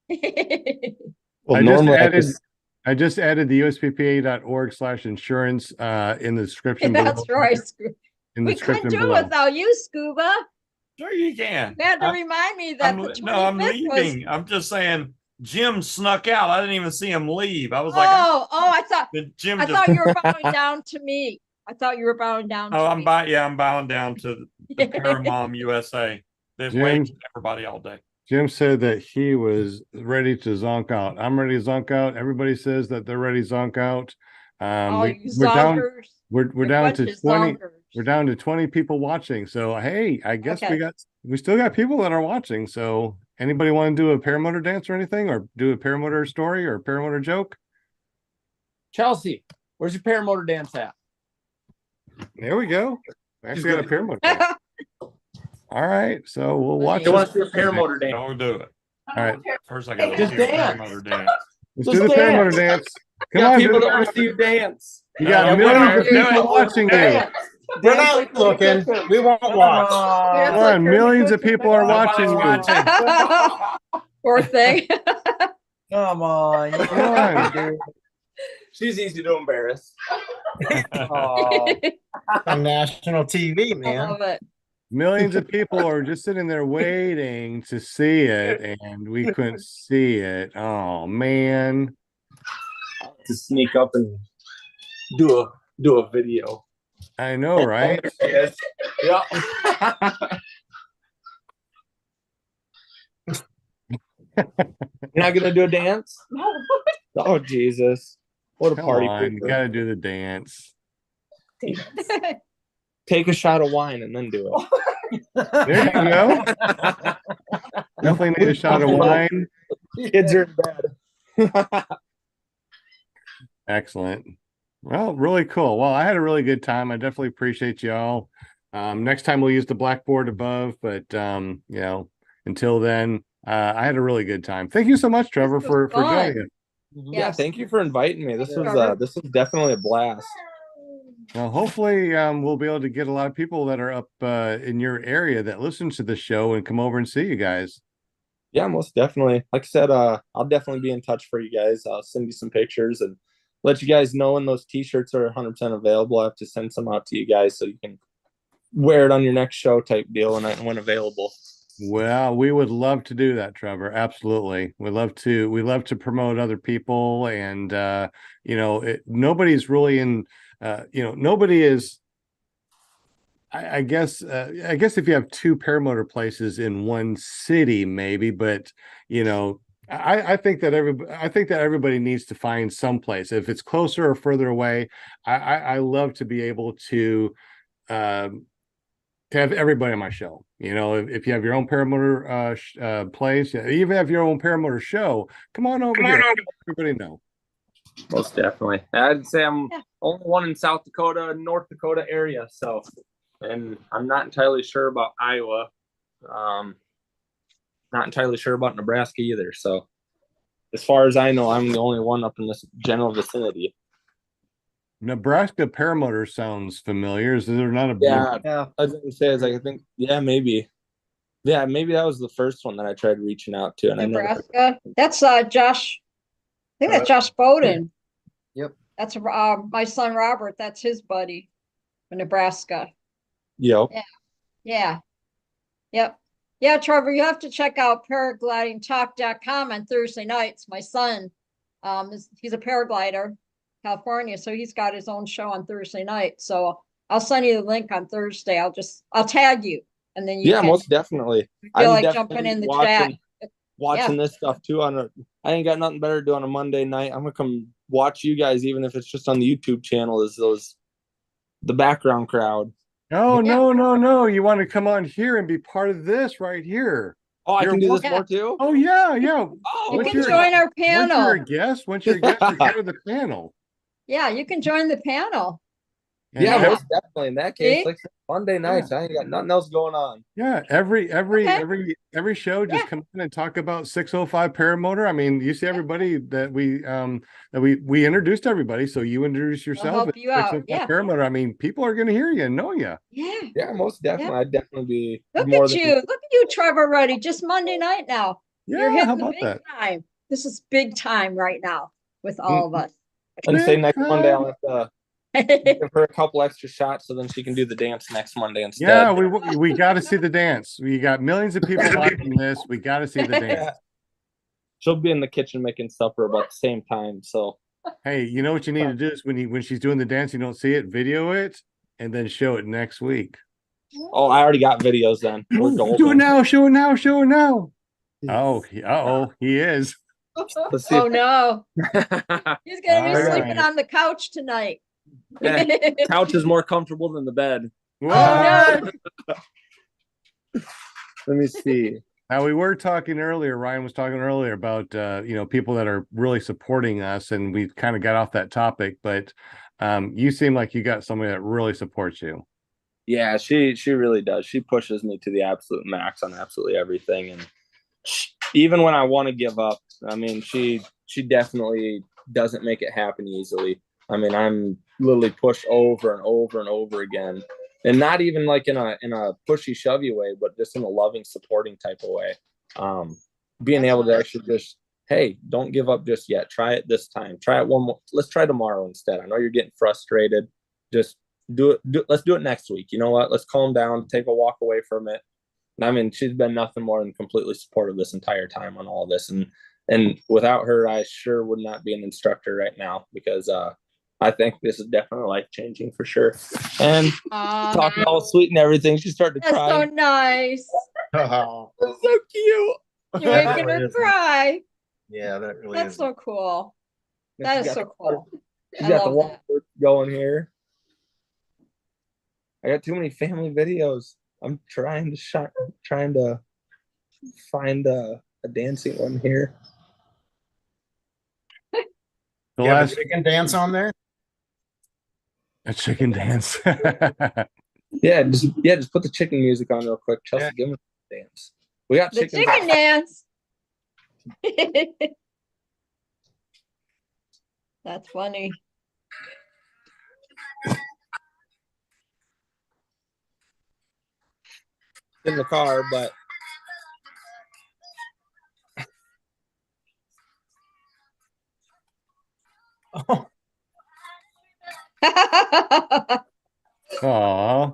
Well, I just added the usppa.org/insurance in the description. That's right. We couldn't do below. it without you, Scuba. Sure you can. You had to remind me that the 25th I'm leaving. I'm just saying Jim snuck out. I didn't even see him leave. I was like, I thought Jim I thought you were bowing down to me. I thought you were bowing down to me. I'm bowing down to the Paramom USA. They've waited for everybody all day. Jim said that he was ready to zonk out. I'm ready to zonk out. Everybody says that they're ready to zonk out. We're down to 20. We're down to 20 people watching. So hey, I guess we still got people that are watching. So anybody want to do a paramotor dance or anything, or do a paramotor story or a paramotor joke? Chelsea, where's your paramotor dance at? There we go. I actually got a paramotor dance. All right, so we'll watch. You want to see a paramotor dance? Don't do it. All right. First, I got to see a paramotor dance. Let's do the paramotor dance. Come on, people that want to see you dance. You got millions of people watching you. We're not looking. We won't watch. Come on, millions of people are watching you. Poor thing. Come on. Come on. She's easy to embarrass. On national TV, I man. love it. Millions of people are just sitting there waiting to see it, and we couldn't see it. Oh man! To sneak up and do a video. I know, right? Yes. Yeah. You're not gonna do a dance? Oh Jesus! What a Come party! on, you gotta do the dance. Take a shot of wine and then do it. There you go. Definitely need a shot of wine. Kids are in bed. Excellent. Well, really cool. Well, I had a really good time. I definitely appreciate y'all. Next time we'll use the blackboard above, but until then, I had a really good time. Thank you so much, Trevor, for joining us. Yeah, thank you for inviting me. This was definitely a blast. Well, hopefully we'll be able to get a lot of people that are up in your area that listen to the show and come over and see you guys. Yeah, most definitely. Like I said, I'll definitely be in touch for you guys. I'll send you some pictures and let you guys know when those t-shirts are 100% available. I have to send some out to you guys so you can wear it on your next show type deal when available. Well, we would love to do that, Trevor. Absolutely. We love to promote other people, and nobody's really in nobody is. I guess if you have two paramotor places in one city, maybe, but I think that everybody needs to find some place. If it's closer or further away, I love to be able to have everybody on my show. If you have your own paramotor place, even have your own paramotor show, come on over here. Everybody know. Most definitely. I'd say I'm only one in South Dakota, North Dakota area. So, and I'm not entirely sure about Iowa. Not entirely sure about Nebraska either. So, as far as I know, I'm the only one up in this general vicinity. Nebraska paramotor sounds familiar. Is there not a yeah. I was gonna say, maybe. Yeah, maybe that was the first one that I tried reaching out to. And Nebraska. That's Josh. I think that's Josh Bowden. Yep. That's my son Robert. That's his buddy from Nebraska. Yep. Yeah. Yep. Yeah, Trevor, you have to check out paraglidingtalk.com on Thursday nights. My son, he's a paraglider, California, so he's got his own show on Thursday night. So I'll send you the link on Thursday. I'll tag you, and then you can most definitely. feel like jumping in the chat. Watching this stuff too I ain't got nothing better to do on a Monday night. I'm gonna come watch you guys, even if it's just on the YouTube channel, as the background crowd. Oh, no. You want to come on here and be part of this right here. Oh, I can do this more too? Oh, yeah. Oh, you can join our panel. Once you're a guest, you're part of the panel. Yeah, you can join the panel. And Yeah, most definitely. In that case, See? like Monday nights, I ain't got nothing else going on. yeah, every show just come in and talk about 605 paramotor. I mean, you see everybody that we introduced everybody. So you introduce yourself. help you out. 605 Yeah. paramotor. I mean, people are going to hear you and know you. Yeah. Yeah, most definitely. I'd definitely be Look more at than you. Look at you, Trevor, already. Just Monday night now. You're Yeah, how hitting the about big that? time. This is big time right now with all of us. and say next Monday I'll have to give her a couple extra shots so then she can do the dance next Monday instead. Yeah, we got to see the dance. We got millions of people watching this. We got to see the dance. She'll be in the kitchen making supper about the same time. So hey, you know what you need to do is when she's doing the dance, you don't see it, video it, and then show it next week. Oh, I already got videos then. We're golden. Do it now, show it now, show it now. Oh, he is. Let's see Oh no. He's gonna be All sleeping right. on the couch tonight. Couch is more comfortable than the bed. Oh no. Let me see. Now we were talking earlier, Ryan was talking earlier about people that are really supporting us, and we kind of got off that topic, but you seem like you got somebody that really supports you. Yeah, she really does. She pushes me to the absolute max on absolutely everything, and even when I want to give up, I mean, she definitely doesn't make it happen easily. I mean, I'm literally pushed over and over and over again, and not even like in a pushy shovey way, but just in a loving, supporting type of way. Being able to actually just, hey, don't give up just yet. Try it this time. Try it one more. Let's try tomorrow instead. I know you're getting frustrated. Just do it. Let's do it next week. You know what? Let's calm down, take a walk away from it. And I mean, she's been nothing more than completely supportive this entire time on all this. And without her, I sure would not be an instructor right now, because I think this is definitely life-changing for sure. And talking all sweet and everything, she started to That's cry. so nice. Oh, That's so cute. You're making her cry. yeah, that really That's is. so cool. And That she's is got so cool. She's I got the love one that. going here. I got too many family videos. I'm trying to find a dancing one here. The You have a last chicken dance on there? a chicken dance. Yeah, just put the chicken music on real quick. Chelsea, give me a dance. We got The chicken chicken dance. That's funny. in the car, but Aw.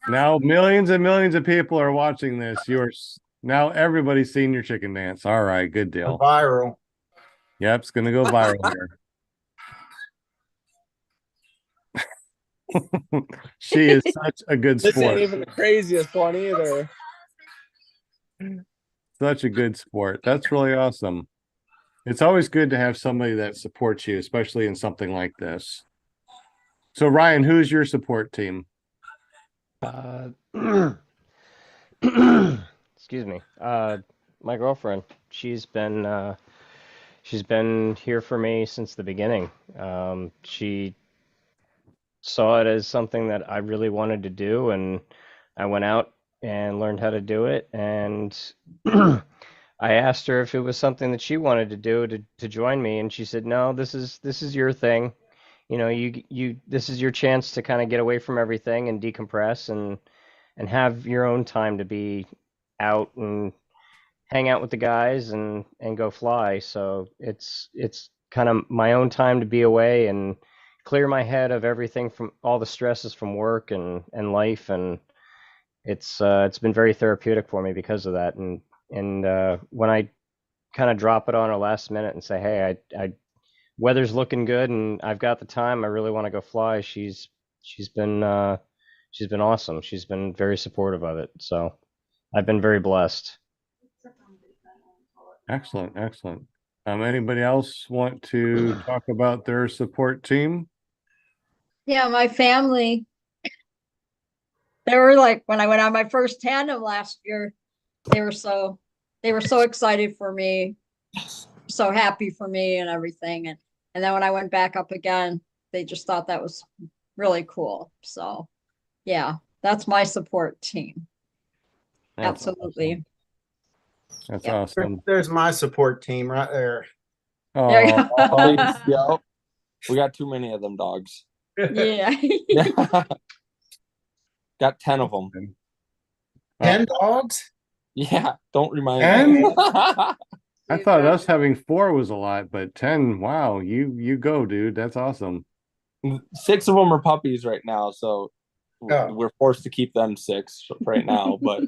Now millions and millions of people are watching this. Now everybody's seen your chicken dance. All right, good deal. Viral. Yep, it's gonna go viral here. She is such a good this ain't sport. even the craziest one either. Such a good sport. That's really awesome. It's always good to have somebody that supports you, especially in something like this. So Ryan, who's your support team? Excuse me. My girlfriend. She's been here for me since the beginning. She saw it as something that I really wanted to do, and I went out and learned how to do it. And I asked her if it was something that she wanted to do to join me, and she said, "No, this is your thing. You know, this is your chance to kind of get away from everything and decompress and have your own time to be out and hang out with the guys and go fly." So it's kind of my own time to be away and clear my head of everything, from all the stresses from work and life, and it's been very therapeutic for me because of that. And when I kind of drop it on her last minute and say, "Hey, I weather's looking good and I've got the time, I really want to go fly," she's been awesome. She's been very supportive of it. So I've been very blessed. Excellent, excellent. Anybody else want to talk about their support team? Yeah, my family. They were like, when I went on my first tandem last year, they were so excited for me, so happy for me and everything. And then when I went back up again, they just thought that was really cool. So yeah, that's my support team. That's Absolutely. awesome. That's Yeah. awesome. There's my support team right there. There you Oh, go. Yep. We got too many of them dogs. Yeah. Got 10 of them. 10 dogs? Yeah, don't remind 10? me. I thought us having 4 was a lot, but 10, wow, you go, dude. That's awesome. 6 of them are puppies right now, so Oh. we're forced to keep them 6 right now, but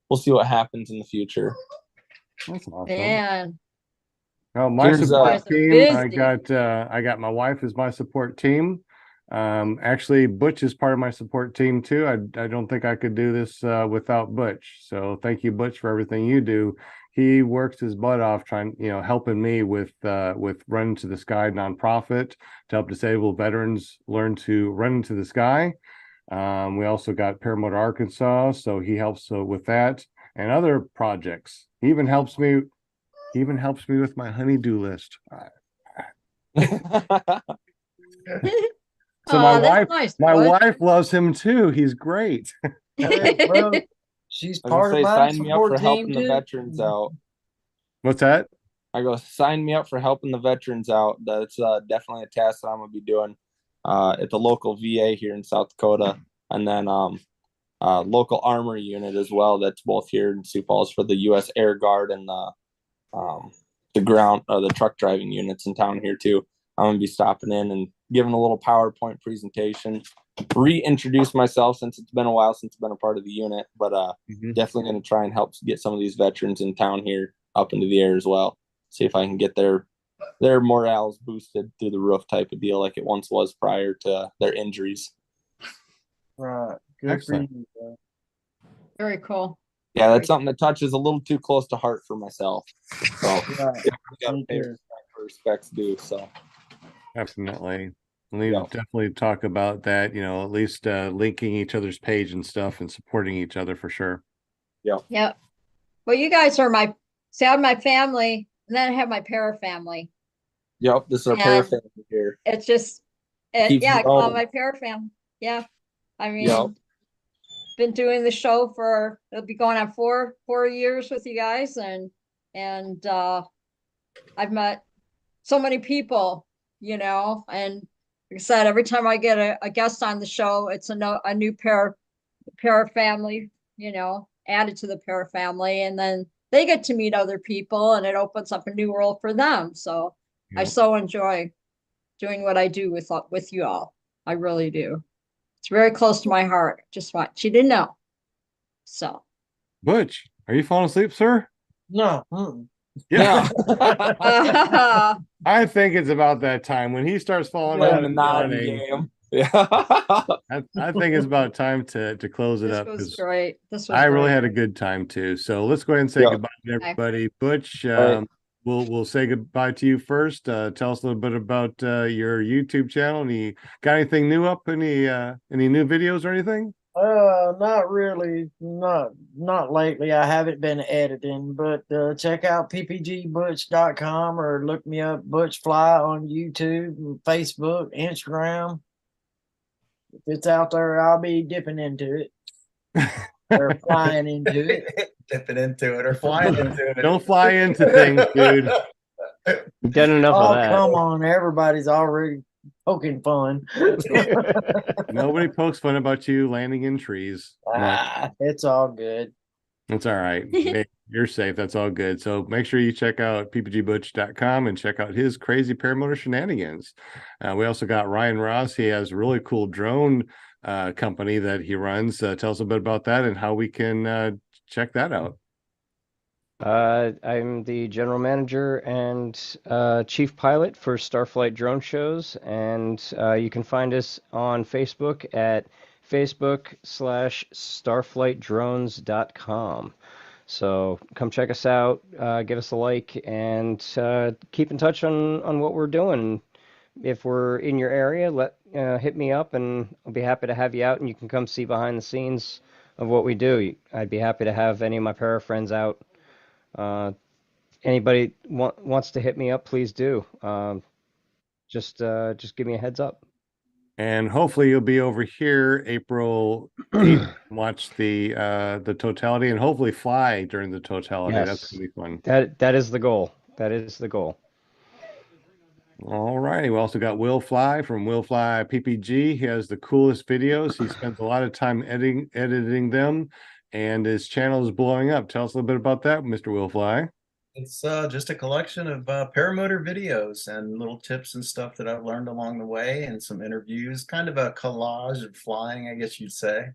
we'll see what happens in the future. That's awesome. Man. Well, my Here's, support team, busy. I got my wife as my support team. Actually, Butch is part of my support team too. I don't think I could do this without Butch. So thank you, Butch, for everything you do. He works his butt off trying, helping me with Run Into the Sky nonprofit to help disabled veterans learn to run into the sky. We also got Paramotor Arkansas, so he helps with that and other projects. He even helps me with my honey-do list. So my wife loves him too. He's great. Well, she's I was part of gonna say, my sign me up for support helping team the too. veterans out. What's that? I go, sign me up for helping the veterans out. That's definitely a task that I'm gonna be doing at the local VA here in South Dakota, and then local armory unit as well. That's both here in Sioux Falls for the U.S. Air Guard and the ground the truck driving units in town here too. I'm gonna be stopping in and giving a little PowerPoint presentation, reintroduce myself since it's been a while since I've been a part of the unit, but definitely gonna try and help get some of these veterans in town here up into the air as well. See if I can get their morales boosted through the roof type of deal like it once was prior to their injuries. Right. Good Excellent. for you, bro. Very cool. Yeah, that's something that touches a little too close to heart for myself. So Right. yeah, we gotta Me pay too. respect where respect's due. So Definitely. We need to definitely talk about that, at least linking each other's page and stuff and supporting each other for sure. Yep. Well, you guys are I have my family, and then I have my para family. yep, this is our And para family here. It's just, Keeps I call it going. my para family. Yeah. I mean, Yep. been doing the show it'll be going on 4 years with you guys, and I've met so many people, and like I said, every time I get a guest on the show, it's a new para family, added to the para family, and then they get to meet other people, and it opens up a new world for them. So I so enjoy doing what I do with you all. I really do. It's very close to my heart. Just want you to know. So Butch, are you falling asleep, sir? No. Yeah. I think it's about that time when he starts falling out and yawning. Game. Yeah. I think it's about time to close it this up. was 'Cause great. This was I really great. had a good time too. So let's go ahead and say goodbye to everybody. Butch, right. we'll say goodbye to you first. Tell us a little bit about your YouTube channel. Got anything new up? Any new videos or anything? Not really. Not lately. I haven't been editing, but check out ppgbutch.com or look me up Butch Fly on YouTube, Facebook, Instagram. If it's out there, I'll be dipping into it. Or flying into it. Dipping into it or flying into it. Don't fly into things, dude. You've done enough Oh, of that. come on. Everybody's already poking fun. Nobody pokes fun about you landing in trees. It's all good. It's all right. Hey, you're safe. That's all good. So make sure you check out ppgbutch.com and check out his crazy paramotor shenanigans. We also got Ryan Ross. He has a really cool drone company that he runs. Tell us a bit about that and how we can check that out. I'm the general manager and chief pilot for Starflight Drone Shows, and you can find us on Facebook at facebook.com/starflightdrones.com. So come check us out, give us a like, and keep in touch on what we're doing. If we're in your area, hit me up, and I'll be happy to have you out, and you can come see behind the scenes of what we do. I'd be happy to have any of my para friends out. Anybody wants to hit me up, please do. just give me a heads up. And hopefully you'll be over here April 8th, watch the totality, and hopefully fly during the totality. Yes. That's gonna be fun. That is the goal. That is the goal. All righty. We also got Will Fly from Will Fly PPG. He has the coolest videos. He spends a lot of time editing them, and his channel is blowing up. Tell us a little bit about that, Mr. Will Fly. It's just a collection of paramotor videos and little tips and stuff that I've learned along the way, and some interviews, kind of a collage of flying, I guess you'd say.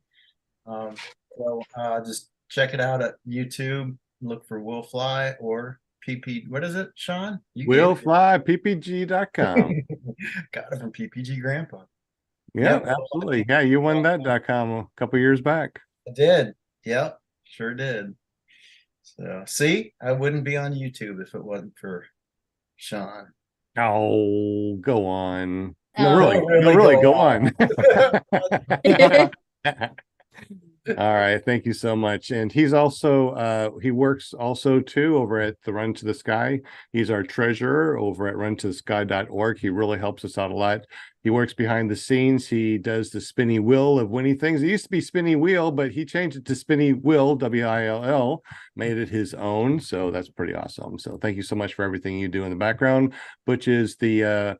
So just check it out at YouTube. Look for Will Fly or PP. What is it, Sean? WillFlyPPG.com. Got it from PPG Grandpa. Yeah, absolutely. Yeah, you won that .com a couple years back. I did. Yep, sure did. So see, I wouldn't be on YouTube if it wasn't for Sean. Oh, go on. No, really, go on. All right, thank you so much. And he's also he works also too over at the Run to the Sky. He's our treasurer over at runtothesky.org. He really helps us out a lot. He works behind the scenes. He does the spinny wheel of winning things. It used to be spinny wheel, but he changed it to spinny will, WILL, made it his own. So that's pretty awesome. So thank you so much for everything you do in the background. Butch is the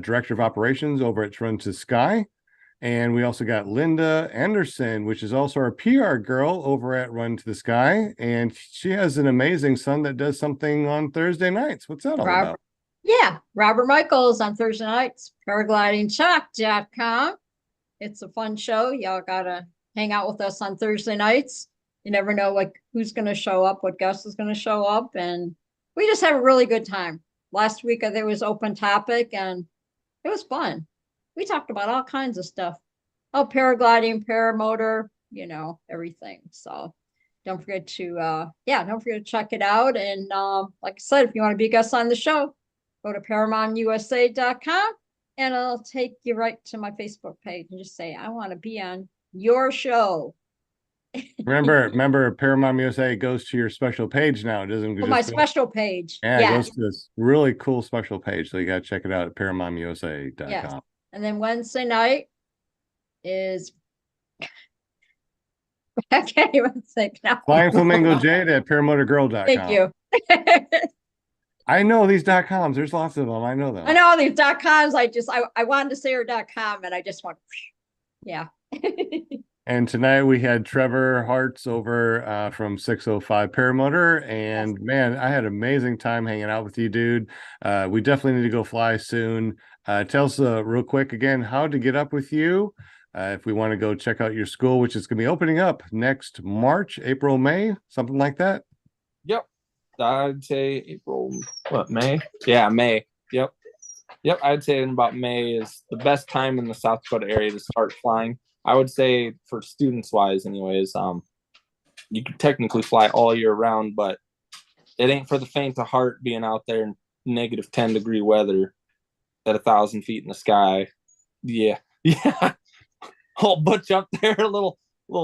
director of operations over at Run to the Sky. And we also got Linda Anderson, which is also our PR girl over at Run to the Sky. And she has an amazing son that does something on Thursday nights. What's that all about? Yeah, Robert Michaels on Thursday nights, paraglidingchalk.com. It's a fun show. Y'all gotta hang out with us on Thursday nights. You never know who's gonna show up, what guest is gonna show up, and we just have a really good time. Last week there was open topic and it was fun. We talked about all kinds of stuff. Oh, paragliding, paramotor, everything. So don't forget to check it out. And like I said, if you want to be a guest on the show, go to ParamountUSA.com and it'll take you right to my Facebook page and just say, I want to be on your show. Remember, Paramount USA goes to your special page now. It doesn't my special page. Yeah, it goes to this really cool special page. So you got to check it out at ParamountUSA.com. Yes. And then Wednesday night is I can't even think now. Flying Flamingo Jade at paramotorgirl.com. Thank you. I know these .coms. There's lots of them. I know them. I know all these .coms. I wanted to say her .com and I just went, yeah. And tonight we had Trevor Hartz over from 605 Paramotor. And man, I had an amazing time hanging out with you, dude. We definitely need to go fly soon. Tell us real quick again how to get up with you if we want to go check out your school, which is going to be opening up next March, April, May, something like that. Yep. I'd say April, May? Yeah, May. Yep. I'd say in about May is the best time in the South Dakota area to start flying. I would say for students wise anyways, you could technically fly all year round, but it ain't for the faint of heart being out there in negative 10-degree weather at 1,000 feet in the sky. Yeah. I'll butch up there a little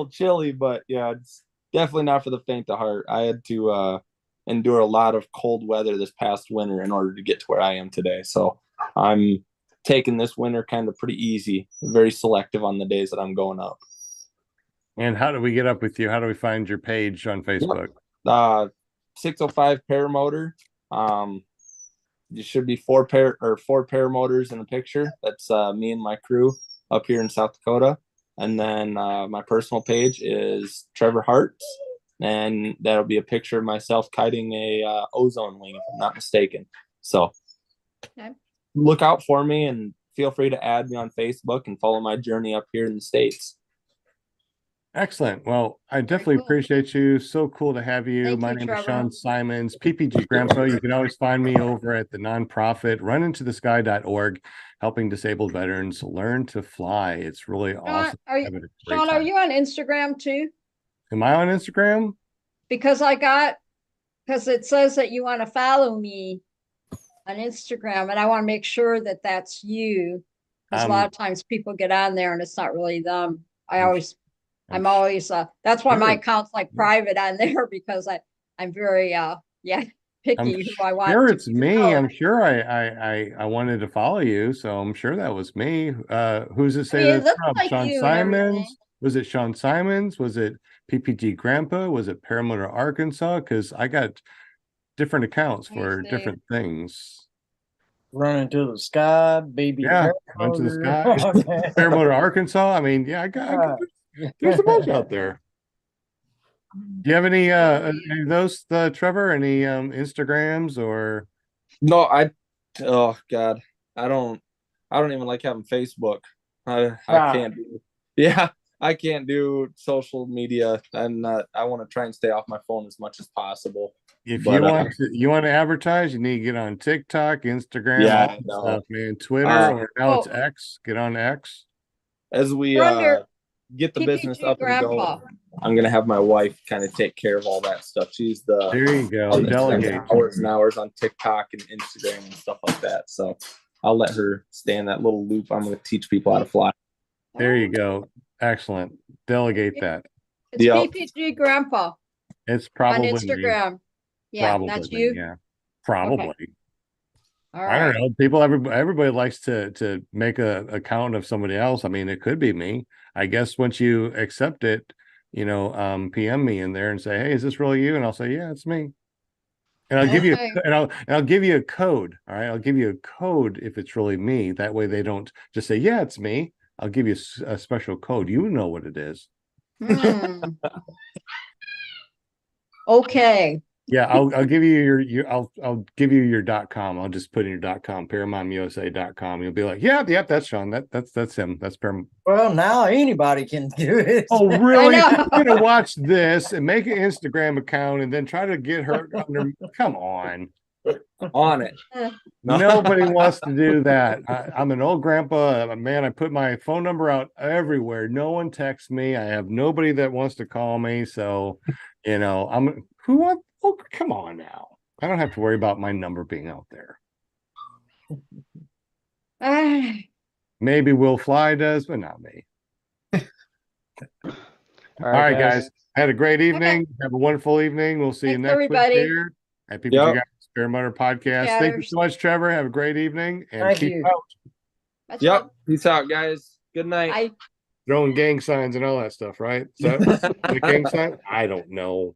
chilly, but yeah, it's definitely not for the faint of heart. I had to endure a lot of cold weather this past winter in order to get to where I am today. So I'm taking this winter kind of pretty easy, very selective on the days that I'm going up. And how do we get up with you? How do we find your page on Facebook? 605 Paramotor. You should be four paramotors in the picture. That's me and my crew up here in South Dakota. And then my personal page is Trevor Hartz, and that'll be a picture of myself kiting a ozone wing, if I'm not mistaken. So look out for me and feel free to add me on Facebook and follow my journey up here in the States. Excellent. Well, I definitely appreciate you. So cool to have you. My name is Sean Symons, PPG Grandpa. You can always find me over at the nonprofit runnintothesky.org, helping disabled veterans learn to fly. It's really awesome. Sean, are you on Instagram too? Am I on Instagram? Because it says that you want to follow me on Instagram, and I want to make sure that that's you. Because a lot of times people get on there and it's not really them. I'm always that's why my account's like private on there, because I'm very picky who I want sure to it's me. promote. I'm sure I wanted to follow you, so I'm sure that was me. Who's it say I mean, it that's looks from? like Sean you and everything. Symons? Was it Sean Symons? Was it PPG Grandpa? Was it Paramotor Arkansas? Because I got different accounts Let me for see. different things. Running to the sky, baby. Yeah, went to the sky. Paramotor Arkansas. I mean, yeah, there's a bunch out there. Do you have any of those, Trevor? Any Instagrams or? No, oh God, I don't even like having Facebook. I can't do, yeah, I can't do social media, and I want to try and stay off my phone as much as possible. If you want to advertise, you need to get on TikTok, Instagram, yeah, all that stuff, man. Twitter, or now it's X. Get on X. As we get the PPG business up Grandpa. and going, I'm gonna have my wife kind of take care of all that stuff. She's the There you go. Delegate hours and hours on TikTok and Instagram and stuff like that. So I'll let her stay in that little loop. I'm gonna teach people how to fly. There you go. Excellent. Delegate that. It's PPG Grandpa. It's probably on Instagram. Me. Yeah, probably that's you. Yeah, probably. Okay. I don't know. Everybody likes to make a account of somebody else. I mean, it could be me. I guess once you accept it, PM me in there and say, "Hey, is this really you?" And I'll say, "Yeah, it's me." And I'll give you I'll give you a code. All right, I'll give you a code if it's really me. That way they don't just say, "Yeah, it's me." I'll give you a special code. You know what it is. Okay. Yeah, I'll give you I'll give you your .com. I'll just put in your .com, ParamontUSA.com. You'll be like, yep, that's Sean. That's him. That's Paramount. Well, now anybody can do it. Oh, really? You're gonna watch this and make an Instagram account and then try to get her under. Come on. On it. Nobody wants to do that. I'm an old grandpa, man. I put my phone number out everywhere. No one texts me. I have nobody that wants to call me. So, oh, come on now. I don't have to worry about my number being out there. Maybe Will Fly does, but not me. All right, guys. Had a great evening. Okay. Have a wonderful evening. We'll see you next week here at PPG Paramotor Podcast. Thank you so much, Trevor. Have a great evening and keep out. Peace out, guys. Good night. Throwing gang signs and all that stuff, right? Is that the gang sign? I don't know.